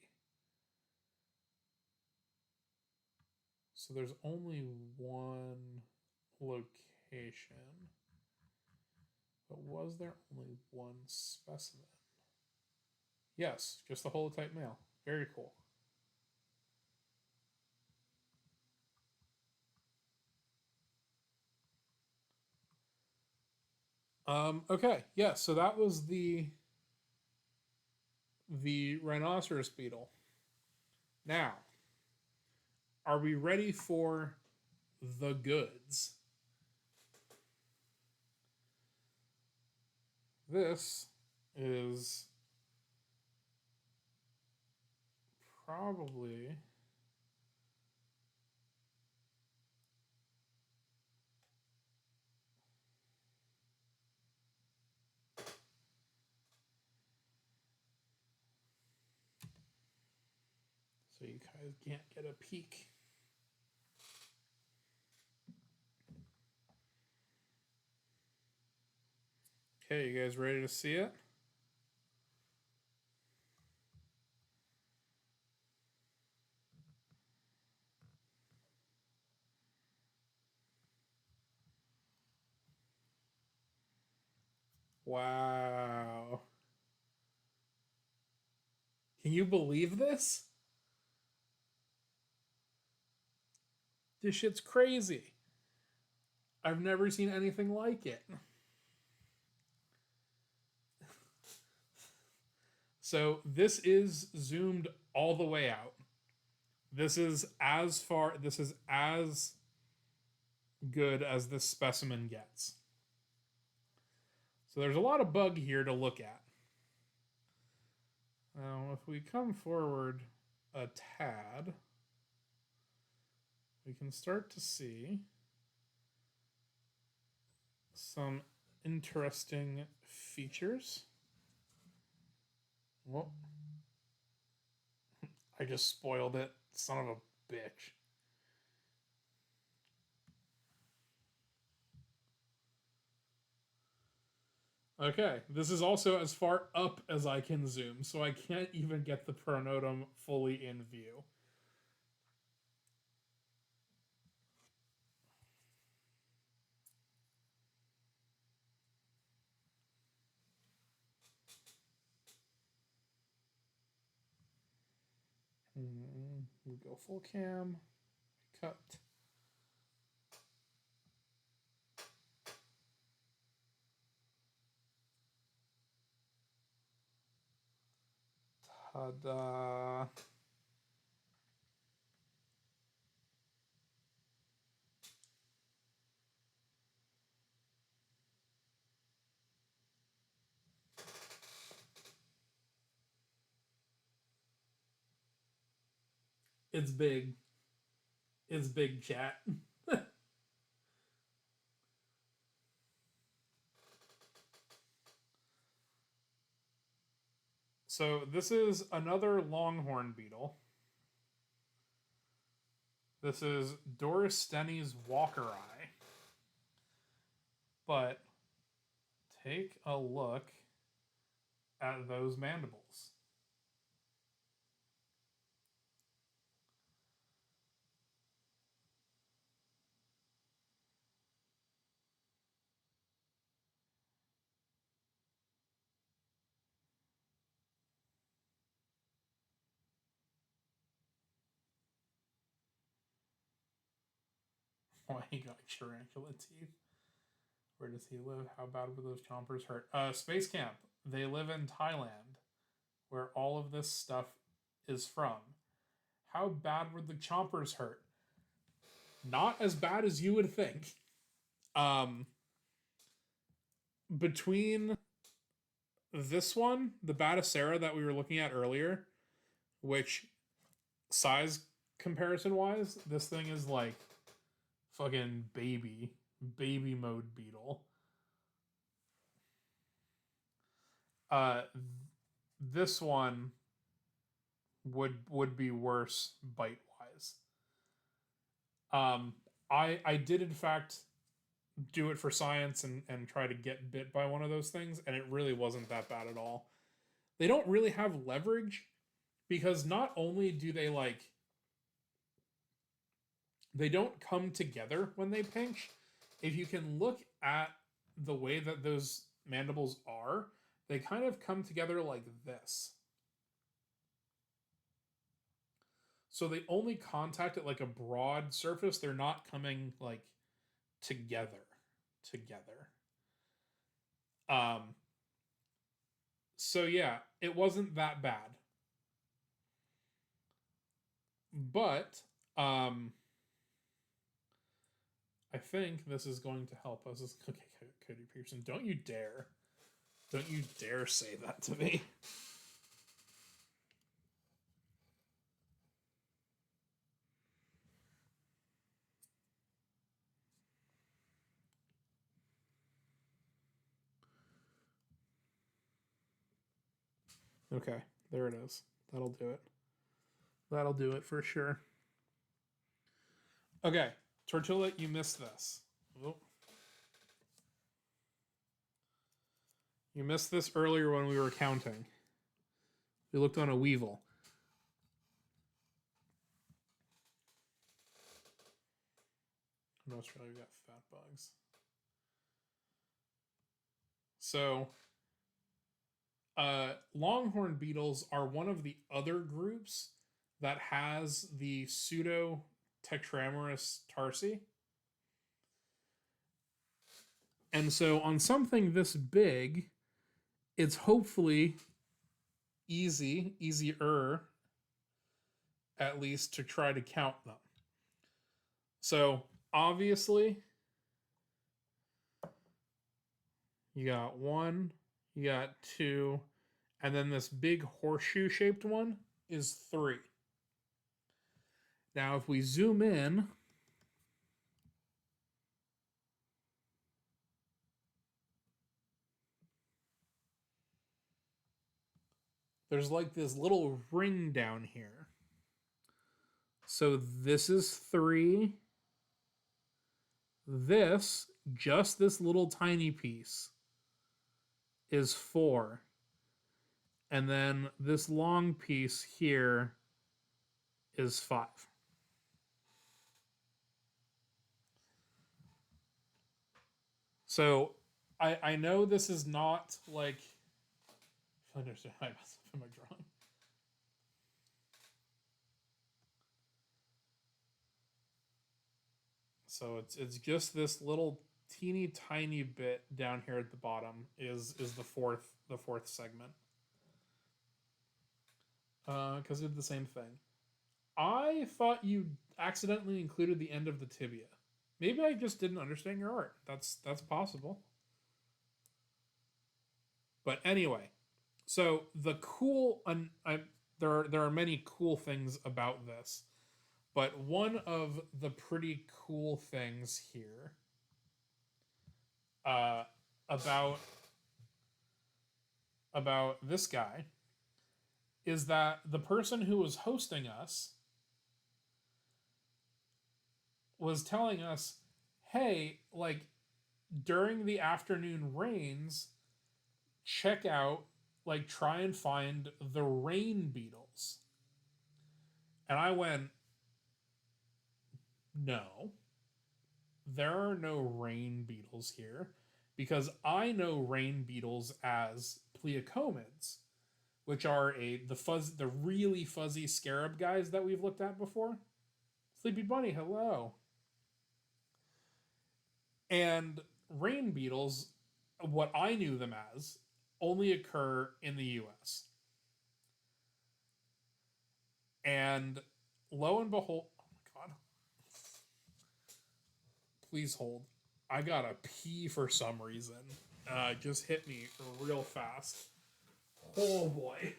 So there's only one location. location. But was there only one specimen? Yes, just the holotype male. Very cool. Okay, yeah, so that was the rhinoceros beetle. Now, are we ready for the goods? This is probably so you guys can't get a peek. Okay, you guys ready to see it? Wow. Can you believe this? This shit's crazy. I've never seen anything like it. So this is zoomed all the way out. This is as good as this specimen gets. So there's a lot of bug here to look at. Now, if we come forward a tad, we can start to see some interesting features. Well, I just spoiled it. Son of a bitch. Okay, this is also as far up as I can zoom, so I can't even get the pronotum fully in view. We go full cam, cut. Ta-da. It's big. It's big, chat. So this is another longhorn beetle. This is Dorasthenes walkeri. But take a look at those mandibles. Why he got tarantula teeth? Where does he live? How bad were those chompers hurt? Space Camp. They live in Thailand, where all of this stuff is from. How bad were the chompers hurt? Not as bad as you would think. Between this one, the Batacera that we were looking at earlier, which size comparison wise, this thing is like fucking baby mode beetle. Uh, this one would be worse bite wise. I did in fact do it for science and try to get bit by one of those things, and it really wasn't that bad at all. They don't really have leverage because not only do they don't come together when they pinch, if you can look at the way that those mandibles are, they kind of come together like this. So they only contact at like a broad surface. They're not coming like together. Together. Um, so yeah, it wasn't that bad. But I think this is going to help us. Okay, Cody Pearson, don't you dare. Don't you dare say that to me. Okay, there it is. That'll do it. That'll do it for sure. Okay, Tortilla, you missed this. Oh. You missed this earlier when we were counting. We looked on a Weevil. In Australia, we got fat bugs. So, longhorn beetles are one of the other groups that has the pseudo Tetramerous tarsi. And so, on something this big, it's hopefully easier at least, to try to count them. So, obviously, you got one, you got two, and then this big horseshoe shaped one is three. Now, if we zoom in, there's like this little ring down here. So this is three. This, just this little tiny piece, is four. And then this long piece here is five. So I know this is not like, I understand how I messed up in my drawing. So it's just this little teeny tiny bit down here at the bottom is the fourth segment. Because it did the same thing. I thought you accidentally included the end of the tibia. Maybe I just didn't understand your art. That's possible. But anyway, so the cool there are many cool things about this, but one of the pretty cool things here uh, about this guy is that the person who was hosting us was telling us, hey, like during the afternoon rains, check out, like, try and find the rain beetles. And I went, no, there are no rain beetles here, because I know rain beetles as pleocomids, which are the really fuzzy scarab guys that we've looked at before. Sleepy Bunny, hello. And rain beetles, what I knew them as, only occur in the US. And lo and behold, oh my god. Please hold. I gotta pee for some reason. Just hit me real fast. Oh boy.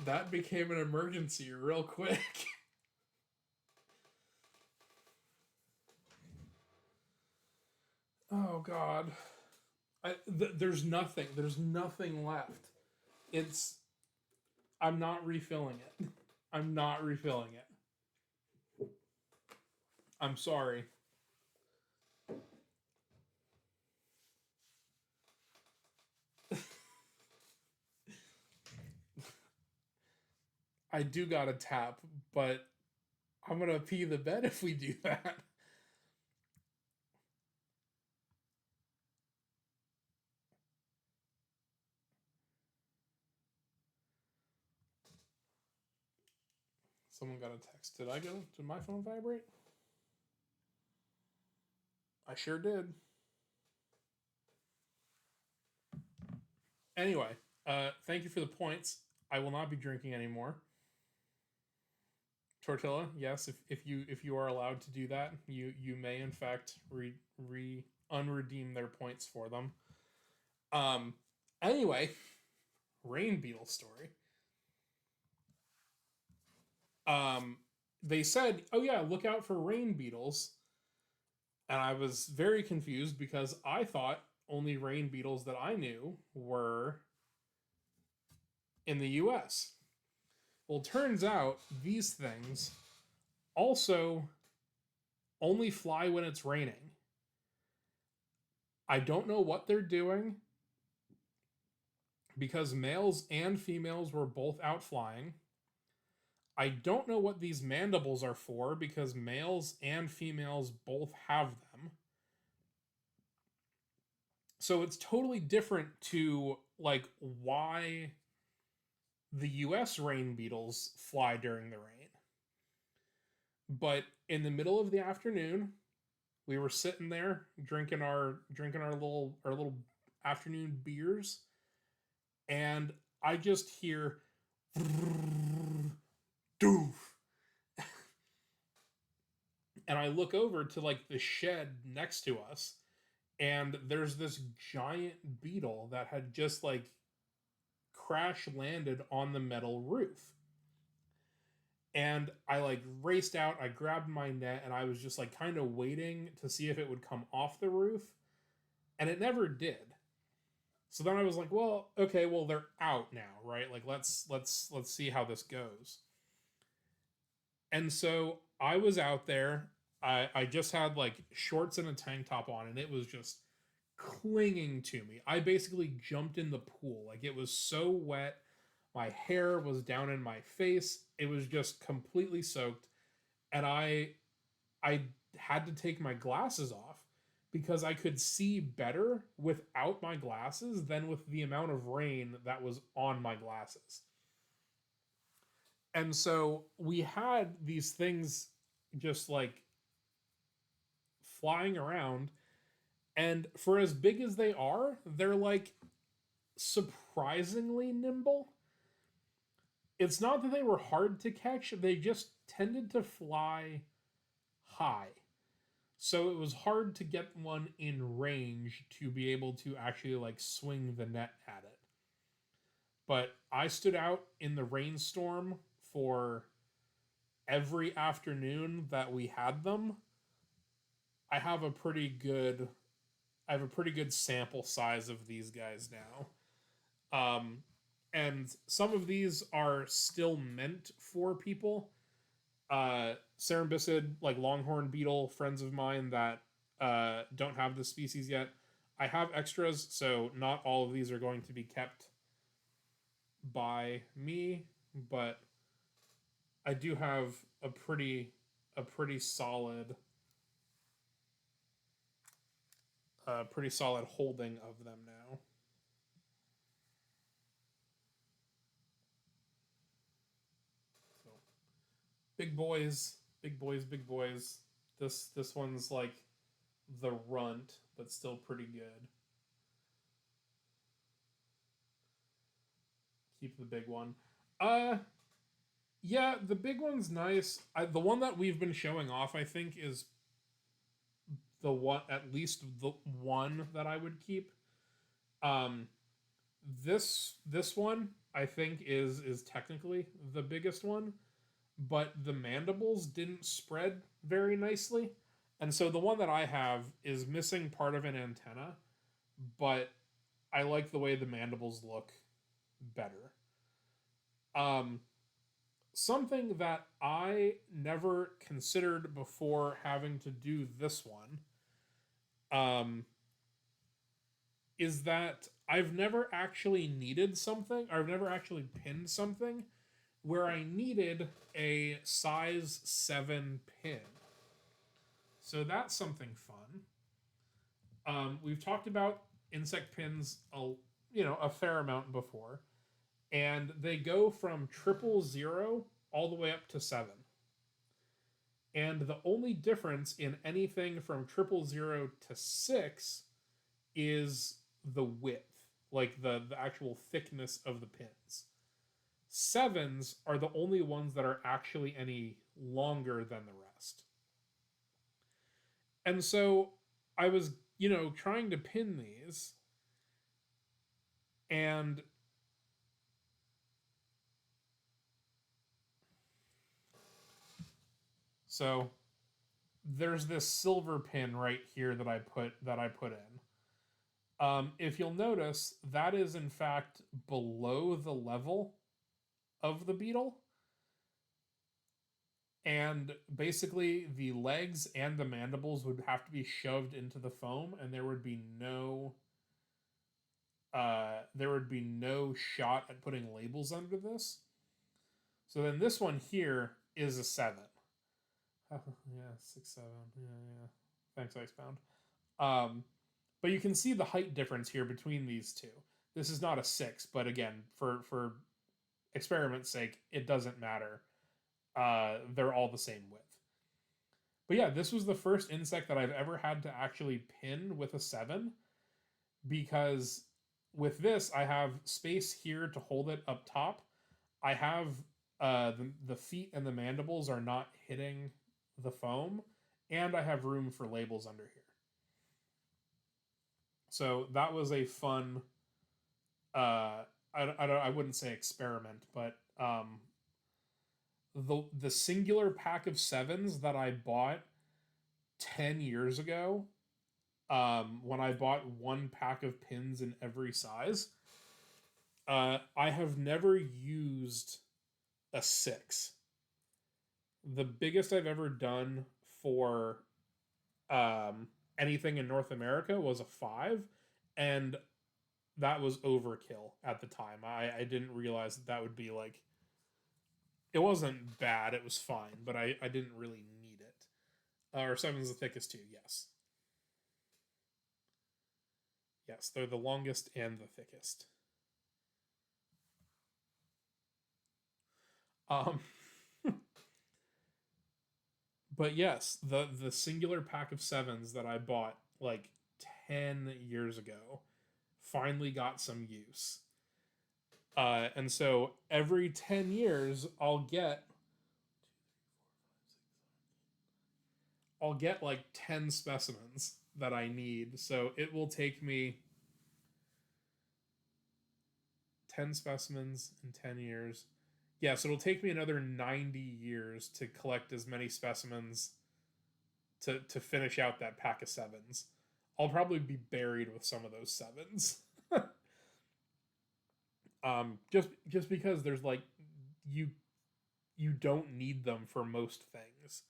That became an emergency real quick. Oh God. There's nothing. There's nothing left. It's. I'm not refilling it. I'm not refilling it. I'm sorry. I do got to tap, but I'm gonna pee the bed if we do that. Someone got a text. Did I go? Did my phone vibrate? I sure did. Anyway, thank you for the points. I will not be drinking anymore. Tortilla, yes, if you are allowed to do that, you may in fact unredeem their points for them. Um. Anyway, rain beetle story. Um. They said, "Oh yeah, look out for rain beetles," and I was very confused because I thought only rain beetles that I knew were in the U.S. Well, turns out these things also only fly when it's raining. I don't know what they're doing because males and females were both out flying. I don't know what these mandibles are for because males and females both have them. So it's totally different to like why the US rain beetles fly during the rain. But in the middle of the afternoon, we were sitting there drinking our little afternoon beers, and I just hear doof, and I look over to like the shed next to us, and there's this giant beetle that had just like crash landed on the metal roof. And I like raced out, I grabbed my net, and I was just like kind of waiting to see if it would come off the roof, and it never did. So then I was like, well, okay, well they're out now, right? Like let's see how this goes. And so I was out there. I just had like shorts and a tank top on, and it was just clinging to me. I basically jumped in the pool. Like it was so wet. My hair was down in my face. It was just completely soaked. And I had to take my glasses off because I could see better without my glasses than with the amount of rain that was on my glasses. And so we had these things just like flying around, and for as big as they are, they're like surprisingly nimble. It's not that they were hard to catch, they just tended to fly high. So it was hard to get one in range to be able to actually like swing the net at it. But I stood out in the rainstorm for every afternoon that we had them. I have a pretty good I have a pretty good sample size of these guys now. Um, and some of these are still meant for people. Cerambycid, like longhorn beetle, friends of mine that don't have the species yet. I have extras, so not all of these are going to be kept by me, but I do have a pretty solid pretty solid holding of them now. So big boys, big boys, big boys. This one's like the runt, but still pretty good. Keep the big one. Uh, yeah, the big one's nice. The one that we've been showing off, I think, is the one, at least the one that I would keep. Um, this one I think is technically the biggest one, but the mandibles didn't spread very nicely. And so the one that I have is missing part of an antenna, but I like the way the mandibles look better. Um, Something that I never considered before having to do this one um, is that I've never actually needed something, or I've never actually pinned something where I needed a size 7 pin. So that's something fun. We've talked about insect pins a fair amount before, and they go from 000 all the way up to 7. And the only difference in anything from 000 to 6 is the width, like the actual thickness of the pins. Sevens are the only ones that are actually any longer than the rest. And so I was, trying to pin these, and so there's this silver pin right here that I put in. If you'll notice, that is in fact below the level of the beetle, and basically the legs and the mandibles would have to be shoved into the foam, and there would be no shot at putting labels under this. So then this one here is a 7. Yeah, 6 7. Yeah. Thanks, Icebound. Um, but you can see the height difference here between these two. This is not a 6, but again, for experiment's sake, it doesn't matter. They're all the same width. But yeah, this was the first insect that I've ever had to actually pin with a 7, because with this I have space here to hold it up top. I have the feet and the mandibles are not hitting the foam, and I have room for labels under here. So that was a fun. I wouldn't say experiment, but the singular pack of sevens that I bought 10 years ago, when I bought one pack of pins in every size, I have never used a 6. The biggest I've ever done for anything in North America was a 5, and that was overkill at the time. I didn't realize that would be like, it wasn't bad, it was fine, but I didn't really need it. Or 7's the thickest too, yes. Yes, they're the longest and the thickest. Um, but yes, the singular pack of 7's that I bought like 10 years ago finally got some use. And so every 10 years, I'll get like 10 specimens that I need. So it will take me 10 specimens in 10 years. Yeah, so it'll take me another 90 years to collect as many specimens to finish out that pack of 7's. I'll probably be buried with some of those 7's. Just because there's like, you you don't need them for most things.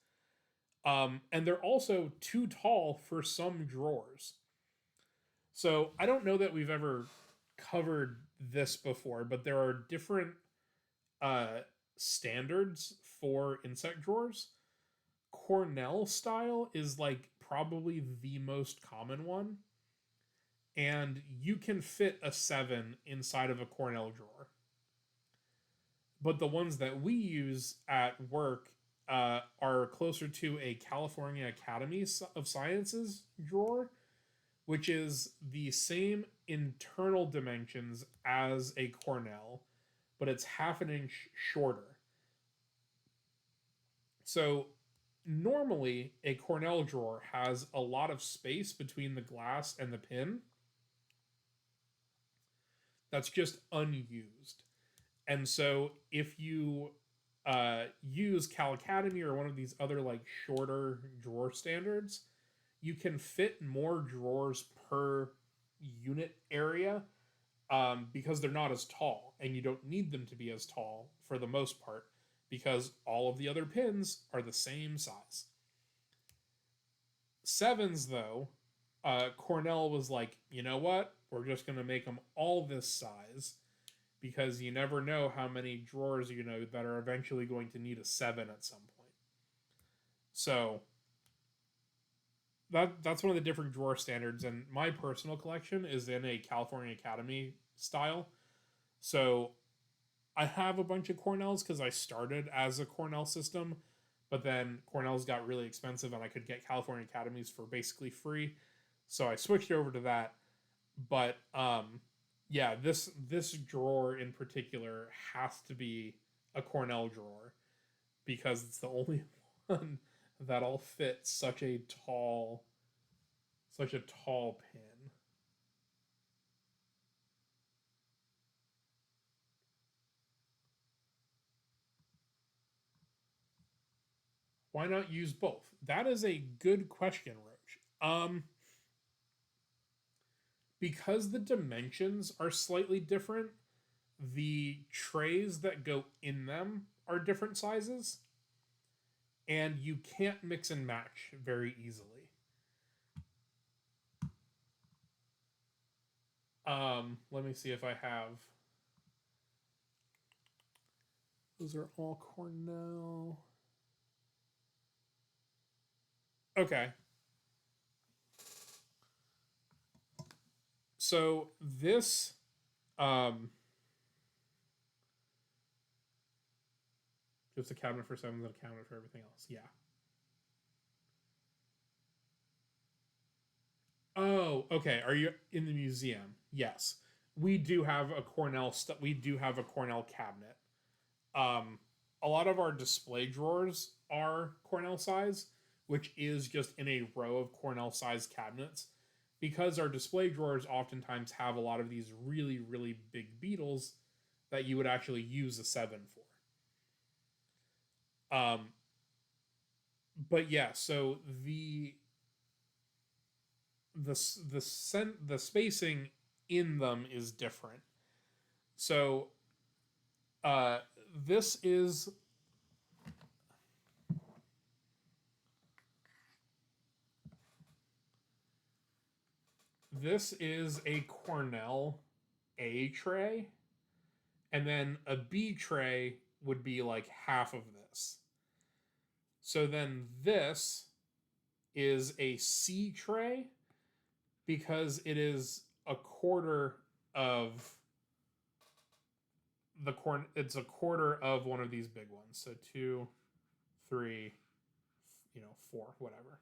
And they're also too tall for some drawers. So I don't know that we've ever covered this before, but there are different uh, standards for insect drawers. Cornell style is like probably the most common one, and you can fit a 7 inside of a Cornell drawer. But the ones that we use at work are closer to a California Academy of Sciences drawer, which is the same internal dimensions as a Cornell, but it's half an inch shorter. So normally a Cornell drawer has a lot of space between the glass and the pin. that's just unused. And so if you use Cal Academy or one of these other like shorter drawer standards, you can fit more drawers per unit area, because they're not as tall, and you don't need them to be as tall for the most part because all of the other pins are the same size. Sevens, though, Cornell was like, you know what? We're just going to make them all this size because you never know how many drawers that are eventually going to need a seven at some point. So that's one of the different drawer standards, and my personal collection is in a California Academy style. So I have a bunch of Cornells because I started as a Cornell system, but then Cornells got really expensive and I could get California Academies for basically free. So I switched over to that. But yeah, this drawer in particular has to be a Cornell drawer because it's the only one that'll fit such a tall pin. Why not use both? That is a good question, Roach. Because the dimensions are slightly different, the trays that go in them are different sizes, and you can't mix and match very easily. Let me see if I have. Those are all Cornell. Okay. So this just a cabinet for sevens and a cabinet for everything else. Yeah. Oh, okay. Are you in the museum? Yes. We do have a Cornell cabinet. Um a lot of our display drawers are Cornell size, which is just in a row of Cornell size cabinets because our display drawers oftentimes have a lot of these really really big beetles that you would actually use a 7 for. But yeah, so the spacing in them is different. So uh, this is this is a Cornell A tray, and then a B tray would be like half of this. So then this is a C tray because it is a quarter of it's a quarter of one of these big ones. So two, three, four, whatever.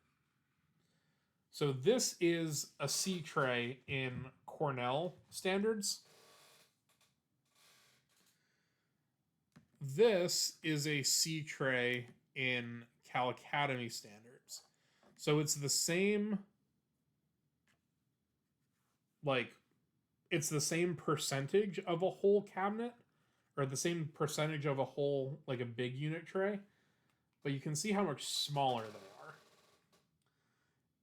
So this is a C tray in Cornell standards. This is a C tray in Cal Academy standards. So it's the same, like, it's the same percentage of a whole cabinet, or the same percentage of a whole, like a big unit tray, but you can see how much smaller they are.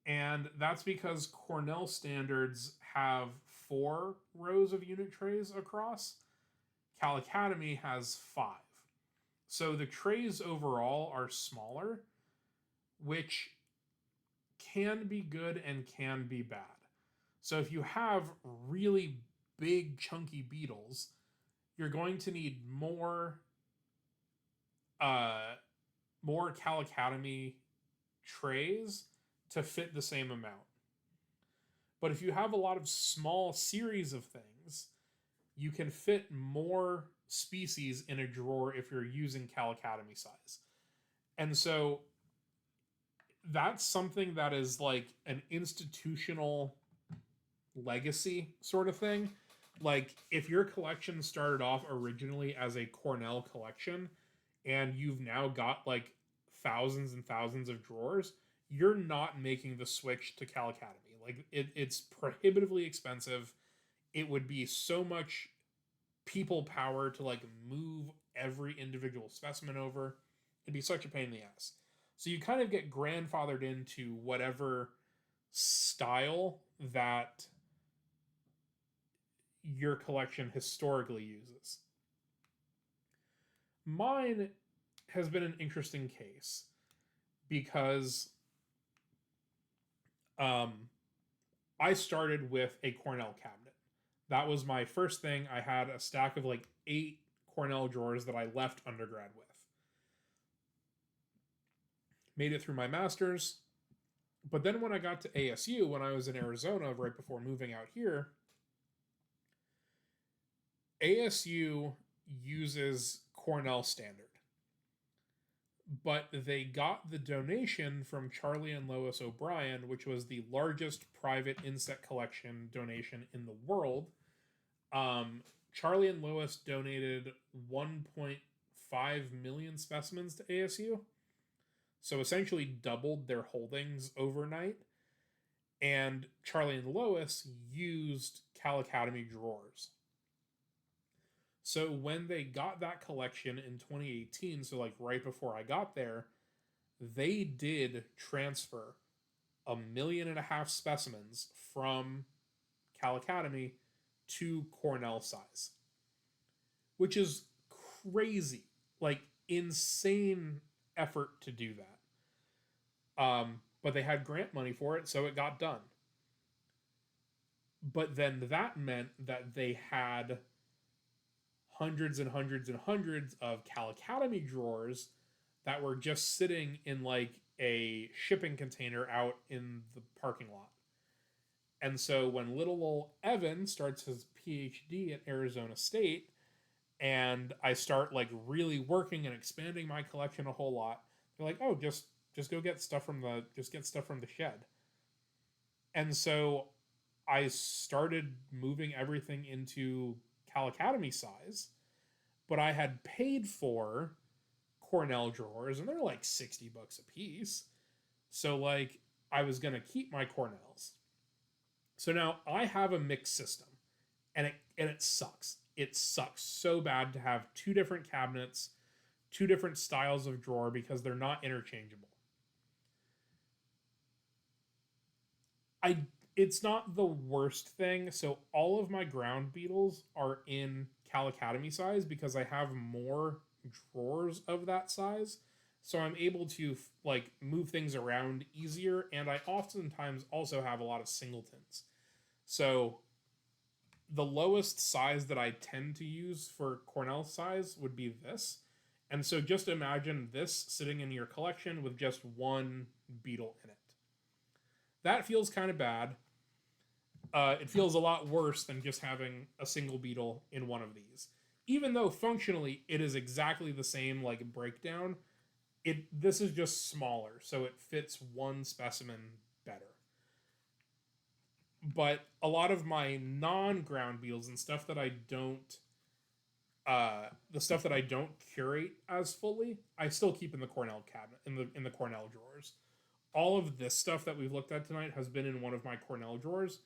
And that's because Cornell standards have 4 rows of unit trays across. Cal Academy has 5. So the trays overall are smaller, which can be good and can be bad. So if you have really big chunky beetles, you're going to need uh more Cal Academy trays to fit the same amount. But if you have a lot of small series of things, you can fit more species in a drawer if you're using Cal Academy size. And so that's something that is like an institutional legacy sort of thing. Like if your collection started off originally as a Cornell collection and you've now got like thousands and thousands of drawers, you're not making the switch to Cal Academy. Like it's prohibitively expensive. It would be so much people power to like move every individual specimen over. It'd be such a pain in the ass. So you kind of get grandfathered into whatever style that your collection historically uses. Mine has been an interesting case because um, I started with a Cornell cabinet. That was my first thing. I had a stack of like 8 Cornell drawers that I left undergrad with. Made it through my master's. But then when I got to ASU, when I was in Arizona right before moving out here, ASU uses Cornell Standard. But they got the donation from Charlie and Lois O'Brien, which was the largest private insect collection donation in the world. Charlie and Lois donated 1.5 million specimens to ASU. So essentially doubled their holdings overnight. And Charlie and Lois used Cal Academy drawers. So when they got that collection in 2018, so like right before I got there, they did transfer 1.5 million specimens from Cal Academy to Cornell size, which is crazy, like insane effort to do that. But they had grant money for it, so it got done. But then that meant that they had hundreds and hundreds and hundreds of Cal Academy drawers that were just sitting in like a shipping container out in the parking lot. And so when little old Evan starts his PhD at Arizona State, and I start like really working and expanding my collection a whole lot, they're like, "Oh, just go get stuff from the shed." And so I started moving everything into Cal Academy size, but I had paid for Cornell drawers, and they're like $60 a piece. So like I was gonna keep my Cornells. So now I have a mixed system, and it sucks. It sucks so bad to have two different cabinets, two different styles of drawer because they're not interchangeable. I It's not the worst thing. So all of my ground beetles are in Cal Academy size because I have more drawers of that size. So I'm able to like move things around easier, and I oftentimes also have a lot of singletons. So the lowest size that I tend to use for Cornell size would be this. And so just imagine this sitting in your collection with just one beetle in it. That feels kind of bad. It feels a lot worse than just having a single beetle in one of these. Even though functionally it is exactly the same like breakdown, this is just smaller, so it fits one specimen better. But a lot of my non-ground beetles and stuff that I don't the stuff that I don't curate as fully, I still keep in the Cornell cabinet, in the Cornell drawers. All of this stuff that we've looked at tonight has been in one of my Cornell drawers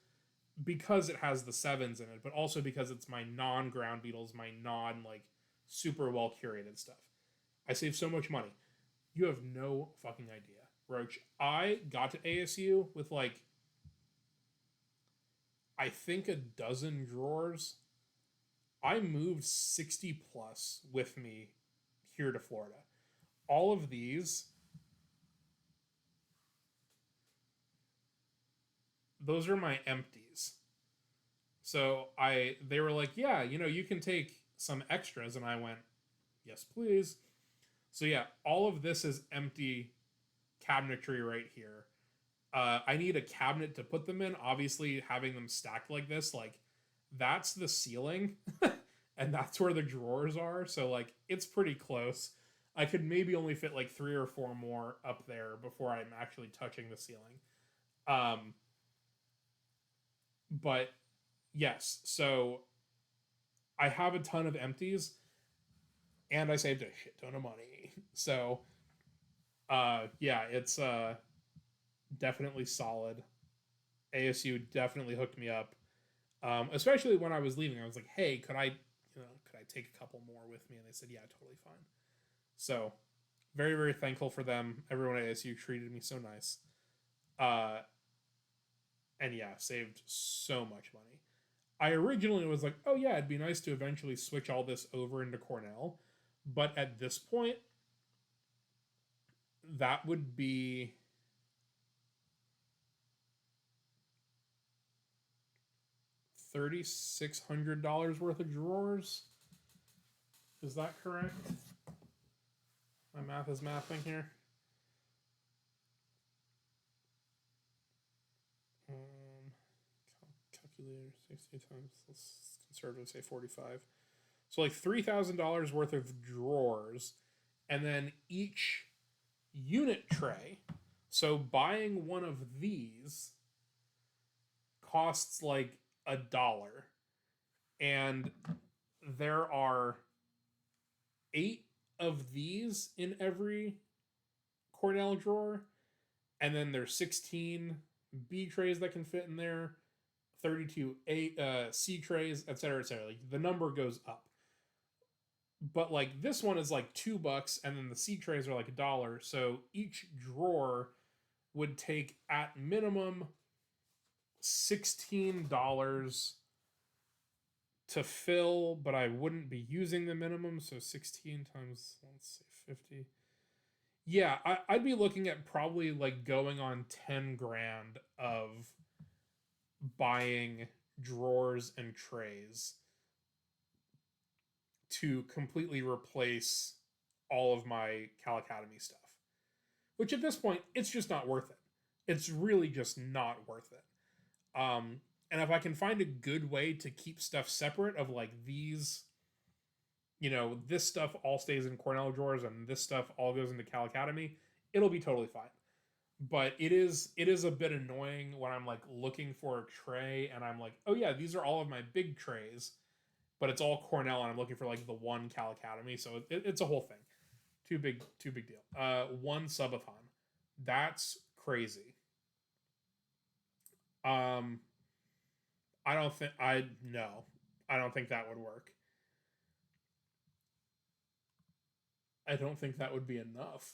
because it has the sevens in it, but also because it's my non-ground beetles, my non like super well curated stuff. I save so much money. You have no fucking idea, Roach. I got to ASU with like I think a dozen drawers. I moved 60 plus with me here to Florida. All of these, those are my empties. So they were like, "Yeah, you can take some extras." And I went, "Yes, please." So yeah, all of this is empty cabinetry right here. I need a cabinet to put them in. Obviously, having them stacked like this, like that's the ceiling, and that's where the drawers are. So like it's pretty close. I could maybe only fit like 3 or 4 more up there before I'm actually touching the ceiling. Um, but yes, so I have a ton of empties, and I saved a shit ton of money. So yeah, it's definitely solid. ASU definitely hooked me up. Especially when I was leaving, I was like, "Hey, could I take a couple more with me? And they said, yeah, totally fine. So very, very thankful for them. Everyone at ASU treated me so nice. Uh, and yeah, saved so much money. I originally was like, oh yeah, it'd be nice to eventually switch all this over into Cornell. But at this point, that would be $3,600 worth of drawers. Is that correct? My math is mathing here. Um, Calculator 60 times, let's conservative say 45. So like $3,000 worth of drawers, and then each unit tray. So buying one of these costs like $1, and there are 8 of these in every Cornell drawer, and then there's 16 B trays that can fit in there, 32 C trays, etc., etc. Like the number goes up. But like this one is like $2, and then the C trays are like $1. So each drawer would take at minimum $16 to fill, but I wouldn't be using the minimum. So 16 times, let's say 50. Yeah, I'd be looking at probably like going on 10 grand of buying drawers and trays to completely replace all of my Cal Academy stuff. Which at this point, it's just not worth it. It's really just not worth it. And if I can find a good way to keep stuff separate, of like these, this stuff all stays in Cornell drawers and this stuff all goes into Cal Academy, it'll be totally fine. But it is a bit annoying when I'm like looking for a tray and I'm like, oh yeah, these are all of my big trays, but it's all Cornell and I'm looking for like the one Cal Academy, so it's a whole thing. Too big deal. One subathon, that's crazy. Um, I don't think I no, I don't think that would work. I don't think that would be enough.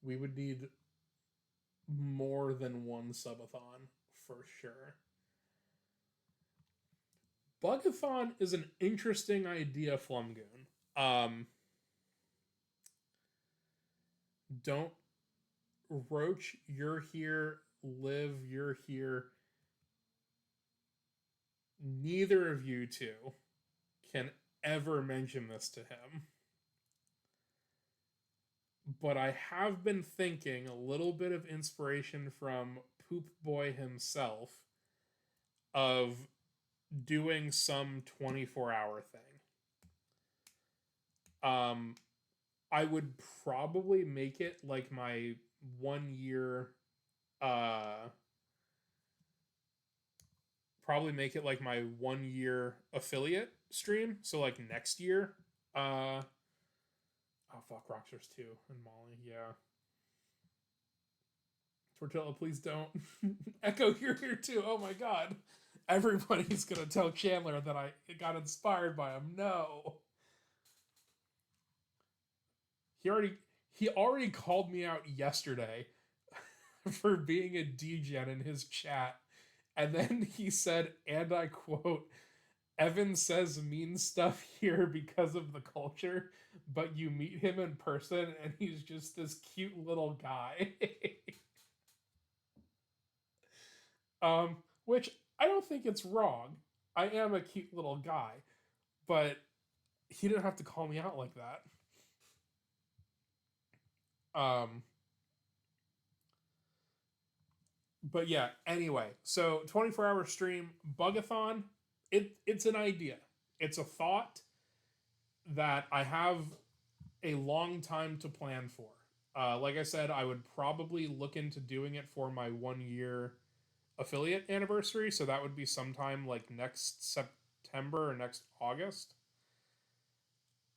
We would need more than one subathon for sure. Bugathon is an interesting idea, Flumgoon. Don't Roach, you're here. Live, you're here. Neither of you two can ever mention this to him. But I have been thinking a little bit of inspiration from Poop Boy himself of doing some 24-hour thing. Um, I would probably make it like my 1 year, uh, probably make it like my 1 year affiliate stream. So like next year, oh fuck, Rockstars 2 and Molly, yeah. Tortilla, please don't. Echo, you're here too. Oh my god. Everybody's gonna tell Chandler that I got inspired by him. No. He already he already called me out yesterday for being a degen in his chat. And then he said, and I quote, Evan says mean stuff here because of the culture, but you meet him in person and he's just this cute little guy. Which I don't think it's wrong. I am a cute little guy, but he didn't have to call me out like that. Um, but yeah, anyway, so 24-hour stream, Bugathon, it's an idea. It's a thought that I have a long time to plan for. Like I said, I would probably look into doing it for my 1 year affiliate anniversary, so that would be sometime like next September or next August.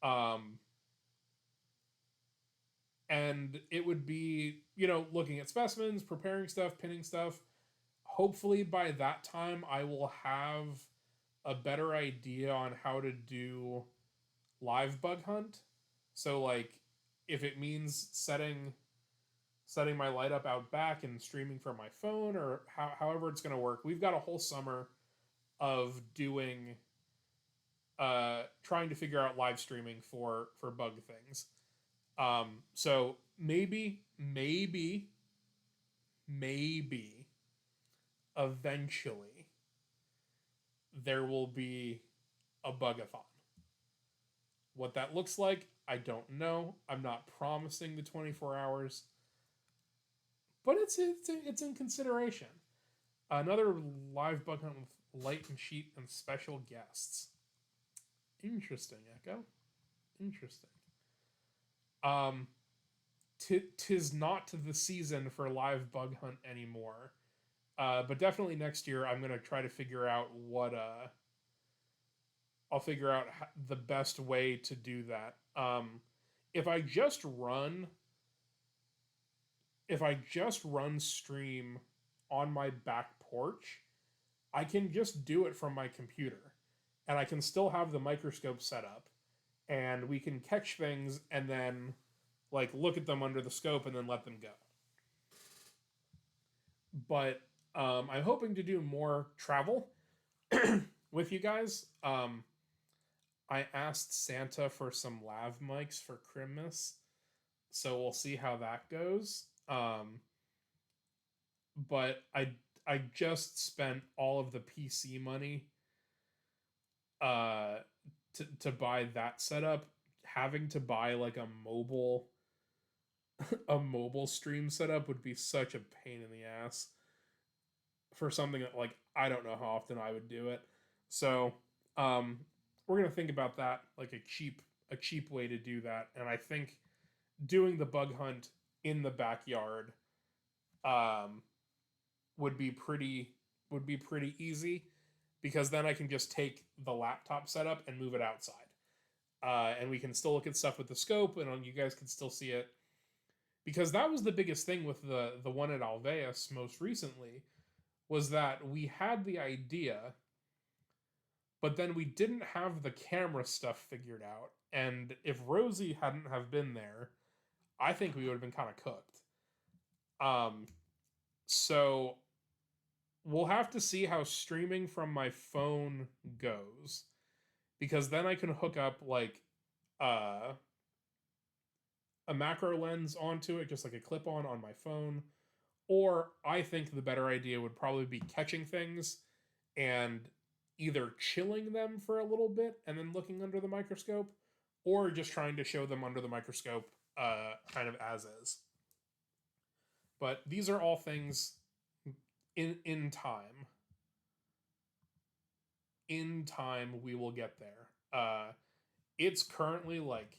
Um, and it would be, looking at specimens, preparing stuff, pinning stuff, Hopefully by that time I will have a better idea on how to do live bug hunt. So like if it means setting my light up out back and streaming from my phone or however it's going to work. We've got a whole summer of doing trying to figure out live streaming for bug things. So maybe eventually there will be a bugathon. What that looks like, I don't know. I'm not promising the 24 hours, but it's in consideration. Another live bug hunt with light and sheet and special guests. Interesting, Echo. Interesting. Um, tis not the season for live bug hunt anymore. But definitely next year, I'm gonna try to figure out what I'll figure out the best way to do that. If I just run, if I just run stream on my back porch, I can just do it from my computer, and I can still have the microscope set up, and we can catch things and then like look at them under the scope and then let them go. But I'm hoping to do more travel with you guys. I asked Santa for some lav mics for Christmas, so we'll see how that goes. But I just spent all of the PC money uh, to buy that setup. Having to buy like a mobile stream setup would be such a pain in the ass for something that like I don't know how often I would do it. So um, we're gonna think about that, like a cheap way to do that. And I think doing the bug hunt in the backyard um, would be pretty easy because then I can just take the laptop setup and move it outside. And we can still look at stuff with the scope, and you guys can still see it. Because that was the biggest thing with the one at Alveus most recently, was that we had the idea, but then we didn't have the camera stuff figured out. And if Rosie hadn't have been there, I think we would have been kind of cooked. Um, so we'll have to see how streaming from my phone goes, because then I can hook up like uh, a macro lens onto it, just like a clip on my phone. Or I think the better idea would probably be catching things and either chilling them for a little bit and then looking under the microscope, or just trying to show them under the microscope kind of as is. But these are all things in time. In time, we will get there. It's currently like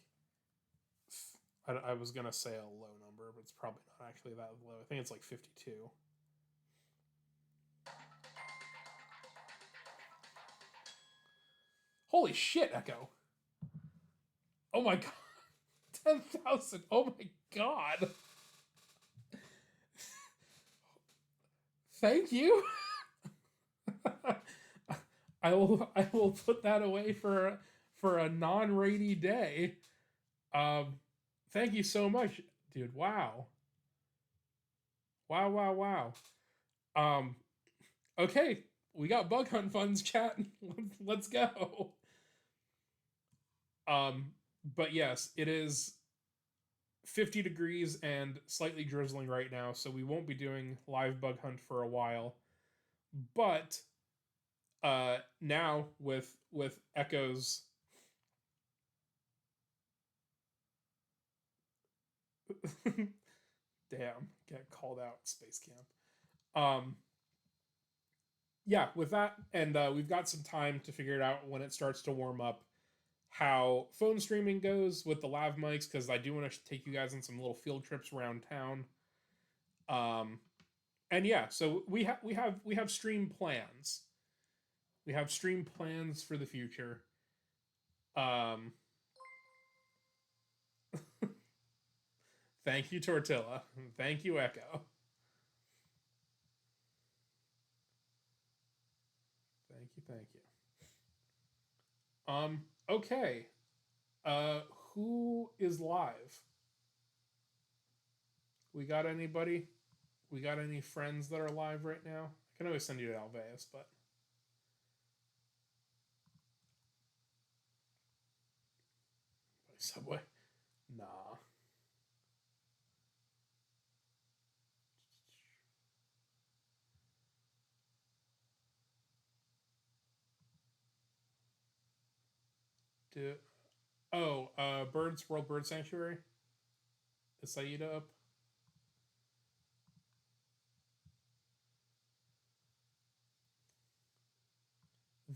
I was gonna say a low number, but it's probably not actually that low. I think it's like 52. Holy shit, Echo! Oh my god, 10,000! Oh my god! Thank you. I will put that away for a non-rainy day. Um, thank you so much, dude. Wow, wow. Um, okay, we got bug hunt funds, chat. Let's go. Um, but yes, it is 50 degrees and slightly drizzling right now, so we won't be doing live bug hunt for a while. But now with Echo's damn, get called out, Space Camp. Um, yeah, with that, and we've got some time to figure it out when it starts to warm up. How phone streaming goes with the lav mics, because I do want to take you guys on some little field trips around town. Um, and yeah, so we have stream plans. We have stream plans for the future. Um, thank you, Tortilla. Thank you, Echo. Thank you. Thank you. Okay. Uh, who is live? We got anybody? We got any friends that are live right now? I can always send you to Alveus, but by Subway. Nah. Do Birds World Bird Sanctuary. Is Saida up?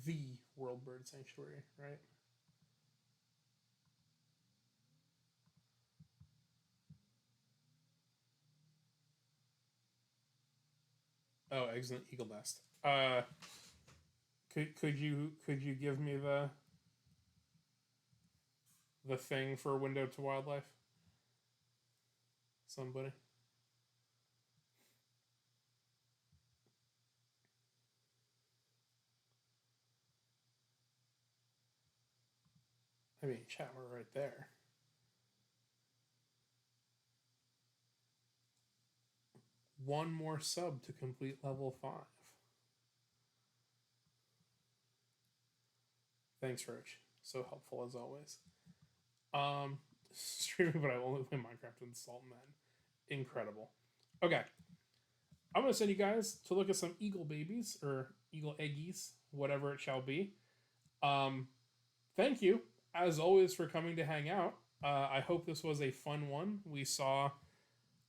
The World Bird Sanctuary, right? Oh, excellent Eagle Nest. Could you give me the thing for Window to Wildlife? Somebody. I mean, chat, we're right there. One more sub to complete level 5. Thanks, Roach. So helpful as always. Streaming, but I only play Minecraft and Salt Man. Incredible. Okay. I'm going to send you guys to look at some eagle babies or eagle eggies, whatever it shall be. Thank you, as always, for coming to hang out. I hope this was a fun one. We saw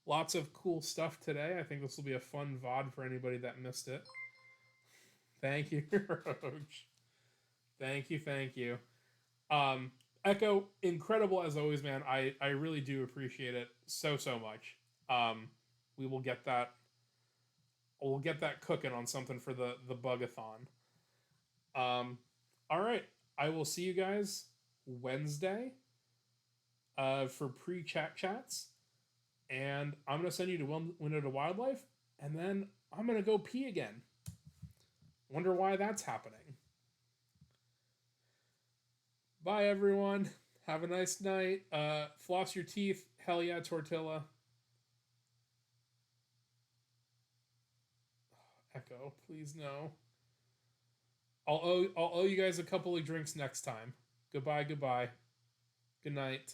lots of cool stuff today. I think this will be a fun VOD for anybody that missed it. Thank you, Roach. Thank you, thank you. Echo, incredible as always, man. I really do appreciate it so much. We will get that. We'll get that cooking on something for the bugathon. All right, I will see you guys Wednesday. For pre-chat chats, and I'm gonna send you to Window to Wildlife, and then I'm gonna go pee again. Wonder why that's happening. Bye, everyone. Have a nice night. Floss your teeth. Hell yeah, tortilla. Echo, please no. I'll owe you guys a couple of drinks next time. Goodbye, goodbye. Good night.